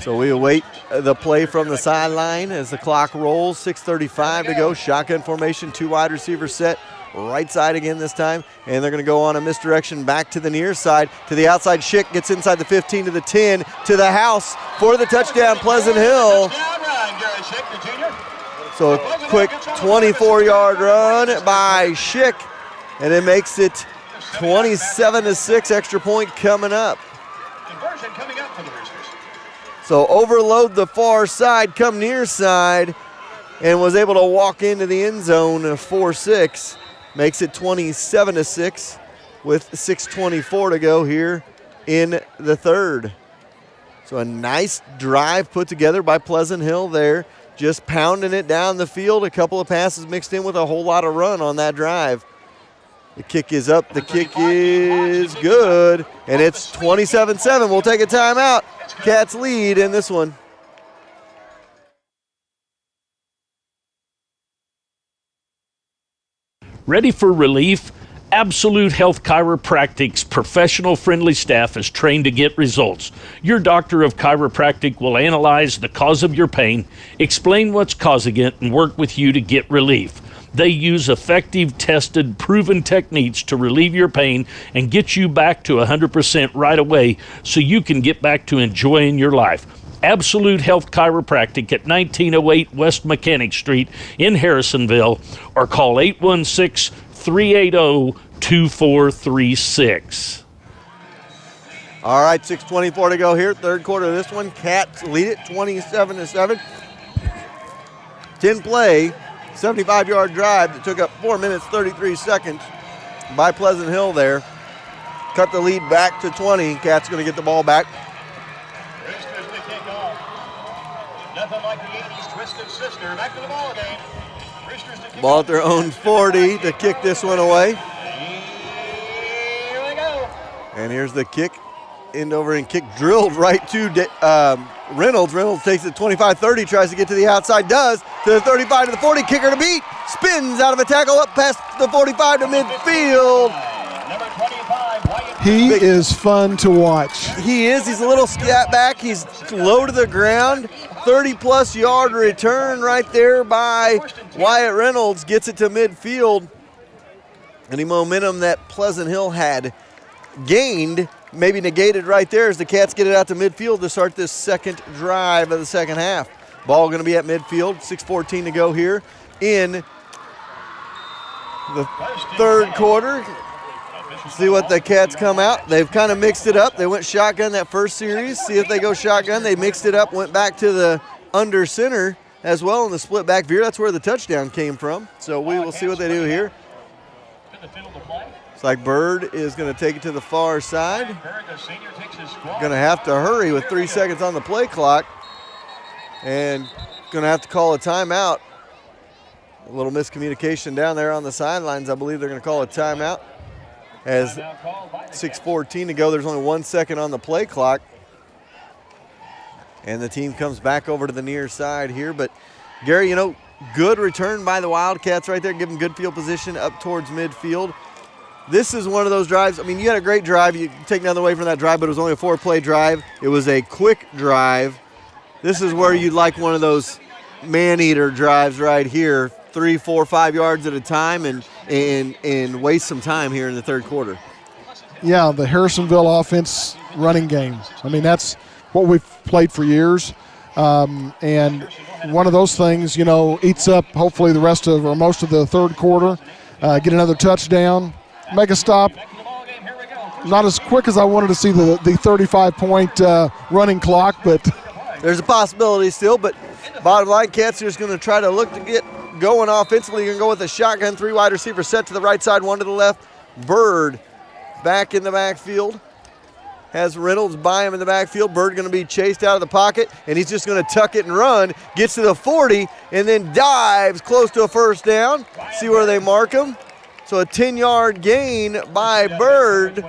So we await the play from the sideline as the clock rolls. 6:35 to go. Shotgun formation, 2 wide receivers set. Right side again this time. And they're going to go on a misdirection back to the near side. To the outside. Schick gets inside the 15 to the 10 to the house for the touchdown, Pleasant Hill. So a quick 24-yard run by Schick. And it makes it 27-6. Extra point coming up. Conversion coming up for the Roosters. So overload the far side, come near side, and was able to walk into the end zone 4-6. Makes it 27-6 with 6:24 to go here in the third. So a nice drive put together by Pleasant Hill there, just pounding it down the field. A couple of passes mixed in with a whole lot of run on that drive. The kick is up, the kick is good, and it's 27-7. We'll take a timeout. Cats lead in this one. Ready for relief? Absolute Health Chiropractic's professional friendly staff is trained to get results. Your doctor of chiropractic will analyze the cause of your pain, explain what's causing it, and work with you to get relief. They use effective, tested, proven techniques to relieve your pain and get you back to 100% right away so you can get back to enjoying your life. Absolute Health Chiropractic at 1908 West Mechanic Street in Harrisonville, or call 816-380-2436. All right, 6:24 to go here, third quarter of this one. Cats lead it 27-7. 10 play. 75-yard drive that took up 4 minutes, 33 seconds by Pleasant Hill there. Cut the lead back to 20. Cats going to get the ball back. Roosters to kick off. Nothing like the 80s Twisted Sister. Back to the ball game. Roosters to kick Ball off. at their own 40 to kick this one away. Here we go. And here's the kick. End over and kick drilled right to Reynolds. Reynolds takes it 25-30, tries to get to the outside, does. To the 35 to the 40, kicker to beat. Spins out of a tackle up past the 45 to midfield. Number 25, Wyatt. He is fun to watch. He is. He's a little scat back. He's low to the ground. 30-plus yard return right there by Wyatt Reynolds. Gets it to midfield. Any momentum that Pleasant Hill had gained, maybe negated right there as the Cats get it out to midfield to start this second drive of the second half. Ball going to be at midfield. 6:14 to go here in the third quarter. See what the Cats come out. They've kind of mixed it up. They went shotgun that first series. See if they go shotgun. They mixed it up, went back to the under center as well in the split back veer. That's where the touchdown came from. So we will see what they do here. It's like Bird is going to take it to the far side. Going to have to hurry with 3 seconds on the play clock. And going to have to call a timeout. A little miscommunication down there on the sidelines. I believe they're going to call a timeout. As 6:14 to go, there's only 1 second on the play clock. And the team comes back over to the near side here. But, Gary, good return by the Wildcats right there. Give them good field position up towards midfield. This is one of those drives. I mean, you had a great drive. You take nothing away from that drive, but it was only a 4-play drive. It was a quick drive. This is where you'd like one of those man-eater drives right here, 3, 4, 5 yards at a time, and waste some time here in the third quarter. Yeah, the Harrisonville offense running game. I mean, that's what we've played for years. And one of those things, eats up hopefully the rest of or most of the third quarter. Get another touchdown. Make a stop. Not as quick as I wanted to see the 35-point running clock, but there's a possibility still. But bottom line, Cats are just going to try to look to get going offensively. You're going to go with a shotgun, 3 wide receivers set to the right side, 1 to the left. Bird back in the backfield. Has Reynolds by him in the backfield. Bird going to be chased out of the pocket, and he's just going to tuck it and run. Gets to the 40, and then dives close to a first down. See where they mark him. So a 10-yard gain by Bird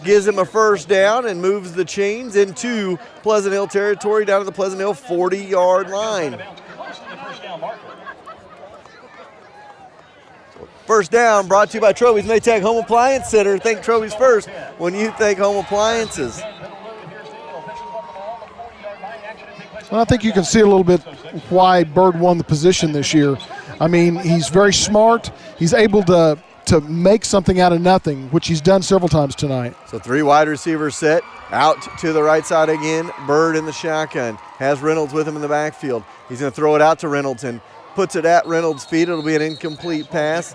gives him a first down and moves the chains into Pleasant Hill territory down to the Pleasant Hill 40-yard line. First down brought to you by Troby's Maytag Home Appliance Center. Think Troby's first when you think home appliances. Well, I think you can see a little bit why Bird won the position this year. I mean, he's very smart. He's able to make something out of nothing, which he's done several times tonight. So 3 wide receivers set. Out to the right side again. Bird in the shotgun. Has Reynolds with him in the backfield. He's going to throw it out to Reynolds and puts it at Reynolds' feet. It'll be an incomplete pass.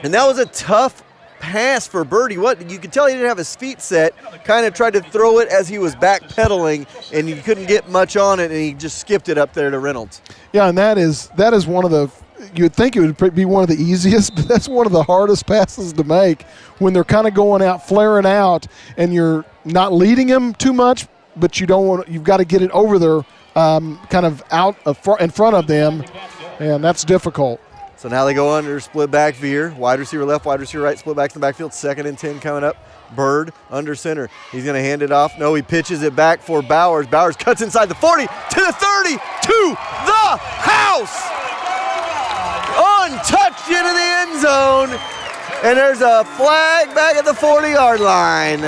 And that was a tough pass for Bird. You could tell he didn't have his feet set. Kind of tried to throw it as he was backpedaling, and he couldn't get much on it, and he just skipped it up there to Reynolds. Yeah, and that is one of the – you would think it would be one of the easiest, but that's one of the hardest passes to make when they're kind of going out, flaring out, and you're not leading them too much, but you've got to get it over there kind of out in front of them, and that's difficult. So now they go under split back veer. Wide receiver left, wide receiver right, split back to the backfield. 2nd and 10 coming up. Bird under center. He's going to hand it off. No, he pitches it back for Bowers. Bowers cuts inside the 40 to the 30 to the house. Untouched into the end zone. And there's a flag back at the 40-yard line.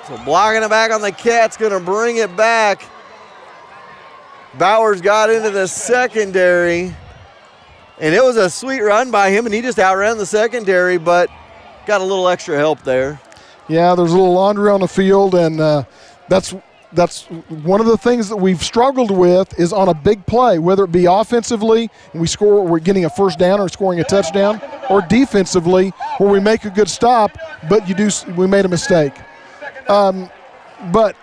So blocking it back on the Cats, going to bring it back. Bowers got into the secondary, and it was a sweet run by him, and he just outran the secondary, but got a little extra help there. Yeah, there's a little laundry on the field, and that's one of the things that we've struggled with is on a big play, whether it be offensively and we're getting a first down or scoring a touchdown, or defensively where we make a good stop, but we made a mistake. But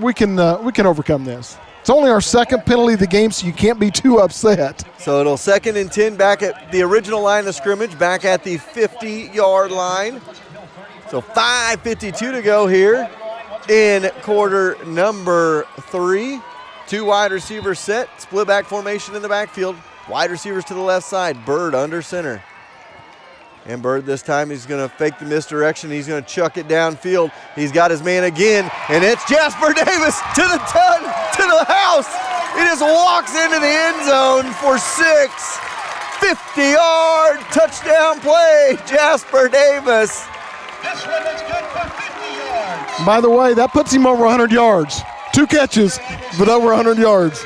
we can overcome this. It's only our 2nd penalty of the game, so you can't be too upset. So it'll 2nd and 10 back at the original line of scrimmage, back at the 50-yard line. So 5:52 to go here in quarter number 3. 2 wide receivers set, split back formation in the backfield. Wide receivers to the left side, Bird under center. And Bird this time, he's going to fake the misdirection. He's going to chuck it downfield. He's got his man again, and it's Jasper Davis to the house. He just walks into the end zone for 6. 50-yard touchdown play, Jasper Davis. This one is good for 50 yards. By the way, that puts him over 100 yards. 2 catches, but over 100 yards.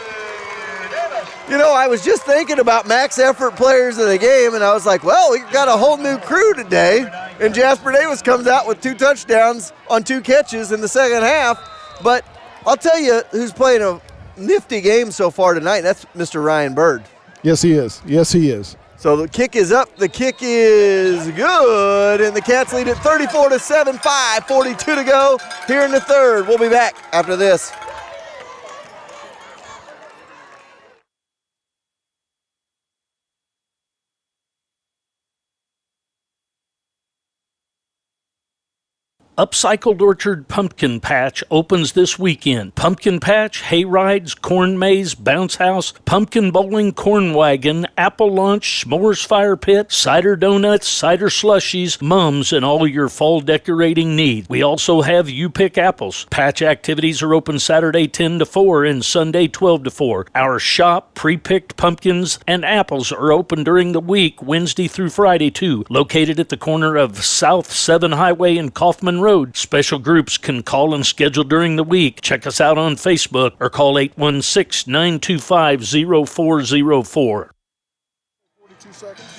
You know, I was just thinking about max effort players of the game, and I was like, well, we got a whole new crew today. And Jasper Davis comes out with 2 touchdowns on 2 catches in the second half. But I'll tell you who's playing a nifty game so far tonight, and that's Mr. Ryan Bird. Yes, he is. Yes, he is. So the kick is up. The kick is good, and the Cats lead it 34-7, 5:42 to go here in the 3rd. We'll be back after this. Upcycled Orchard Pumpkin Patch opens this weekend. Pumpkin Patch, hay rides, corn maze, bounce house, pumpkin bowling, corn wagon, apple lunch, s'mores fire pit, cider donuts, cider slushies, mums, and all your fall decorating needs. We also have You Pick Apples. Patch activities are open Saturday 10 to 4 and Sunday 12 to 4. Our shop, pre-picked pumpkins and apples are open during the week, Wednesday through Friday too. Located at the corner of South 7 Highway and Kaufman Road. Special groups can call and schedule during the week. Check us out on Facebook or call 816-925-0404.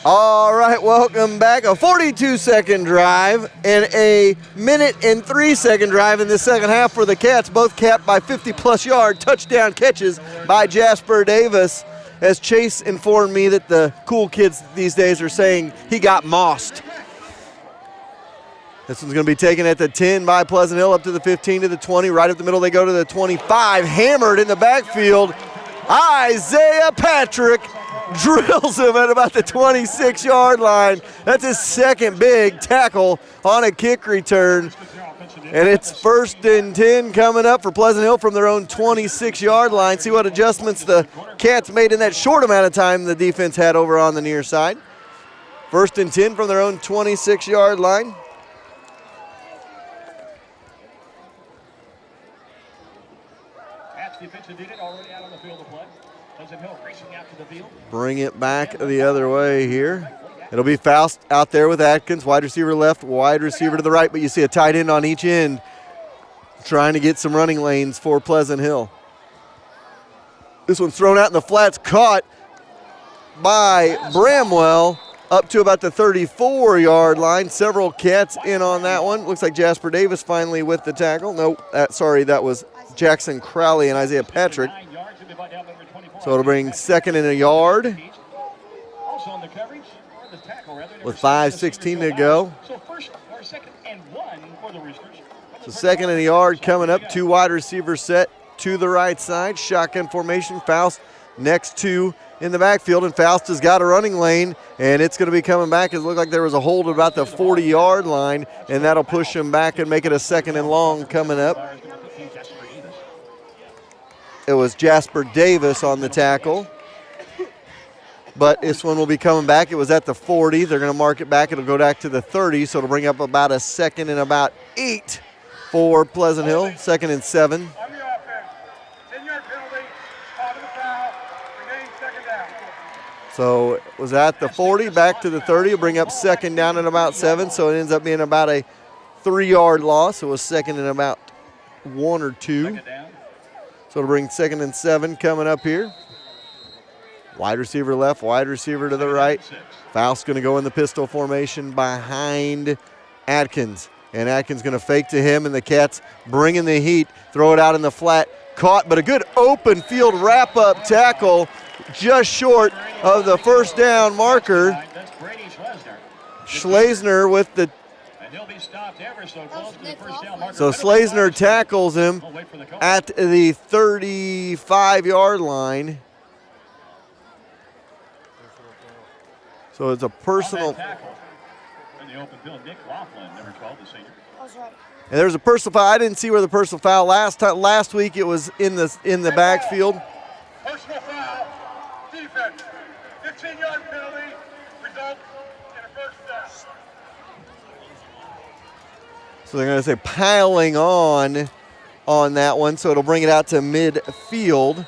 All right, welcome back. A 42-second drive and a 1:03 drive in the second half for the Cats, both capped by 50-plus yard touchdown catches by Jasper Davis. As Chase informed me that the cool kids these days are saying he got mossed. This one's going to be taken at the 10 by Pleasant Hill, up to the 15 to the 20. Right up the middle, they go to the 25. Hammered in the backfield. Isaiah Patrick drills him at about the 26-yard line. That's his 2nd big tackle on a kick return. And it's 1st and 10 coming up for Pleasant Hill from their own 26-yard line. See what adjustments the Cats made in that short amount of time the defense had over on the near side. 1st and 10 from their own 26-yard line. Already out on the field of play. Pleasant Hill racing out to the field. Bring it back the other way here. It'll be Faust out there with Atkins, wide receiver left, wide receiver to the right, but you see a tight end on each end trying to get some running lanes for Pleasant Hill. This one's thrown out in the flats, caught by Bramwell up to about the 34-yard line. Several Cats in on that one. Looks like Jasper Davis finally with the tackle. No, that was Jackson Crowley and Isaiah Patrick. So it'll bring second and a yard with 5:16 to go. So second and a yard coming up. 2 wide receivers set to the right side. Shotgun formation. Faust next to in the backfield, and Faust has got a running lane, and it's going to be coming back. It looked like there was a hold at about the 40-yard line, and that'll push him back and make it a second and long coming up. It was Jasper Davis on the tackle, but this one will be coming back. It was at the 40. They're going to mark it back. It'll go back to the 30, so it'll bring up about a second and about 8 for Pleasant Hill, 2nd and 7. So it was at the 40, back to the 30. It'll bring up second down and about 7, so it ends up being about a 3-yard loss. It was second and about 1 or 2. So it'll bring 2nd and 7 coming up here. Wide receiver left, wide receiver to the right. Faust's going to go in the pistol formation behind Atkins. And Atkins going to fake to him, and the Cats bringing the heat. Throw it out in the flat. Caught, but a good open field wrap-up tackle just short of the first down marker. Schlesner with the... So Schlesner tackles him at the 35-yard line. So it's a personal... And there's a personal foul. I didn't see where the personal foul last week. It was in the backfield. Personal foul, defense, 15-yard penalty, results in a first down. So they're going to say piling on that one, so it'll bring it out to midfield.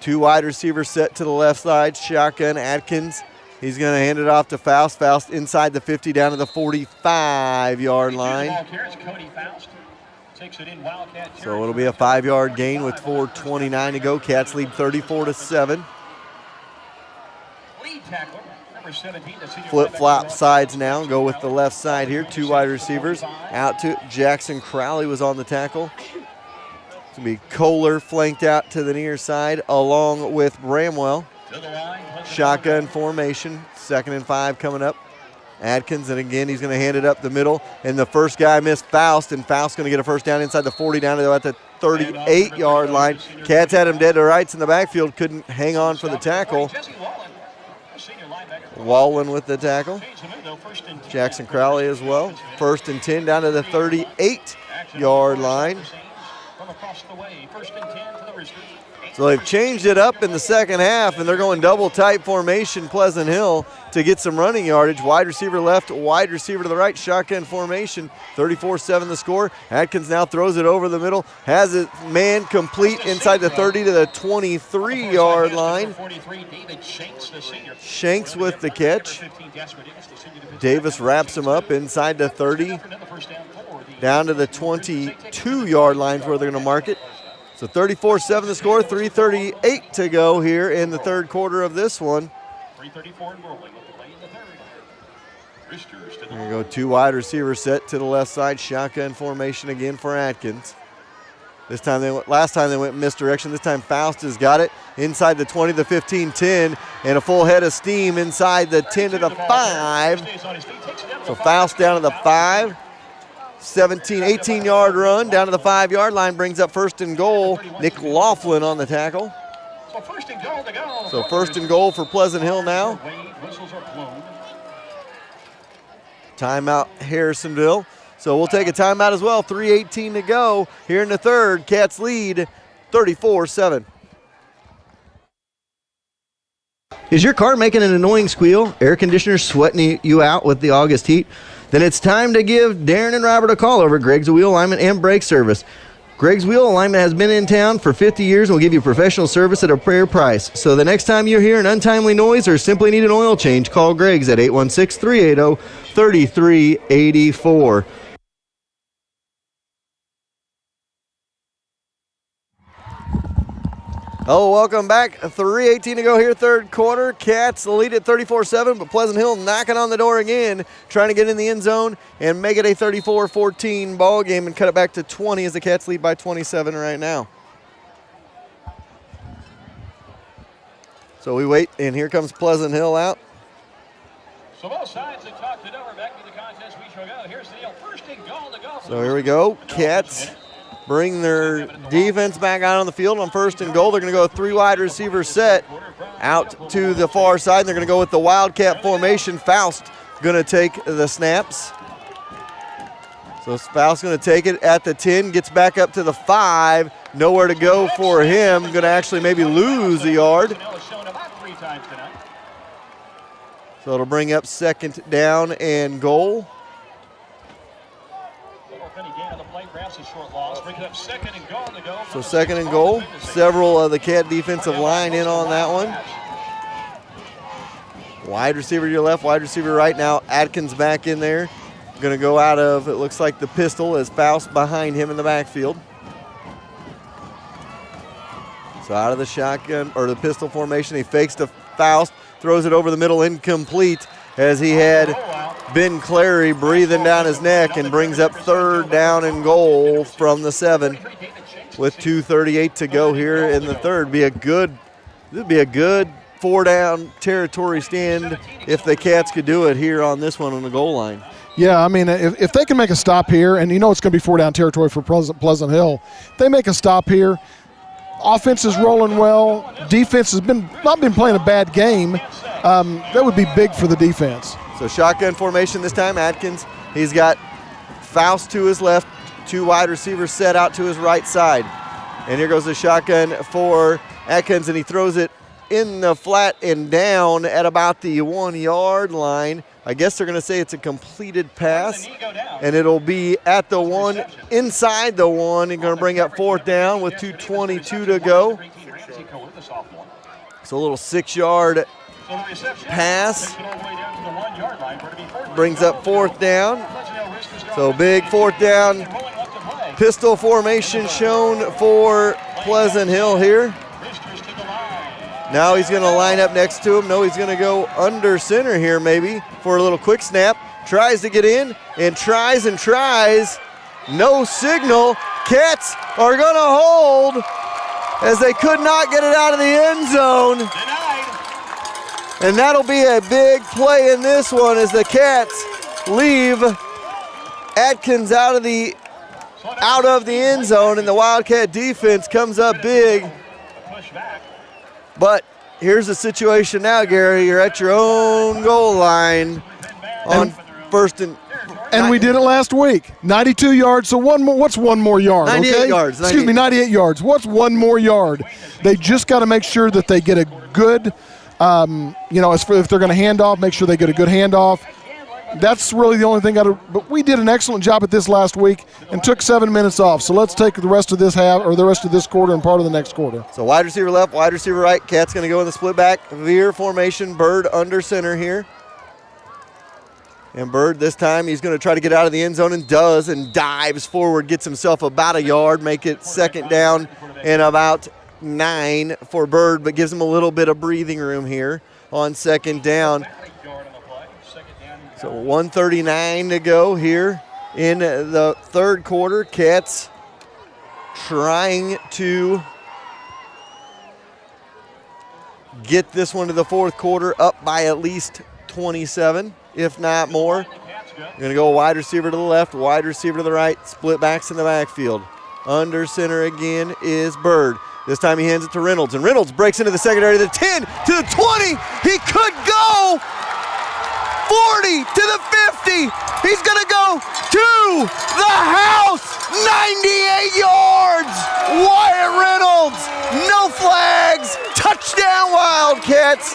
2 wide receivers set to the left side. Shotgun, Atkins. He's going to hand it off to Faust. Faust inside the 50 down to the 45-yard line. So it'll be a 5-yard gain with 4:29 to go. Cats lead 34-7. Flip-flop sides now. Go with the left side here. 2 wide receivers. Out to Jackson Crowley was on the tackle. It's going to be Kohler flanked out to the near side along with Bramwell. Shotgun formation. 2nd and 5 coming up. Atkins, and again, he's going to hand it up the middle. And the first guy missed Faust, and Faust's going to get a first down inside the 40 down to at the 38-yard line. Cats had him dead to rights in the backfield, couldn't hang on for the tackle. Wallen with the tackle. Jackson Crowley as well. 1st and 10 down to the 38-yard line. So they've changed it up in the second half, and they're going double tight formation, Pleasant Hill, to get some running yardage. Wide receiver left, wide receiver to the right, shotgun formation, 34-7 the score. Atkins now throws it over the middle, has it man complete inside the 30 to the 23-yard line. Shanks with the catch. Davis wraps him up inside the 30, down to the 22-yard line where they're going to mark it. So 34-7 the score, 3:38 to go here in the third quarter of this one. 3:34 and rolling with the play in the third. There you go, 2 wide receivers set to the left side, shotgun formation again for Atkins. Last time they went misdirection. This time Faust has got it inside the 20, the 15, 10, and a full head of steam inside the 10 to the 5. So Faust down to the 5. 18-yard run down to the 5-yard line, brings up 1st and goal. Nick Laughlin on the tackle. So 1st and goal to go. So 1st and goal for Pleasant Hill now. Timeout Harrisonville. So we'll take a timeout as well. 3:18 to go here in the third. Cats lead 34-7. Is your car making an annoying squeal? Air conditioner sweating you out with the August heat? Then it's time to give Darren and Robert a call over at Greg's Wheel Alignment and Brake Service. Greg's Wheel Alignment has been in town for 50 years and will give you professional service at a fair price. So the next time you hear an untimely noise or simply need an oil change, call Greg's at 816-380-3384. Oh, welcome back. 3:18 to go here, third quarter. Cats lead at 34-7, but Pleasant Hill knocking on the door again, trying to get in the end zone and make it a 34-14 ball game and cut it back to 20 as the Cats lead by 27 right now. So we wait, and here comes Pleasant Hill out. So both sides have talked it over. Back to the contest we shall go. Here's the deal. First and goal to go. So here we go. Cats bring their defense back out on the field on first and goal. They're going to go a 3-wide receiver set out to the far side. They're going to go with the Wildcat formation. Faust going to take the snaps. So Faust going to take it at the 10, gets back up to the 5. Nowhere to go for him. Going to actually maybe lose a yard. So it'll bring up second down and goal. So second and goal. Several of the Cat defensive line in on that one. Wide receiver to your left, wide receiver right now. Atkins back in there. Going to go out of, it looks like the pistol as Faust behind him in the backfield. So out of the shotgun, or the pistol formation, he fakes to Faust, throws it over the middle, incomplete, as he had Ben Clary breathing down his neck, and brings up third down and goal from the 7 with 2:38 to go here in the third. It'd be a good 4-down territory stand if the Cats could do it here on this one on the goal line. Yeah, I mean, if they can make a stop here, and you know it's going to be 4-down territory for Pleasant Hill, if they make a stop here, offense is rolling well, defense has not been playing a bad game, that would be big for the defense. So shotgun formation this time, Atkins. He's got Faust to his left, 2 wide receivers set out to his right side. And here goes the shotgun for Atkins, and he throws it in the flat and down at about the 1-yard line. I guess they're going to say it's a completed pass, and it'll be at the 1, inside the 1, and going to bring up fourth down with 2:22 to go. So a little 6-yard pass brings up fourth down. So big fourth down pistol formation shown for Pleasant Hill here. Now he's going to line up next to him. No, he's going to go under center here maybe for a little quick snap. Tries to get in and tries. No signal. Cats are going to hold as they could not get it out of the end zone. And that'll be a big play in this one as the Cats leave Atkins out of the end zone, and the Wildcat defense comes up big. But here's the situation now, Gary. You're at your own goal line on first and we did it last week. 92 yards, so one more. What's one more yard? 98 yards. 98 yards. What's one more yard? They just got to make sure that they get a good, if they're going to hand off, make sure they get a good handoff. That's really the only thing. But we did an excellent job at this last week and took 7 minutes off. So let's take the rest of this half or the rest of this quarter and part of the next quarter. So wide receiver left, wide receiver right. Cat's going to go in the split back veer formation. Bird under center here. And Bird this time he's going to try to get out of the end zone and does, and dives forward, gets himself about a yard, make it second down and about 9 for Bird, but gives him a little bit of breathing room here on second down. So 1:39 to go here in the third quarter. Cats trying to get this one to the fourth quarter up by at least 27, if not more. We're going to go wide receiver to the left, wide receiver to the right, split backs in the backfield. Under center again is Bird. This time he hands it to Reynolds, and Reynolds breaks into the secondary to the 10, to the 20. He could go 40 to the 50. He's going to go to the house. 98 yards. Wyatt Reynolds. No flags. Touchdown Wildcats.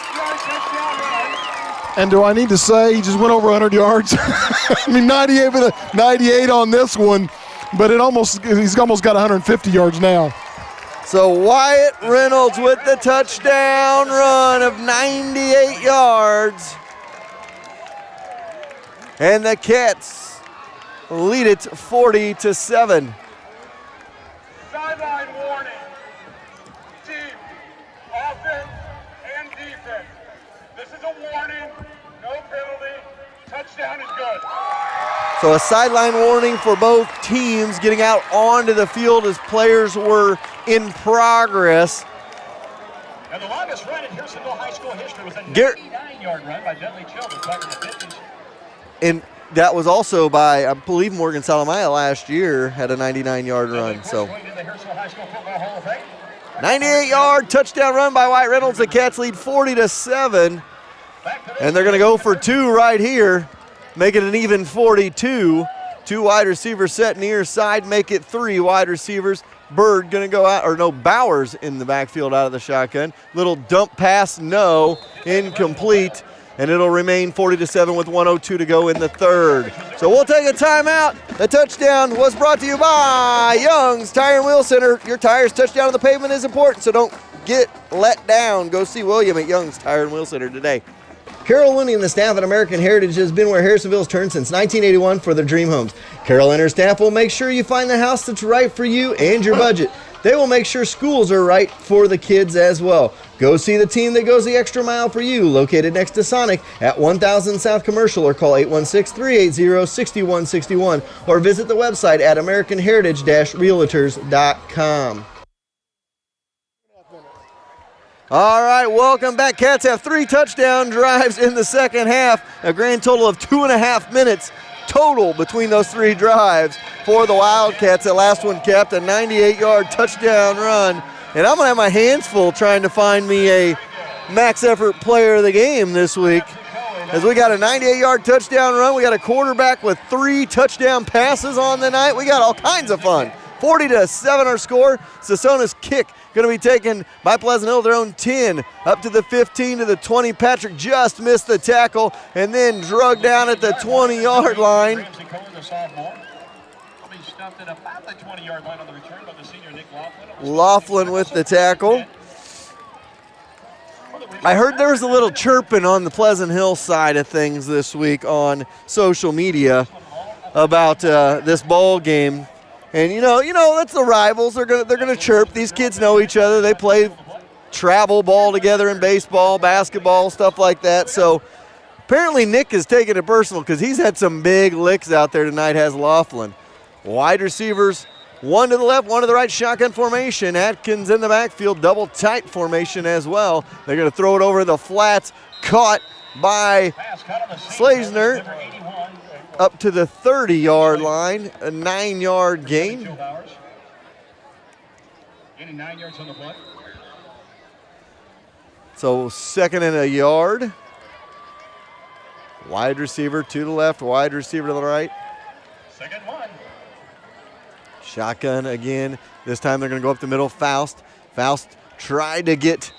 And do I need to say he just went over 100 yards? I mean, 98 on this one. but he's almost got 150 yards now. So Wyatt Reynolds with the touchdown run of 98 yards. And the Cats lead it 40-7. Sideline warning. Team, offense and defense. This is a warning, no penalty. Touchdown is good. So a sideline warning for both teams getting out onto the field as players were in progress. And the longest run in Harrisonville High School history was a 99-yard run by Dudley Childers back in the 50s. And that was also by, I believe, Morgan Salamaya last year had a 99-yard run. So 98-yard touchdown run by Wyatt Reynolds. The Cats lead 40-7. And they're going to go for two right here, make it an even 42. Two wide receivers set near side, make it three wide receivers. Bird going to go out, or no, Bowers in the backfield out of the shotgun. Little dump pass, no, incomplete. And it'll remain 40-7 with 1:02 to go in the third. So we'll take a timeout. The touchdown was brought to you by Young's Tire and Wheel Center. Your tires touchdown on the pavement is important, so don't get let down. Go see William at Young's Tire and Wheel Center today. Carol Looney and the staff at American Heritage has been where Harrisonville's turned since 1981 for their dream homes. Carol and her staff will make sure you find the house that's right for you and your budget. They will make sure schools are right for the kids as well. Go see the team that goes the extra mile for you, located next to Sonic at 1000 South Commercial, or call 816-380-6161, or visit the website at americanheritage-realtors.com. All right, welcome back. Cats have 3 touchdown drives in the second half, a grand total of 2.5 minutes total between those 3 drives for the Wildcats. That last one capped a 98-yard touchdown run. And I'm going to have my hands full trying to find me a max effort player of the game this week, as we got a 98-yard touchdown run. We got a quarterback with 3 touchdown passes on the night. We got all kinds of fun. 40-7 our score. Sasona's kick going to be taken by Pleasant Hill, their own 10, up to the 15 to the 20. Patrick just missed the tackle and then drug down at the 20-yard line. Laughlin with the tackle. I heard there was a little chirping on the Pleasant Hill side of things this week on social media about this ball game. And you know, that's the rivals. They're gonna chirp. These kids know each other. They play travel ball together in baseball, basketball, stuff like that. So apparently Nick is taking it personal because he's had some big licks out there tonight, has Laughlin. Wide receivers, one to the left, one to the right, shotgun formation. Atkins in the backfield, double tight formation as well. They're gonna throw it over the flats, caught by Slazener. Up to the 30-yard line, a 9-yard gain. Gaining 9 yards on the play. So 2nd and a yard. Wide receiver to the left, wide receiver to the right. 2nd 1. Shotgun again. This time they're going to go up the middle. Faust tried to get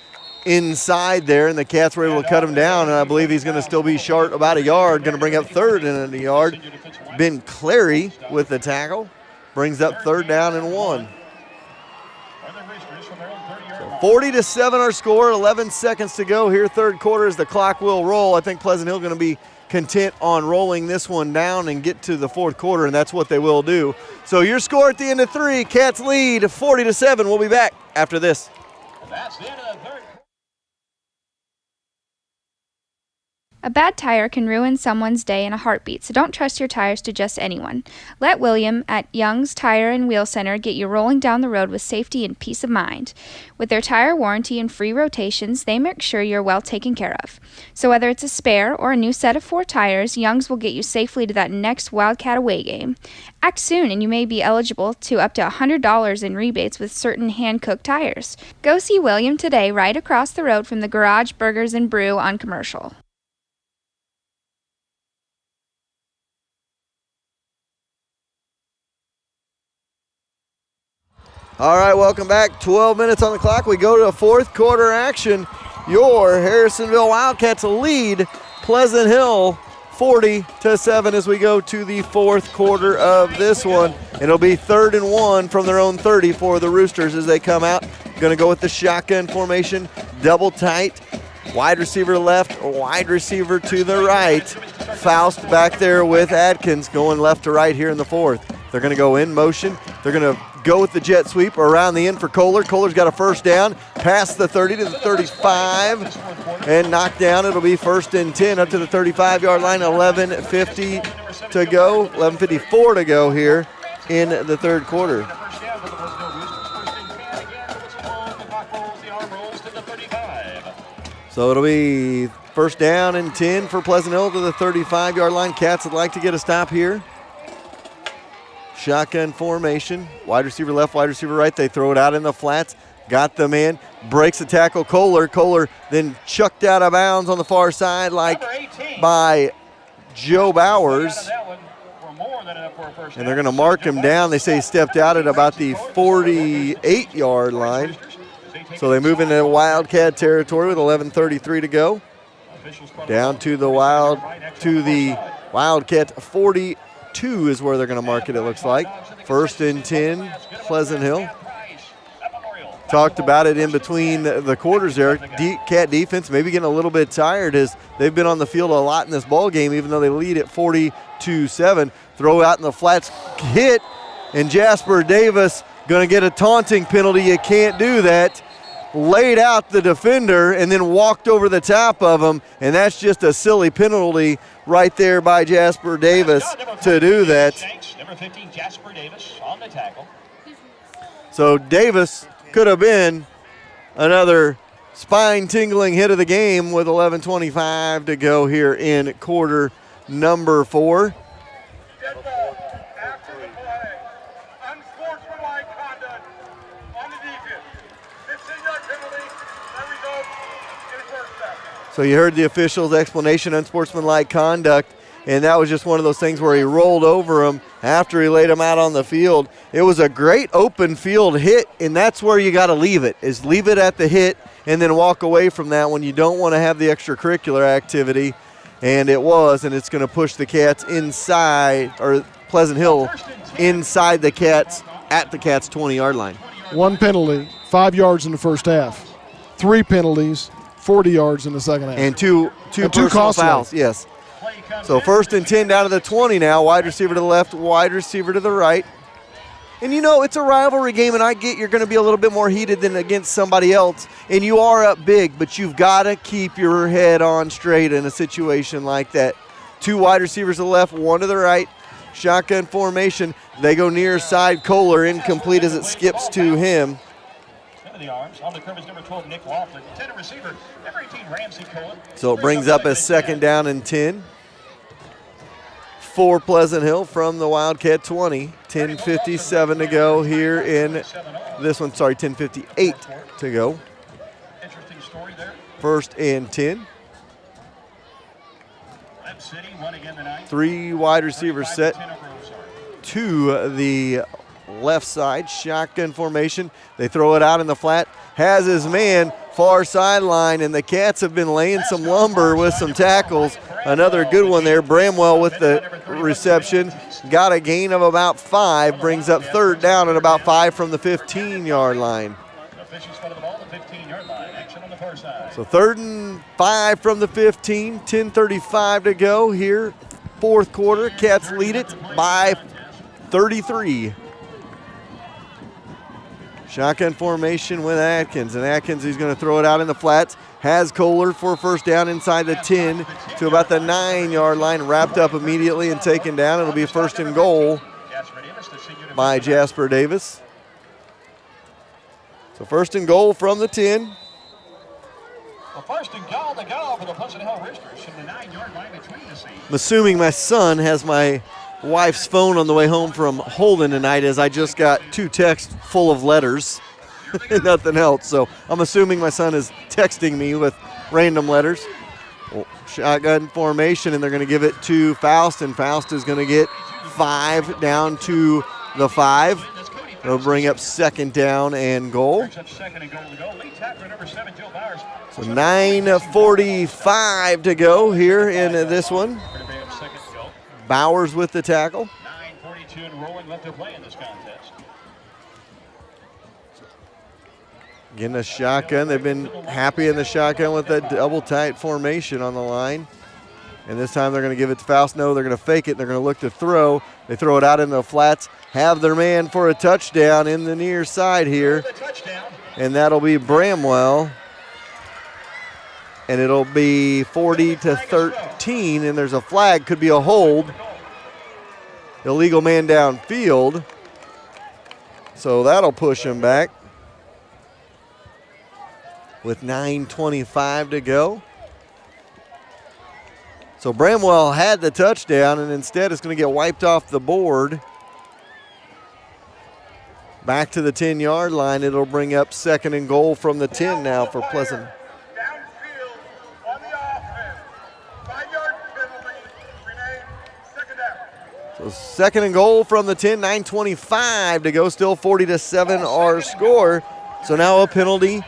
inside there, and the Cats were able to cut him down, and I believe he's going to still be short about a yard, going to bring up 3rd and a yard. Ben Clary with the tackle, brings up 3rd down and 1. So 40-7 our score, 11 seconds to go here, 3rd quarter, as the clock will roll. I think Pleasant Hill going to be content on rolling this one down and get to the 4th quarter, and that's what they will do. So your score at the end of 3, Cats lead 40-7. We'll be back after this. That's the end of the 3rd. A bad tire can ruin someone's day in a heartbeat, so don't trust your tires to just anyone. Let William at Young's Tire and Wheel Center get you rolling down the road with safety and peace of mind. With their tire warranty and free rotations, they make sure you're well taken care of. So whether it's a spare or a new set of 4 tires, Young's will get you safely to that next Wildcat away game. Act soon and you may be eligible to up to $100 in rebates with certain hand-cooked tires. Go see William today right across the road from the Garage Burgers and Brew on Commercial. All right, welcome back. 12 minutes on the clock. We go to a 4th quarter action. Your Harrisonville Wildcats lead Pleasant Hill 40-7 as we go to the fourth quarter of this one. It'll be 3rd and 1 from their own 30 for the Roosters as they come out. Going to go with the shotgun formation, double tight. Wide receiver left, wide receiver to the right. Faust back there with Atkins going left to right here in the fourth. They're going to go in motion. They're going to go with the jet sweep around the end for Kohler. Kohler's got a first down, past the 30 to the 35, and knocked down. It'll be 1st and 10 up to the 35-yard line. 11:50 to go, 11:54 to go here in the third quarter. So it'll be 1st down and 10 for Pleasant Hill to the 35-yard line. Cats would like to get a stop here. Shotgun formation. Wide receiver left, wide receiver right. They throw it out in the flats. Got the man. Breaks the tackle. Kohler. Kohler then chucked out of bounds on the far side by Joe Bowers. And they're going to mark him down. They say he stepped out at about the 48-yard line. So they move into Wildcat territory with 11:33 to go. Down to the Wildcat 42 is where they're going to mark it, it looks like. 1st and 10, Pleasant Hill. Talked about it in between the quarters there. Cat defense maybe getting a little bit tired as they've been on the field a lot in this ball game, even though they lead at 40-7. Throw out in the flats, hit, and Jasper Davis going to get a taunting penalty. You can't do that. Laid out the defender and then walked over the top of him, and that's just a silly penalty right there by Jasper Davis to do that. Number 15, Jasper Davis on the tackle. So Davis could have been another spine-tingling hit of the game with 11:25 to go here in quarter number 4. So you heard the official's explanation, unsportsmanlike conduct, and that was just one of those things where he rolled over him after he laid him out on the field. It was a great open field hit, and that's where you got to leave it, is leave it at the hit and then walk away from that when you don't want to have the extracurricular activity, and it was, and it's going to push the Cats inside, or Pleasant Hill inside the Cats at the Cats' 20-yard line. 1 penalty, 5 yards in the first half. 3 penalties, 40 yards in the second half. And two personal fouls, yes. So 1st and 10 down to the 20 now. Wide receiver to the left, wide receiver to the right. And you know, it's a rivalry game, and I get you're going to be a little bit more heated than against somebody else, and you are up big, but you've got to keep your head on straight in a situation like that. 2 wide receivers to the left, 1 to the right. Shotgun formation. They go near side. Kohler incomplete as it skips to him. The arms. On the curve is number 12, Nick Laughlin. 10 receiver, number 18, Ramsey Cohen. So it brings up a 2nd down and 10 for Pleasant Hill from the Wildcat 20. 10:57 to go here in this one. Sorry, 10:58 to go. Interesting story there. 1st and 10. Left City won again tonight. 3 wide receivers set to the left side. Shotgun formation. They throw it out in the flat. Has his man far sideline, and the Cats have been laying some lumber with some tackles. Another good one there. Bramwell with the reception. Got a gain of about 5. Brings up 3rd down at about 5 from the 15-yard line. So 3rd and 5 from the 15. 10:35 to go here. 4th quarter. Cats lead it by 33. Shotgun formation with Atkins, and Atkins, he's going to throw it out in the flats. Has Kohler for 1st down inside the 10 to about the 9-yard line. Wrapped up immediately and taken down. It'll be 1st and goal by Jasper Davis. So 1st and goal from the 10. Well, 1st and goal to go for the Pleasant Hill Roosters from the 9-yard line between the seams. I'm assuming my son has my wife's phone on the way home from Holden tonight, as I just got 2 texts full of letters and nothing else. So I'm assuming my son is texting me with random letters. Well, shotgun formation, and they're going to give it to Faust, and Faust is going to get 5 down to the 5. They'll bring up 2nd down and goal. So 9:45 to go here in this one. Bowers with the tackle. 9:42 and rolling left to play in this contest. Getting a shotgun. They've been happy in the shotgun with that double tight formation on the line. And this time they're going to give it to Faust. No, they're going to fake it. They're going to look to throw. They throw it out in the flats. Have their man for a touchdown in the near side here. And that'll be Bramwell. And it'll be 40-13. And there's a flag. Could be a hold. Illegal man downfield. So that'll push him back. With 9:25 to go. So Bramwell had the touchdown, and instead it's going to get wiped off the board. Back to the 10-yard line. It'll bring up 2nd and goal from the 10 now for Pleasant. Downfield on the offense. 5-yard penalty. Remain second down. So 2nd and goal from the 10, 9:25 to go. Still 40-7 our score. So now a penalty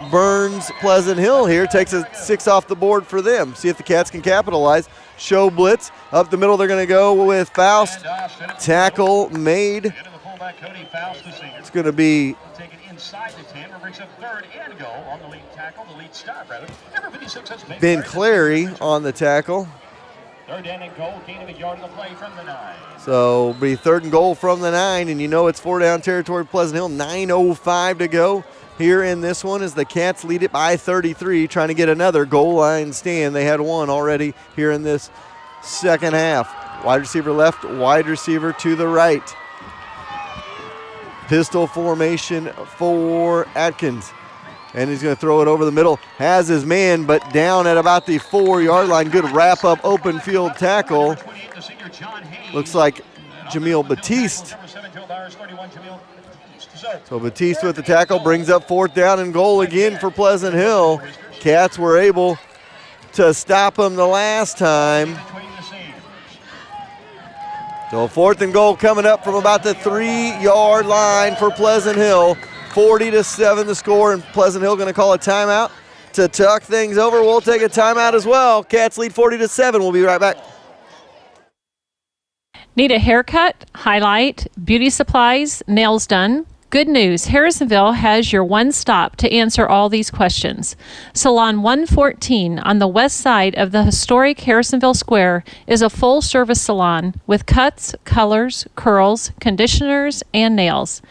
burns Pleasant Hill here. Takes a 6 off the board for them. See if the Cats can capitalize. Show blitz. Up the middle they're going to go with Faust. Tackle made. It's going to be Taken inside the 10, brings up 3rd and goal on the lead tackle, the lead stop rather. Number 56, that's Ben Clary on the tackle. 3rd and goal, gain of a yard on the play from the 9. So it'll be 3rd and goal from the 9, and you know it's 4-down territory Pleasant Hill. 9:05 to go here in this one as the Cats lead it by 33, trying to get another goal line stand. They had one already here in this second half. Wide receiver left, wide receiver to the right. Pistol formation for Atkins. And he's going to throw it over the middle. Has his man, but down at about the 4-yard line. Good wrap-up open field tackle. Looks like Jamil Batiste. So Batiste with the tackle brings up 4th down and goal again for Pleasant Hill. Cats were able to stop him the last time. So 4th and goal coming up from about the 3-yard line for Pleasant Hill. 40-7 the score, and Pleasant Hill going to call a timeout to tuck things over. We'll take a timeout as well. Cats lead 40-7. We'll be right back. Need a haircut, highlight, beauty supplies, nails done? Good news, Harrisonville has your one stop to answer all these questions. Salon 114 on the west side of the historic Harrisonville Square is a full-service salon with cuts, colors, curls, conditioners, and nails.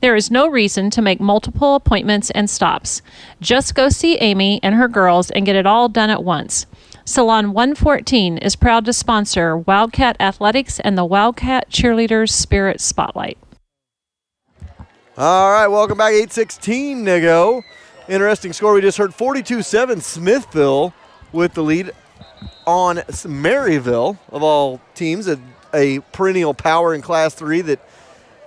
There is no reason to make multiple appointments and stops. Just go see Amy and her girls and get it all done at once. Salon 114 is proud to sponsor Wildcat Athletics and the Wildcat Cheerleaders Spirit Spotlight. All right, welcome back. 8:16 to go. Interesting score. We just heard 42-7 Smithville with the lead on Maryville, of all teams, a perennial power in Class 3 that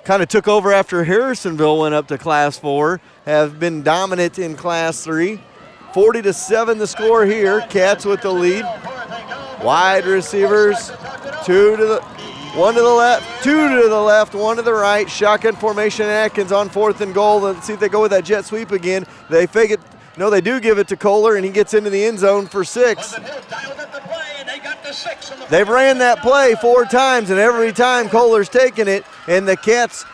kind of took over after Harrisonville went up to Class 4, have been dominant in Class 3. 40-7 the score here. Cats with the lead. Wide receivers, one to the left, 2 to the left, 1 to the right. Shotgun formation, Atkins on 4th and goal. Let's see if they go with that jet sweep again. They fake it. No, they do give it to Kohler, and he gets into the end zone for 6. They've ran that play 4 times, and every time Kohler's taken it, and the Cats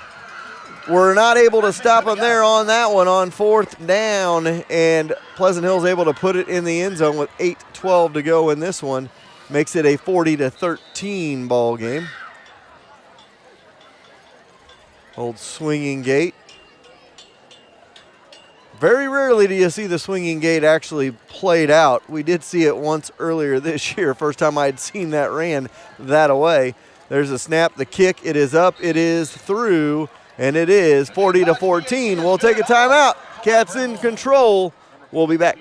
were not able to stop him there on that one on 4th down, and Pleasant Hill's able to put it in the end zone with 8:12 to go in this one. Makes it a 40-13 ball game. Old swinging gate. Very rarely do you see the swinging gate actually played out. We did see it once earlier this year. First time I'd seen that ran that away. There's a snap, the kick, it is up, it is through, and it is 40-14. We'll take a timeout. Cats in control. We'll be back.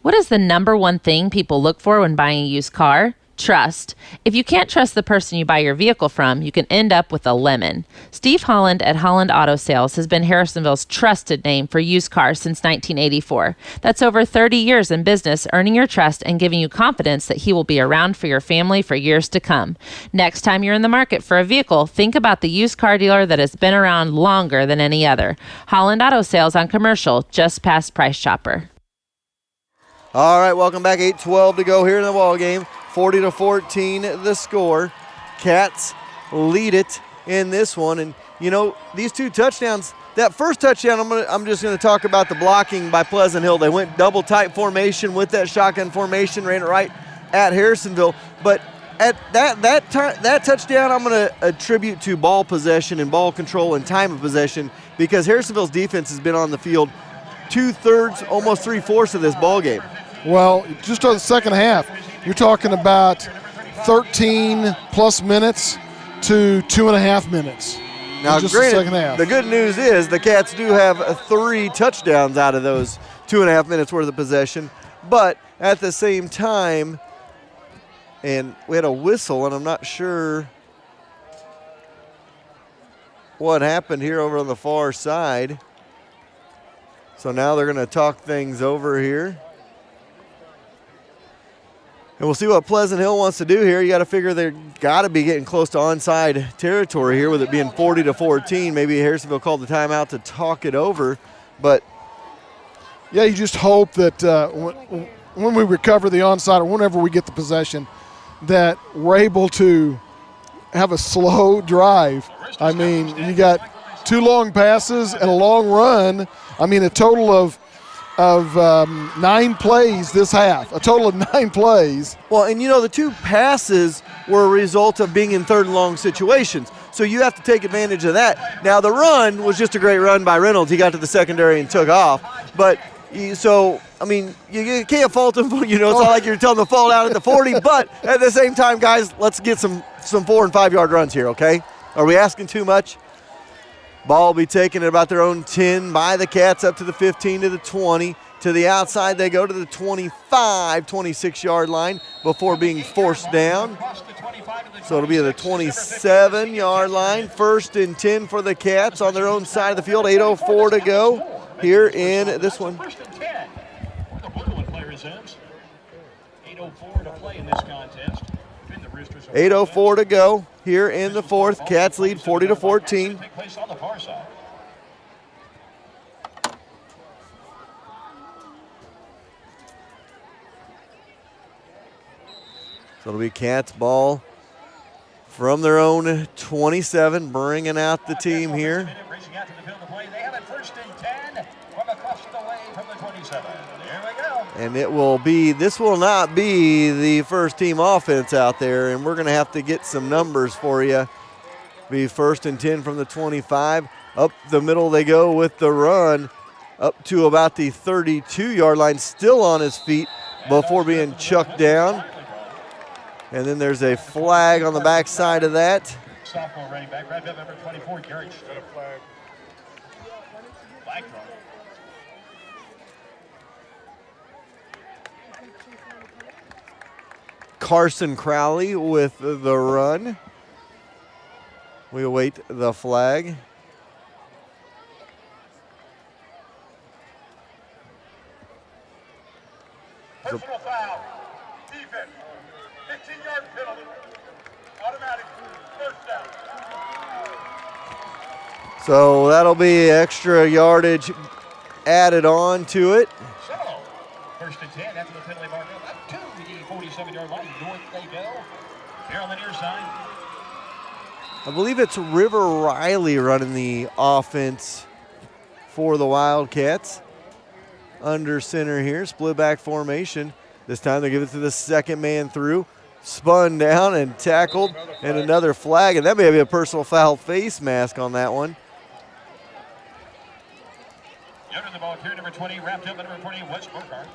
What is the number one thing people look for when buying a used car? Trust. If you can't trust the person you buy your vehicle from, you can end up with a lemon. Steve Holland at Holland Auto Sales has been Harrisonville's trusted name for used cars since 1984. That's over 30 years in business, earning your trust and giving you confidence that he will be around for your family for years to come. Next time you're in the market for a vehicle, think about the used car dealer that has been around longer than any other. Holland Auto Sales on Commercial, just past Price Chopper. All right, welcome back. 8:12 to go here in the ball game. 40-14 the score. Cats lead it in this one. And, you know, these two touchdowns, that first touchdown, I'm just going to talk about the blocking by Pleasant Hill. They went double tight formation with that shotgun formation, ran it right at Harrisonville. But at that touchdown, I'm going to attribute to ball possession and ball control and time of possession, because Harrisonville's defense has been on the field 2/3, almost 3/4 of this ball game. Well, just on the second half, you're talking about 13 plus minutes to 2.5 minutes. Now, just granted, the second half. The good news is the Cats do have 3 touchdowns out of those 2.5 minutes worth of possession. But at the same time, and we had a whistle, and I'm not sure what happened here over on the far side. So now they're going to talk things over here. And we'll see what Pleasant Hill wants to do here. You got to figure they've got to be getting close to onside territory here with it being 40-14. Maybe Harrisonville called the timeout to talk it over. But, yeah, you just hope that when we recover the onside or whenever we get the possession, that we're able to have a slow drive. I mean, you got 2 long passes and a long run. I mean, a total of 9 plays this half, a total of 9 plays. Well, and you know, the 2 passes were a result of being in third and long situations. So you have to take advantage of that. Now, the run was just a great run by Reynolds. He got to the secondary and took off. But so, I mean, you can't fault him. You know, it's not like you're telling him to fall out at the 40. But at the same time, guys, let's get some 4 and 5 yard runs here, okay? Are we asking too much? Ball will be taken at about their own 10 by the Cats up to the 15 to the 20. To the outside, they go to the 25, 26-yard line before being forced down. So it'll be the 27-yard line. 1st and 10 for the Cats on their own side of the field. 8:04 to go here in this one. 8:04 to play in this contest. 8:04 to go here in the 4th. Cats lead 40-14. Take place on the far side. So it'll be Cats ball from their own 27, bringing out the team here. Racing out to the field to play. They have it 1st and 10 from across the way from the 27. There we go. And this will not be the first team offense out there, and we're going to have to get some numbers for you. Be 1st and 10 from the 25. Up the middle they go with the run up to about the 32-yard line, still on his feet before being chucked down. And then there's a flag on the backside of that. Sophomore running back, right up number 24, Garrett. Got a flag. Flag thrown. Carson Crowley with the run. We await the flag. Personal foul. Defense. 15-yard penalty. Automatic. 1st down. So that'll be extra yardage added on to it. So, 1st and 10 after the penalty mark up to the 47-yard line. North they go. Here on the near side. I believe it's River Riley running the offense for the Wildcats. Under center here, split back formation. This time they give it to the 2nd man through. Spun down and tackled, and another flag, and that may be a personal foul face mask on that one. Under the ball here, number 20, wrapped up at number 20, Wes Burkhardt.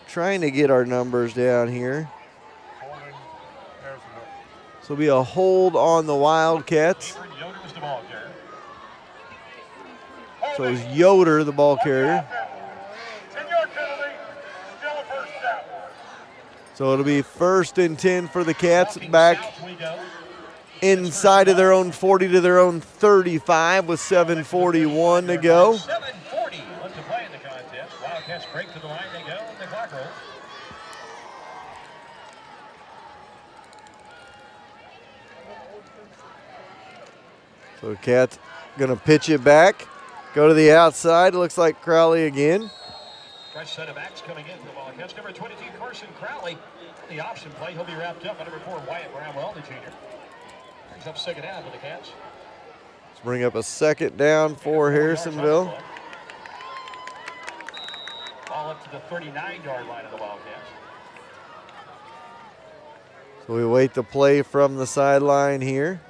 Trying to get our numbers down here. So it'll be a hold on the Wildcats. Yoder was the ball carrier. So it's Yoder, the ball carrier. 10-yard penalty. Still a 1st down. So it'll be 1st and 10 for the Cats, back inside of their own 40 to their own 35 with 7:41 to go. 7:40 left to play in the contest. Wildcats break to the line. They go. And the clock rolls. So Cats going to pitch it back, go to the outside. Looks like Crowley again. Fresh set of backs coming in for the Wildcats. Number 22, Carson Crowley. The option play, he'll be wrapped up by number 4, Wyatt Bramwell, the junior. Brings up second down for the Cats. Let's bring up a second down for Harrisonville. Ball up to the 39-yard line of the Wildcats. So we wait the play from the sideline here.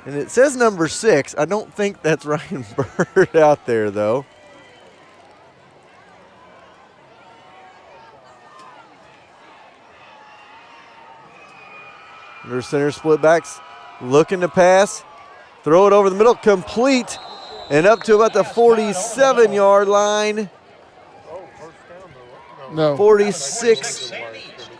And it says number 6. I don't think that's Ryan Bird out there, though. Under center split backs, looking to pass. Throw it over the middle, complete. And up to about the 47-yard line. No. 46,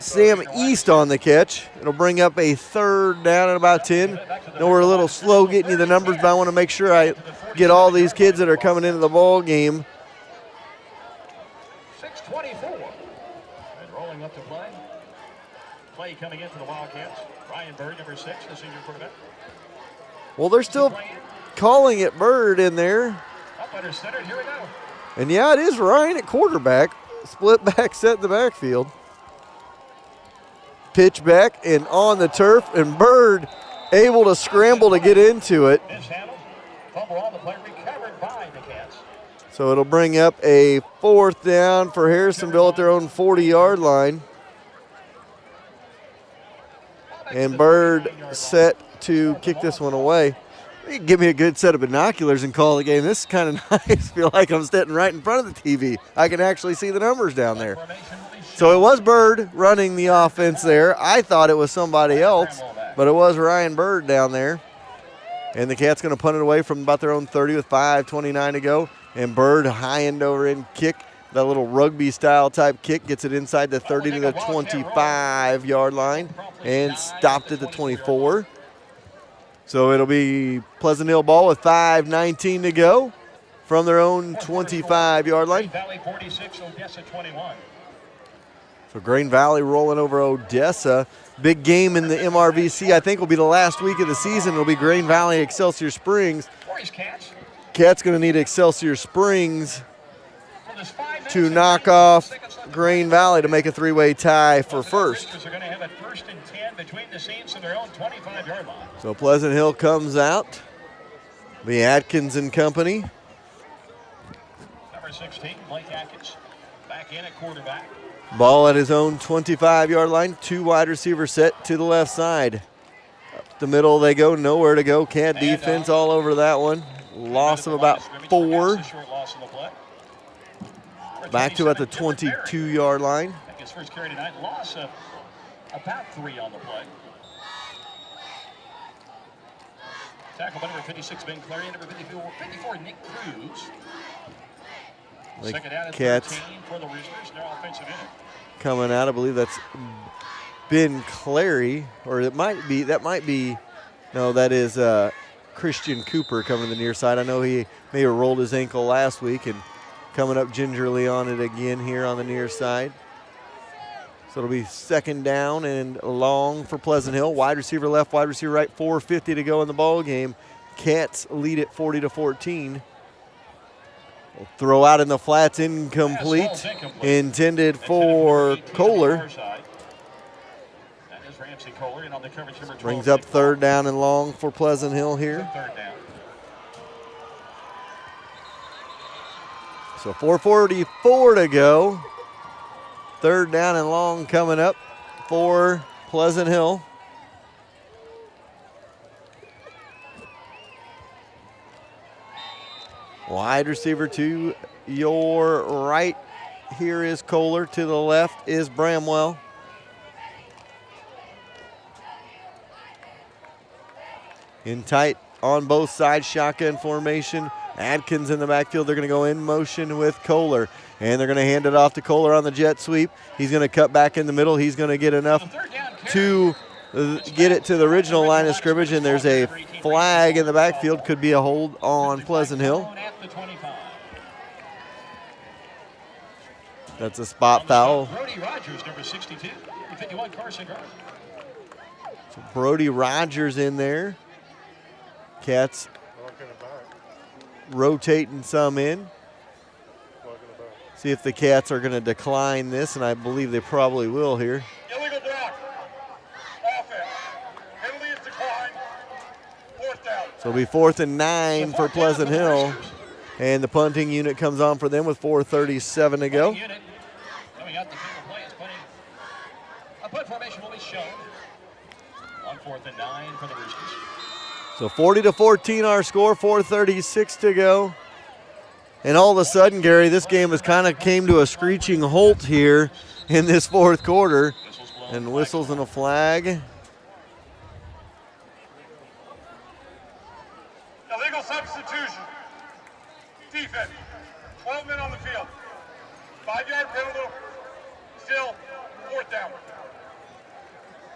Sam East on the catch. It'll bring up a third down at about 10. Know we're a little slow getting you the numbers, but I want to make sure I get all these kids that are coming into the ball game. 6:24. And rolling up to play. Play coming in for the Wildcats. Ryan Bird, number 6, the senior quarterback. Well, they're still calling it Bird in there. Up under center, here we go. And yeah, it is Ryan at quarterback. Split back set in the backfield. Pitch back and on the turf, and Bird able to scramble to get into it. Mishandled. Fumble on the play, recovered by the Cats. So it'll bring up a fourth down for Harrisonville at their own 40-yard line. And Bird set to kick this one away. You can give me a good set of binoculars and call the game. This is kind of nice. Feel like I'm sitting right in front of the TV. I can actually see the numbers down there. So it was Bird running the offense there. I thought it was somebody else, but it was Ryan Bird down there. And the Cats going to punt it away from about their own 30 with 5:29 to go. And Bird high end over in kick. That little rugby style type kick gets it inside the 30 to the 25-yard line and stopped at the 24. So it'll be Pleasant Hill ball with 5:19 to go from their own 25-yard line. Valley 46, Odessa 21. So Grain Valley rolling over Odessa. Big game in the MRVC. I think will be the last week of the season. It'll be Grain Valley, Excelsior Springs. Cats going to need Excelsior Springs to knock off Grain Valley to make a three-way tie for first. They're going to have a 1st and 10 between the scenes of their own 25-yard line. So Pleasant Hill comes out. The Atkins and company. Number 16, Blake Atkins, back in at quarterback. Ball at his own 25-yard line. 2 wide receivers set to the left side. Up the middle they go, nowhere to go. Cat defense all over that one. Loss of about 4. Back to at the 22-yard line. His first carry tonight, loss of about 3 on the play. Tackle by number 56, Ben Clary, number 54, Nick Cruz. Second down and 13 for the Roosters, their offensive unit. Coming out, I believe that's Ben Clary, or that might be, no, that is Christian Cooper coming to the near side. I know he may have rolled his ankle last week and coming up gingerly on it again here on the near side. So it'll be second down and long for Pleasant Hill. Wide receiver left, wide receiver right, 4:50 to go in the ball game. Cats lead it 40-14. We'll throw out in the flats, incomplete. Intended for Kohler. Brings up third down and long for Pleasant Hill here. So 4:44 to go. Third down and long coming up for Pleasant Hill. Wide receiver to your right. Here is Kohler. To the left is Bramwell. In tight on both sides, shotgun formation. Adkins in the backfield. They're going to go in motion with Kohler. And they're going to hand it off to Kohler on the jet sweep. He's going to cut back in the middle. He's going to get enough to get it to the original line of scrimmage. And there's a flag in the backfield. Could be a hold on Pleasant Hill. That's a spot foul. Brody Rogers, number 62, 51, Carson Garth. So Brody Rogers in there. Cats rotating some in. See if the Cats are going to decline this, and I believe they probably will here. Illegal block. Offense. Penalty is declined. 4th down. So it'll be 4th and 9 for Pleasant Hill. And the punting unit comes on for them with 4:37 to go. Coming up, the field play is putting a punt formation will be shown on 4th and 9 for the Roosters. So 40-14 our score, 4:36 to go. And all of a sudden, Gary, this game has kind of came to a screeching halt here in this 4th quarter. And whistles and a flag. Illegal substitution. Defense. 12 men on the field. 5-yard penalty. Still 4th down.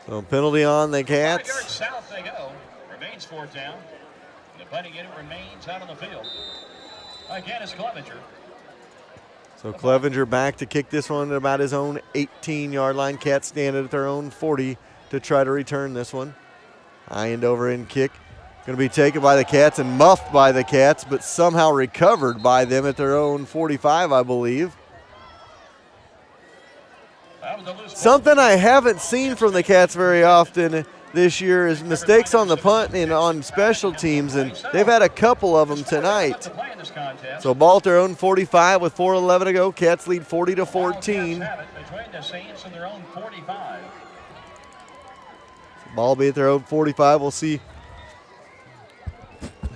So penalty on the 5 yards Cats. south they go. Remains 4th down. The punting unit remains out on the field. Again, it's Clevenger. So Clevenger back to kick this one at about his own 18-yard line. Cats stand at their own 40 to try to return this one. High end over end kick. Going to be taken by the Cats and muffed by the Cats, but somehow recovered by them at their own 45, I believe. Something I haven't seen from the Cats very often this year is mistakes on the punt and on special teams, and they've had a couple of them tonight. So ball at their own 45 with 4:11 to go. Cats lead 40-14. Between the Saints and their own 45. Ball be at their own 45. We'll see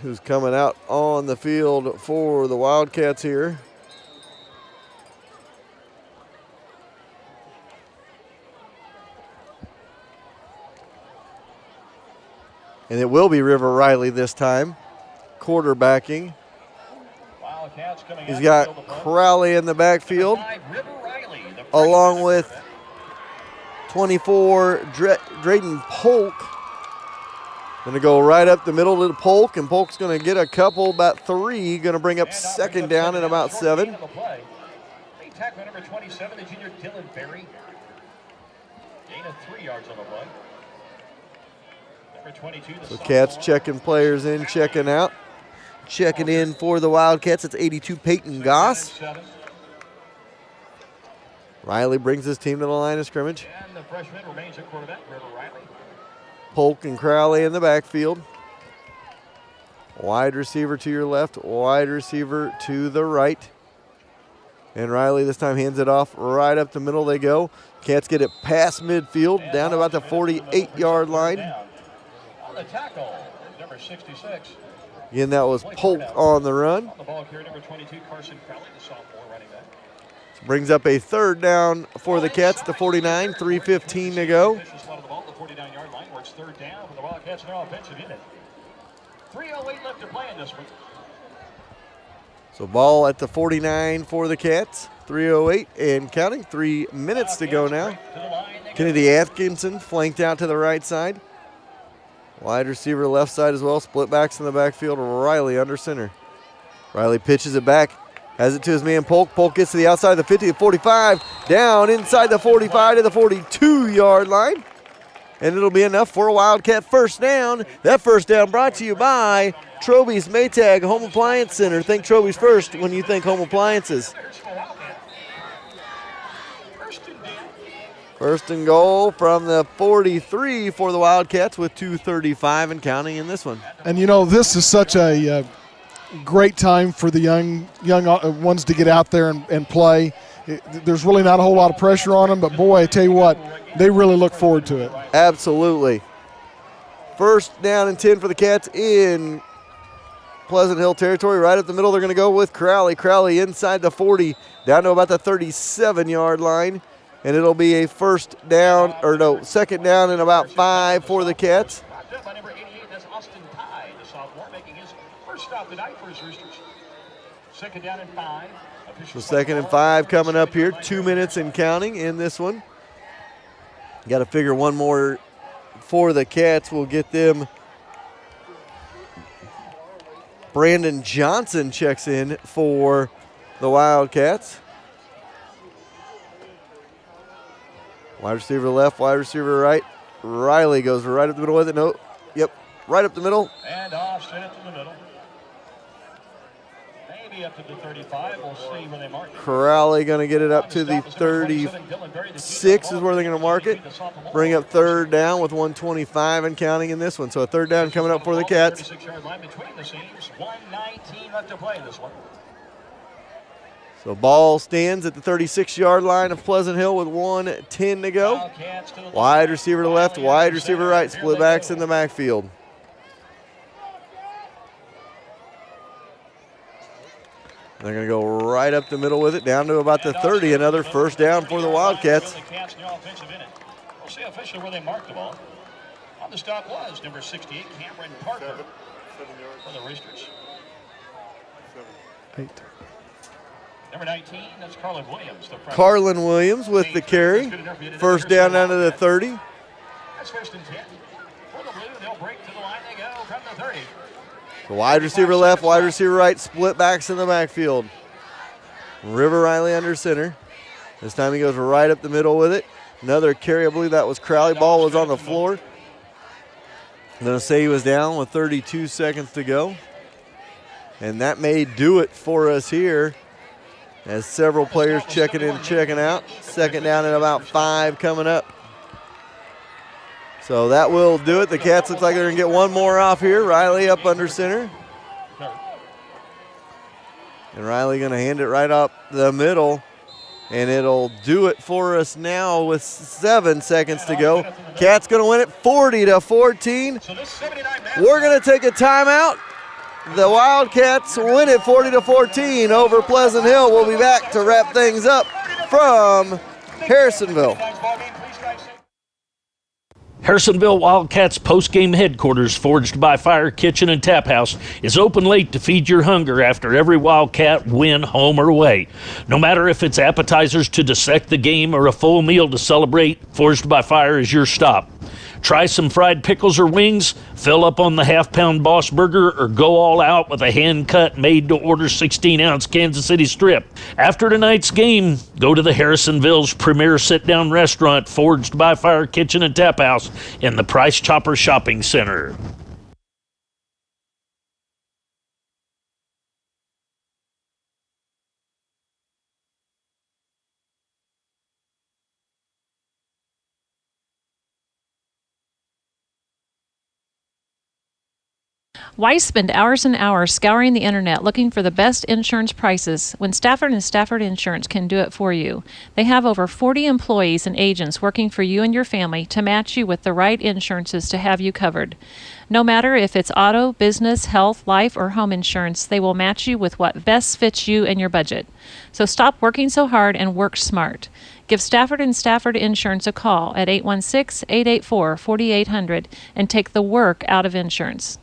who's coming out on the field for the Wildcats here. And it will be River Riley this time, quarterbacking. He's got Crowley in the backfield, along with 24, Drayden Polk. Going to go right up the middle to Polk, and Polk's going to get a couple, about 3, going to bring up 2nd down and about 7. Tackler number 27, the junior Dylan Berry. Gain of 3 yards on the play. Number 22, So Cats checking players in, checking out. Checking in for the Wildcats, it's 82, Peyton Goss. Riley brings his team to the line of scrimmage. And the freshman remains at quarterback, River Riley. Polk and Crowley in the backfield. Wide receiver to your left, wide receiver to the right. And Riley this time hands it off right up the middle they go. Cats get it past midfield, down to about the 48-yard line. On the tackle, number 66. Again, that was Polk on the run. On the ball carrier, number 22, Carson Crowley, the sophomore running back. Brings up a 3rd down for the Cats, the 49, 3:15 to go. The 49-yard line, where it's 3rd down for the Wildcats and their offensive unit. 3:08 left to play in this one. So ball at the 49 for the Cats, 3:08 and counting, 3 minutes to go now. Kennedy Atkinson flanked out to the right side. Wide receiver left side as well, split backs in the backfield, Riley under center. Riley pitches it back, has it to his man Polk. Polk gets to the outside of the 50 to 45, down inside the 45 to the 42-yard line. And it'll be enough for a Wildcat 1st down. That 1st down brought to you by Troby's Maytag Home Appliance Center. Think Troby's first when you think home appliances. 1st and goal from the 43 for the Wildcats with 2:35 and counting in this one. And you know, this is such a great time for the young ones to get out there and play. There's really not a whole lot of pressure on them, but boy, I tell you what, they really look forward to it. Absolutely. 1st down and 10 for the Cats in Pleasant Hill territory. Right up the middle, they're going to go with Crowley. Crowley inside the 40, down to about the 37-yard line. And it'll be a 2nd down and about 5 for the Cats. By number 88, that's Austin Tye, the sophomore, making his 1st stop tonight for his Roosters. 2nd down and 5. So 2nd and 5 coming up here. 2 minutes and counting in this one. Got to figure one more for the Cats. We'll get them. Brandon Johnson checks in for the Wildcats. Wide receiver left, wide receiver right. Riley goes right up the middle with it. Right up the middle. And off, straight up to the middle. Maybe up to the 35. We'll see where they mark it. Crowley going to get it up to the 36 is where they're going to mark it. Bring up third down with 125 and counting in this one. So a third down coming up for the Cats. 36-yard line between the seams. 1:19 left to play this one. So ball stands at the 36-yard line of Pleasant Hill with 1:10 to go. Wide receiver to left, wide receiver right, split backs in the backfield. They're going to go right up the middle with it, down to about the 30. Another first down for the Wildcats. We'll see officially where they marked the ball. On the stop was number 68, Cameron Parker for the Roosters. 8. Number 19, that's Carlin Williams. Carlin Williams with the carry. First down to the 30. That's first and 10. For the Blue, they'll break to the line. They go from the 30. The wide receiver left, wide receiver right, split backs in the backfield. River Riley under center. This time he goes right up the middle with it. Another carry, I believe that was Crowley. Ball was on the floor. I'm going to say he was down with 32 seconds to go. And that may do it for us here as several players checking in, checking out. Second down and about 5 coming up. So that will do it. The Cats look like they're going to get one more off here. Riley up under center. And Riley going to hand it right up the middle. And it'll do it for us now with 7 seconds to go. Cats going to win it 40-14. We're going to take a timeout. The Wildcats win it 40-14 over Pleasant Hill. We'll be back to wrap things up from Harrisonville. Harrisonville Wildcats postgame headquarters, Forged by Fire Kitchen and Tap House, is open late to feed your hunger after every Wildcat win, home or away. No matter if it's appetizers to dissect the game or a full meal to celebrate, Forged by Fire is your stop. Try some fried pickles or wings, fill up on the half-pound Boss Burger, or go all out with a hand-cut, made-to-order 16-ounce Kansas City strip. After tonight's game, go to the Harrisonville's premier sit-down restaurant, Forged by Fire Kitchen and Tap House in the Price Chopper Shopping Center. Why spend hours and hours scouring the internet looking for the best insurance prices when Stafford & Stafford Insurance can do it for you? They have over 40 employees and agents working for you and your family to match you with the right insurances to have you covered. No matter if it's auto, business, health, life, or home insurance, they will match you with what best fits you and your budget. So stop working so hard and work smart. Give Stafford & Stafford Insurance a call at 816-884-4800 and take the work out of insurance.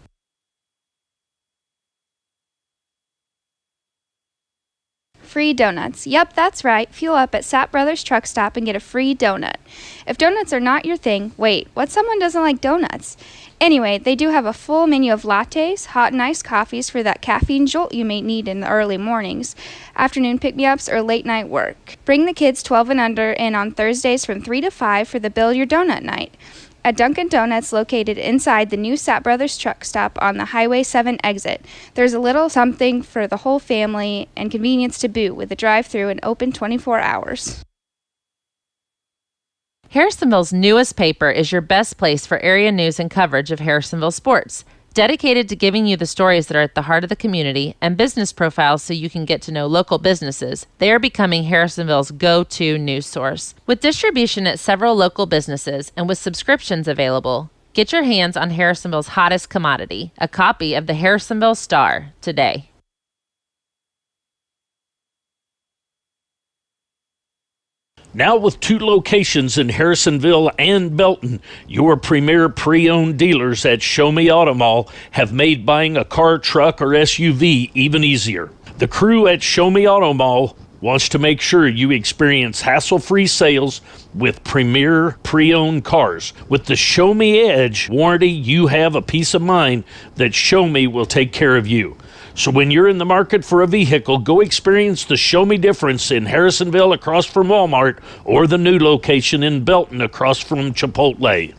Free donuts. Yep, that's right. Fuel up at Sapp Brothers Truck Stop and get a free donut. If donuts are not your thing, wait, what someone doesn't like donuts? Anyway, they do have a full menu of lattes, hot and iced coffees for that caffeine jolt you may need in the early mornings, afternoon pick-me-ups, or late-night work. Bring the kids 12 and under in on Thursdays from 3 to 5 for the Build Your Donut Night. At Dunkin' Donuts, located inside the new Sapp Brothers Truck Stop on the Highway 7 exit, there's a little something for the whole family and convenience to boot with a drive-thru and open 24 hours. Harrisonville's newest paper is your best place for area news and coverage of Harrisonville sports. Dedicated to giving you the stories that are at the heart of the community and business profiles so you can get to know local businesses, they are becoming Harrisonville's go-to news source. With distribution at several local businesses and with subscriptions available, get your hands on Harrisonville's hottest commodity, a copy of the Harrisonville Star, today. Now with 2 locations in Harrisonville and Belton, your premier pre-owned dealers at Show Me Auto Mall have made buying a car, truck, or SUV even easier. The crew at Show Me Auto Mall wants to make sure you experience hassle-free sales with premier pre-owned cars. With the Show Me Edge warranty, you have a peace of mind that Show Me will take care of you. So when you're in the market for a vehicle, go experience the Show Me difference in Harrisonville across from Walmart or the new location in Belton across from Chipotle.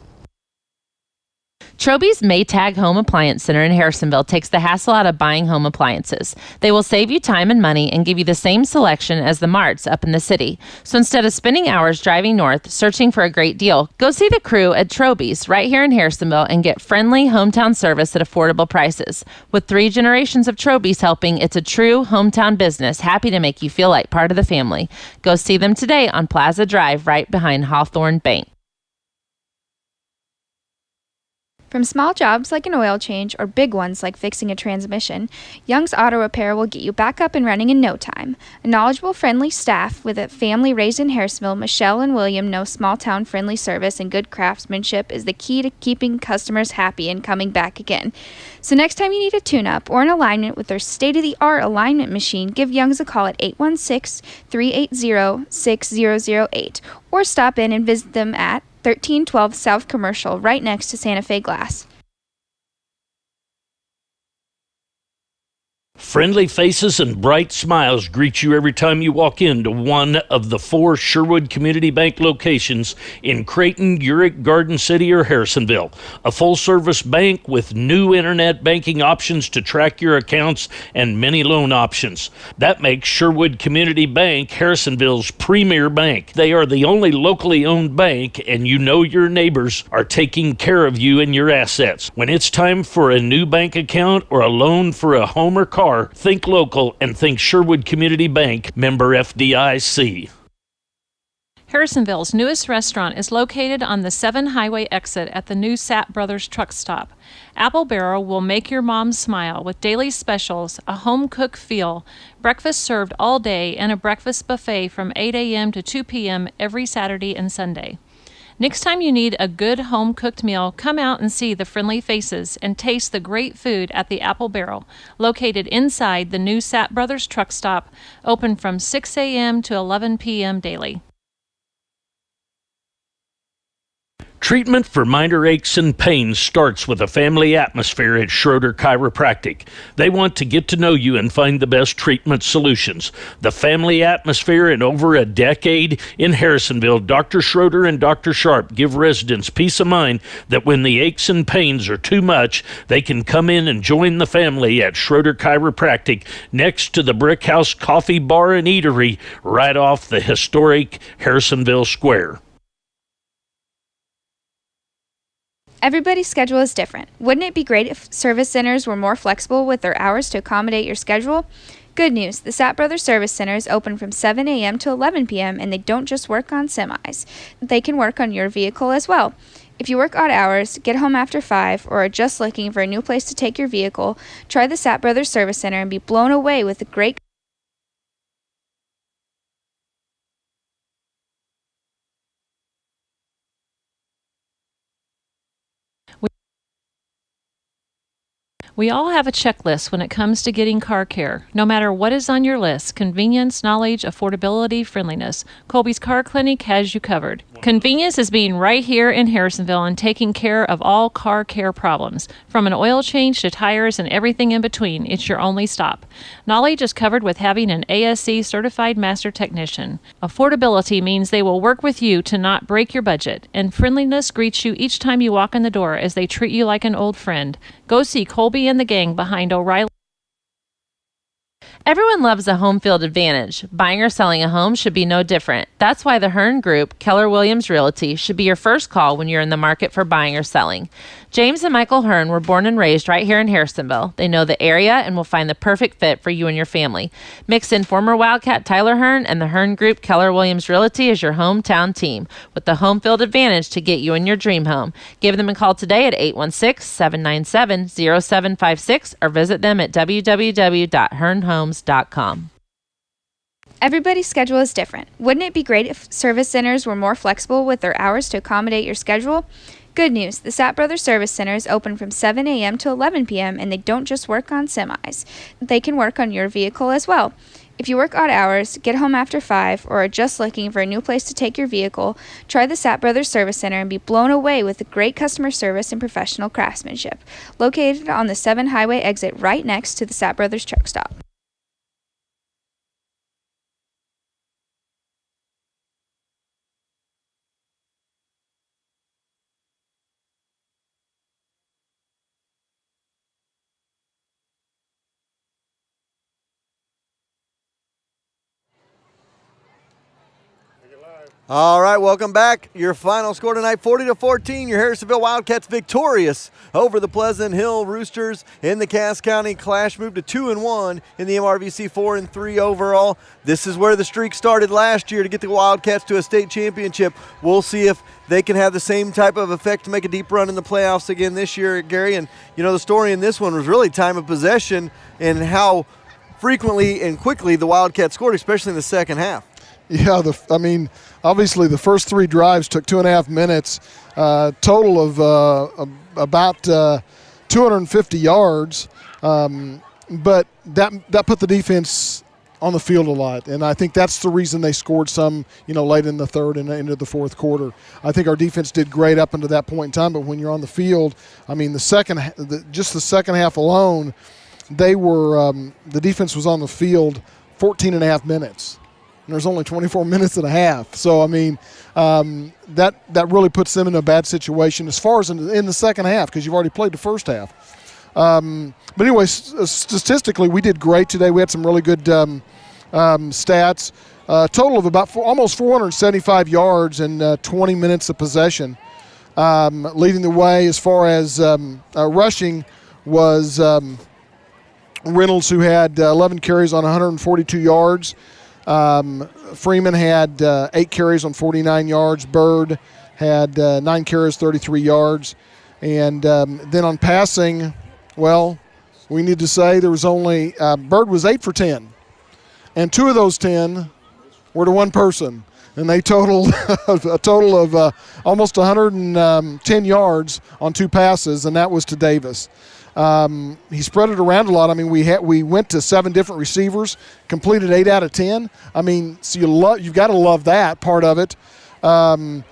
Troby's Maytag Home Appliance Center in Harrisonville takes the hassle out of buying home appliances. They will save you time and money and give you the same selection as the marts up in the city. So instead of spending hours driving north searching for a great deal, go see the crew at Troby's right here in Harrisonville and get friendly hometown service at affordable prices. With 3 generations of Troby's helping, it's a true hometown business, happy to make you feel like part of the family. Go see them today on Plaza Drive right behind Hawthorne Bank. From small jobs like an oil change or big ones like fixing a transmission, Young's Auto Repair will get you back up and running in no time. A knowledgeable, friendly staff with a family raised in Harrisonville, Michelle and William know small-town friendly service and good craftsmanship is the key to keeping customers happy and coming back again. So next time you need a tune-up or an alignment with their state-of-the-art alignment machine, give Young's a call at 816-380-6008 or stop in and visit them at 1312 South Commercial, right next to Santa Fe Glass. Friendly faces and bright smiles greet you every time you walk into one of the 4 Sherwood Community Bank locations in Creighton, Urick, Garden City, or Harrisonville. A full-service bank with new internet banking options to track your accounts and many loan options. That makes Sherwood Community Bank Harrisonville's premier bank. They are the only locally owned bank, and you know your neighbors are taking care of you and your assets. When it's time for a new bank account or a loan for a home or car, think local and think Sherwood Community Bank, member FDIC. Harrisonville's newest restaurant is located on the 7 Highway exit at the new Sapp Brothers truck stop. Apple Barrel will make your mom smile with daily specials, a home-cooked feel, breakfast served all day, and a breakfast buffet from 8 a.m. to 2 p.m. every Saturday and Sunday. Next time you need a good home-cooked meal, come out and see the friendly faces and taste the great food at the Apple Barrel, located inside the new Sapp Brothers truck stop, open from 6 a.m. to 11 p.m. daily. Treatment for minor aches and pains starts with a family atmosphere at Schroeder Chiropractic. They want to get to know you and find the best treatment solutions. The family atmosphere in over a decade in Harrisonville, Dr. Schroeder and Dr. Sharp give residents peace of mind that when the aches and pains are too much, they can come in and join the family at Schroeder Chiropractic next to the Brick House Coffee Bar and Eatery right off the historic Harrisonville Square. Everybody's schedule is different. Wouldn't it be great if service centers were more flexible with their hours to accommodate your schedule? Good news, the Sapp Brothers Service Center is open from 7 a.m. to 11 p.m. and they don't just work on semis. They can work on your vehicle as well. If you work odd hours, get home after 5, or are just looking for a new place to take your vehicle, try the Sapp Brothers Service Center and be blown away with the great We all have a checklist when it comes to getting car care. No matter what is on your list, convenience, knowledge, affordability, friendliness, Colby's Car Clinic has you covered. Convenience is being right here in Harrisonville and taking care of all car care problems. From an oil change to tires and everything in between, it's your only stop. Knowledge is covered with having an ASC certified master technician. Affordability means they will work with you to not break your budget. And friendliness greets you each time you walk in the door as they treat you like an old friend. Go see Colby and the gang behind O'Reilly. Everyone loves a home field advantage. Buying or selling a home should be no different. That's why the Hearn Group, Keller Williams Realty, should be your first call when you're in the market for buying or selling. James and Michael Hearn were born and raised right here in Harrisonville. They know the area and will find the perfect fit for you and your family. Mix in former Wildcat Tyler Hearn and the Hearn Group, Keller Williams Realty as your hometown team with the home field advantage to get you in your dream home. Give them a call today at 816-797-0756 or visit them at www.hearnhomes.com. Everybody's schedule is different. Wouldn't it be great if service centers were more flexible with their hours to accommodate your schedule? Good news, the Sapp Brothers Service Center is open from 7 a.m. to 11 p.m. and they don't just work on semis. They can work on your vehicle as well. If you work odd hours, get home after 5, or are just looking for a new place to take your vehicle, try the Sapp Brothers Service Center and be blown away with the great customer service and professional craftsmanship. Located on the 7 Highway exit right next to the Sapp Brothers truck stop. All right, welcome back. Your final score tonight, 40-14. Your Harrisonville Wildcats victorious over the Pleasant Hill Roosters in the Cass County Clash. Moved to 2-1 in the MRVC, 4-3 overall. This is where the streak started last year to get the Wildcats to a state championship. We'll see if they can have the same type of effect to make a deep run in the playoffs again this year, Gary. And, the story in this one was really time of possession and how frequently and quickly the Wildcats scored, especially in the second half. Yeah, obviously the first 3 drives took 2.5 minutes, total of about 250 yards, but that put the defense on the field a lot, and I think that's the reason they scored some, late in the third and into the fourth quarter. I think our defense did great up until that point in time, but when you're on the field, the second half alone, they were the defense was on the field 14.5 minutes. And there's only 24 minutes and a half. So, that really puts them in a bad situation as far as in the second half, because you've already played the first half. But anyway, statistically, we did great today. We had some really good stats. Total of about almost 475 yards and 20 minutes of possession. Leading the way as far as rushing was Reynolds, who had 11 carries on 142 yards. Freeman had 8 carries on 49 yards. Bird had 9 carries, 33 yards. And then on passing, we need to say there was only Bird was 8 for 10. And 2 of those 10 were to one person. And they totaled a total of almost 110 yards on 2 passes, and that was to Davis. He spread it around a lot. We went to 7 different receivers, completed 8 out of 10. So you've got to love that part of it. And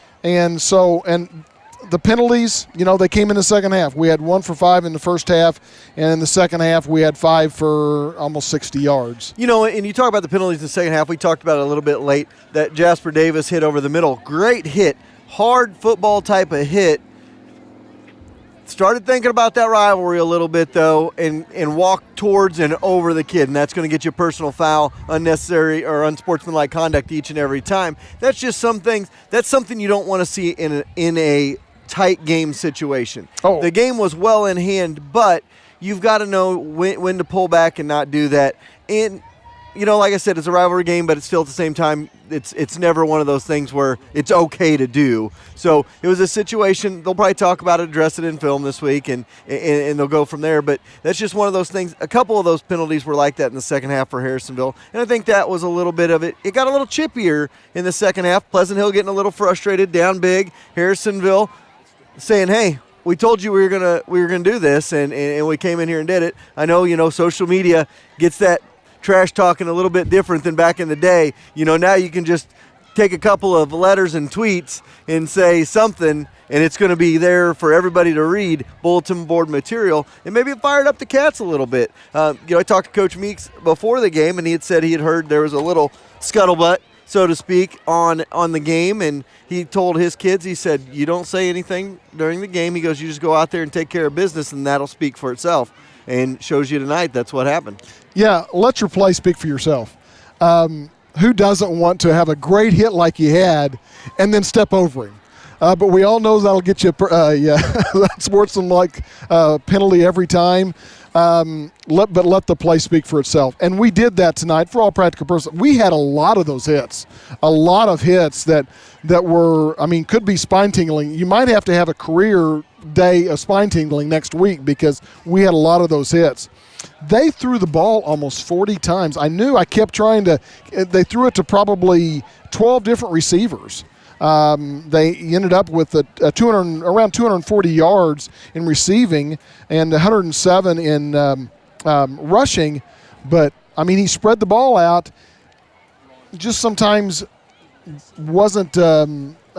the penalties, they came in the second half. We had 1 for 5 in the first half, and in the second half we had 5 for almost 60 yards. And you talk about the penalties in the second half. We talked about it a little bit late, that Jasper Davis hit over the middle. Great hit, hard football type of hit. Started thinking about that rivalry a little bit, though, and walked towards and over the kid, and that's going to get you a personal foul, unnecessary or unsportsmanlike conduct each and every time. That's just some things. That's something you don't want to see in a tight game situation. Oh. The game was well in hand, but you've got to know when to pull back and not do that. And like I said, it's a rivalry game, but it's still at the same time, it's never one of those things where it's okay to do. So it was a situation. They'll probably talk about it, address it in film this week, and they'll go from there. But that's just one of those things. A couple of those penalties were like that in the second half for Harrisonville, and I think that was a little bit of it. It got a little chippier in the second half. Pleasant Hill getting a little frustrated, down big. Harrisonville saying, "Hey, we told you we were gonna do this, and we came in here and did it." I know, social media gets that trash talking a little bit different than back in the day. Now you can just take a couple of letters and tweets and say something, and it's going to be there for everybody to read, bulletin board material, and maybe it fired up the Cats a little bit. I talked to Coach Meeks before the game, and he had said he had heard there was a little scuttlebutt, so to speak, on the game, and he told his kids, he said, you don't say anything during the game. He goes, you just go out there and take care of business, and that'll speak for itself. And shows you tonight that's what happened. Yeah, let your play speak for yourself. Who doesn't want to have a great hit like you had and then step over him? But we all know that'll get you that sportsmanlike penalty every time. Let the play speak for itself. And we did that tonight for all practical purposes. We had a lot of those hits, a lot of hits that were, could be spine tingling. You might have to have a career day of spine tingling next week because we had a lot of those hits. They threw the ball almost 40 times. I kept trying to, they threw it to probably 12 different receivers. They ended up with around 240 yards in receiving and 107 in rushing. But, he spread the ball out. Just sometimes wasn't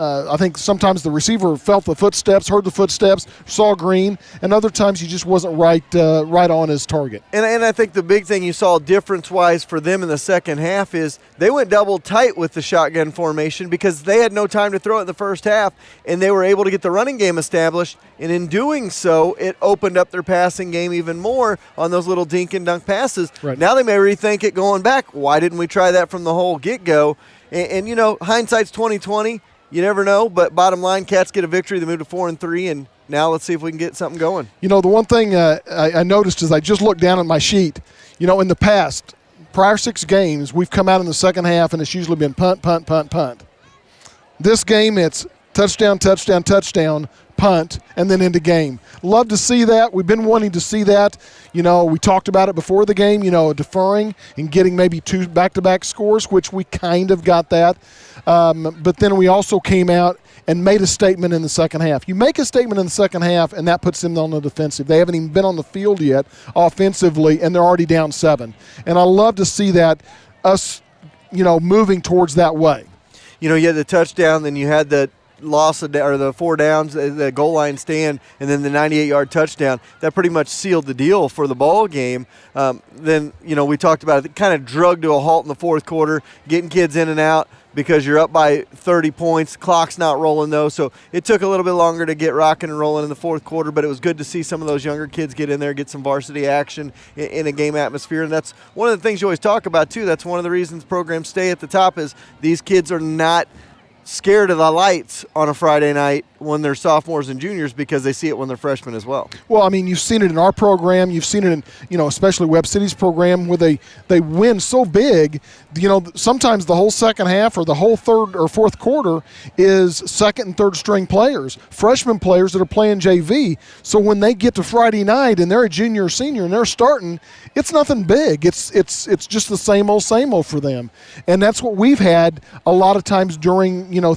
I think sometimes the receiver felt the footsteps, heard the footsteps, saw green, and other times he just wasn't right on his target. And I think the big thing you saw difference-wise for them in the second half is they went double tight with the shotgun formation because they had no time to throw it in the first half, and they were able to get the running game established, and in doing so, it opened up their passing game even more on those little dink and dunk passes. Right. Now they may rethink it going back. Why didn't we try that from the whole get-go? And you know, hindsight's 20/20. You never know, but bottom line, Cats get a victory. They move to 4-3, and now let's see if we can get something going. You know, the one thing I noticed is I just looked down at my sheet. You know, in the past, prior 6 games, we've come out in the second half, and it's usually been punt, punt, punt, punt. This game, it's touchdown, touchdown, touchdown, punt, and then into game. Love to see that. We've been wanting to see that. You know, we talked about it before the game, you know, deferring and getting maybe 2 back-to-back scores, which we kind of got that. But then we also came out and made a statement in the second half. You make a statement in the second half, and that puts them on the defensive. They haven't even been on the field yet offensively, and they're already down 7. And I love to see that, us, you know, moving towards that way. You know, you had the touchdown, then you had the loss of, or the 4 downs, the goal line stand, and then the 98-yard touchdown. That pretty much sealed the deal for the ball game. Then, you know, we talked about it kind of drug to a halt in the fourth quarter, getting kids in and out because you're up by 30 points. Clock's not rolling, though, so it took a little bit longer to get rocking and rolling in the fourth quarter, but it was good to see some of those younger kids get in there, get some varsity action in a game atmosphere, and that's one of the things you always talk about, too. That's one of the reasons programs stay at the top is these kids are not scared of the lights on a Friday night when they're sophomores and juniors because they see it when they're freshmen as well. Well, I mean, you've seen it in our program. You've seen it in, you know, especially Webb City's program where they win so big, you know, sometimes the whole second half or the whole third or fourth quarter is second and third string players, freshman players that are playing JV. So when they get to Friday night and they're a junior or senior and they're starting, it's nothing big. It's just the same old for them. And that's what we've had a lot of times during, you know,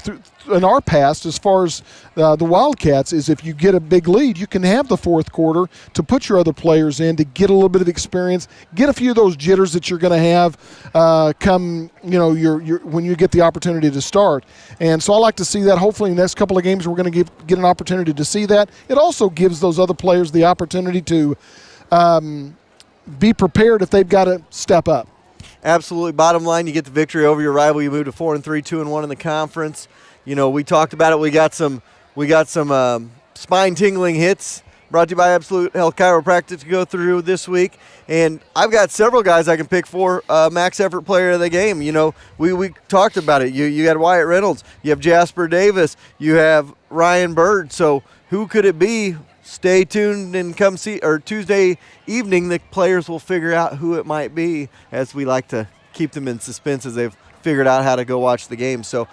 in our past as far as the Wildcats is if you get a big lead, you can have the fourth quarter to put your other players in to get a little bit of experience, get a few of those jitters that you're going to have come, you know, when you get the opportunity to start. And so I like to see that. Hopefully in the next couple of games we're going to get an opportunity to see that. It also gives those other players the opportunity to be prepared if they've got to step up. Absolutely. Bottom line, you get the victory over your rival. You move to 4-3, 2-1 in the conference. You know, we talked about it. We got some spine-tingling hits brought to you by Absolute Health Chiropractic to go through this week. And I've got several guys I can pick for max effort player of the game. You know, we talked about it. You got Wyatt Reynolds. You have Jasper Davis. You have Ryan Bird. So who could it be? Stay tuned and come see, or Tuesday evening, the players will figure out who it might be, as we like to keep them in suspense as they've figured out how to go watch the game. So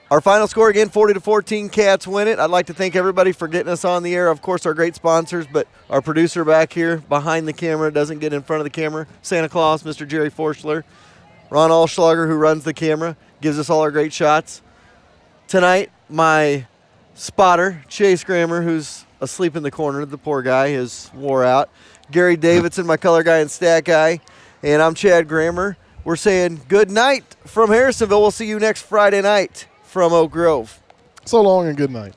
our final score again, 40-14, Cats win it. I'd like to thank everybody for getting us on the air. Of course, our great sponsors, but our producer back here behind the camera doesn't get in front of the camera. Santa Claus, Mr. Jerry Forschler. Ron Allschlager, who runs the camera, gives us all our great shots. Tonight, my spotter, Chase Grammer, who's asleep in the corner. The poor guy is wore out. Gary Davidson, my color guy and stat guy. And I'm Chad Grammer. We're saying good night from Harrisonville. We'll see you next Friday night from Oak Grove. So long and good night.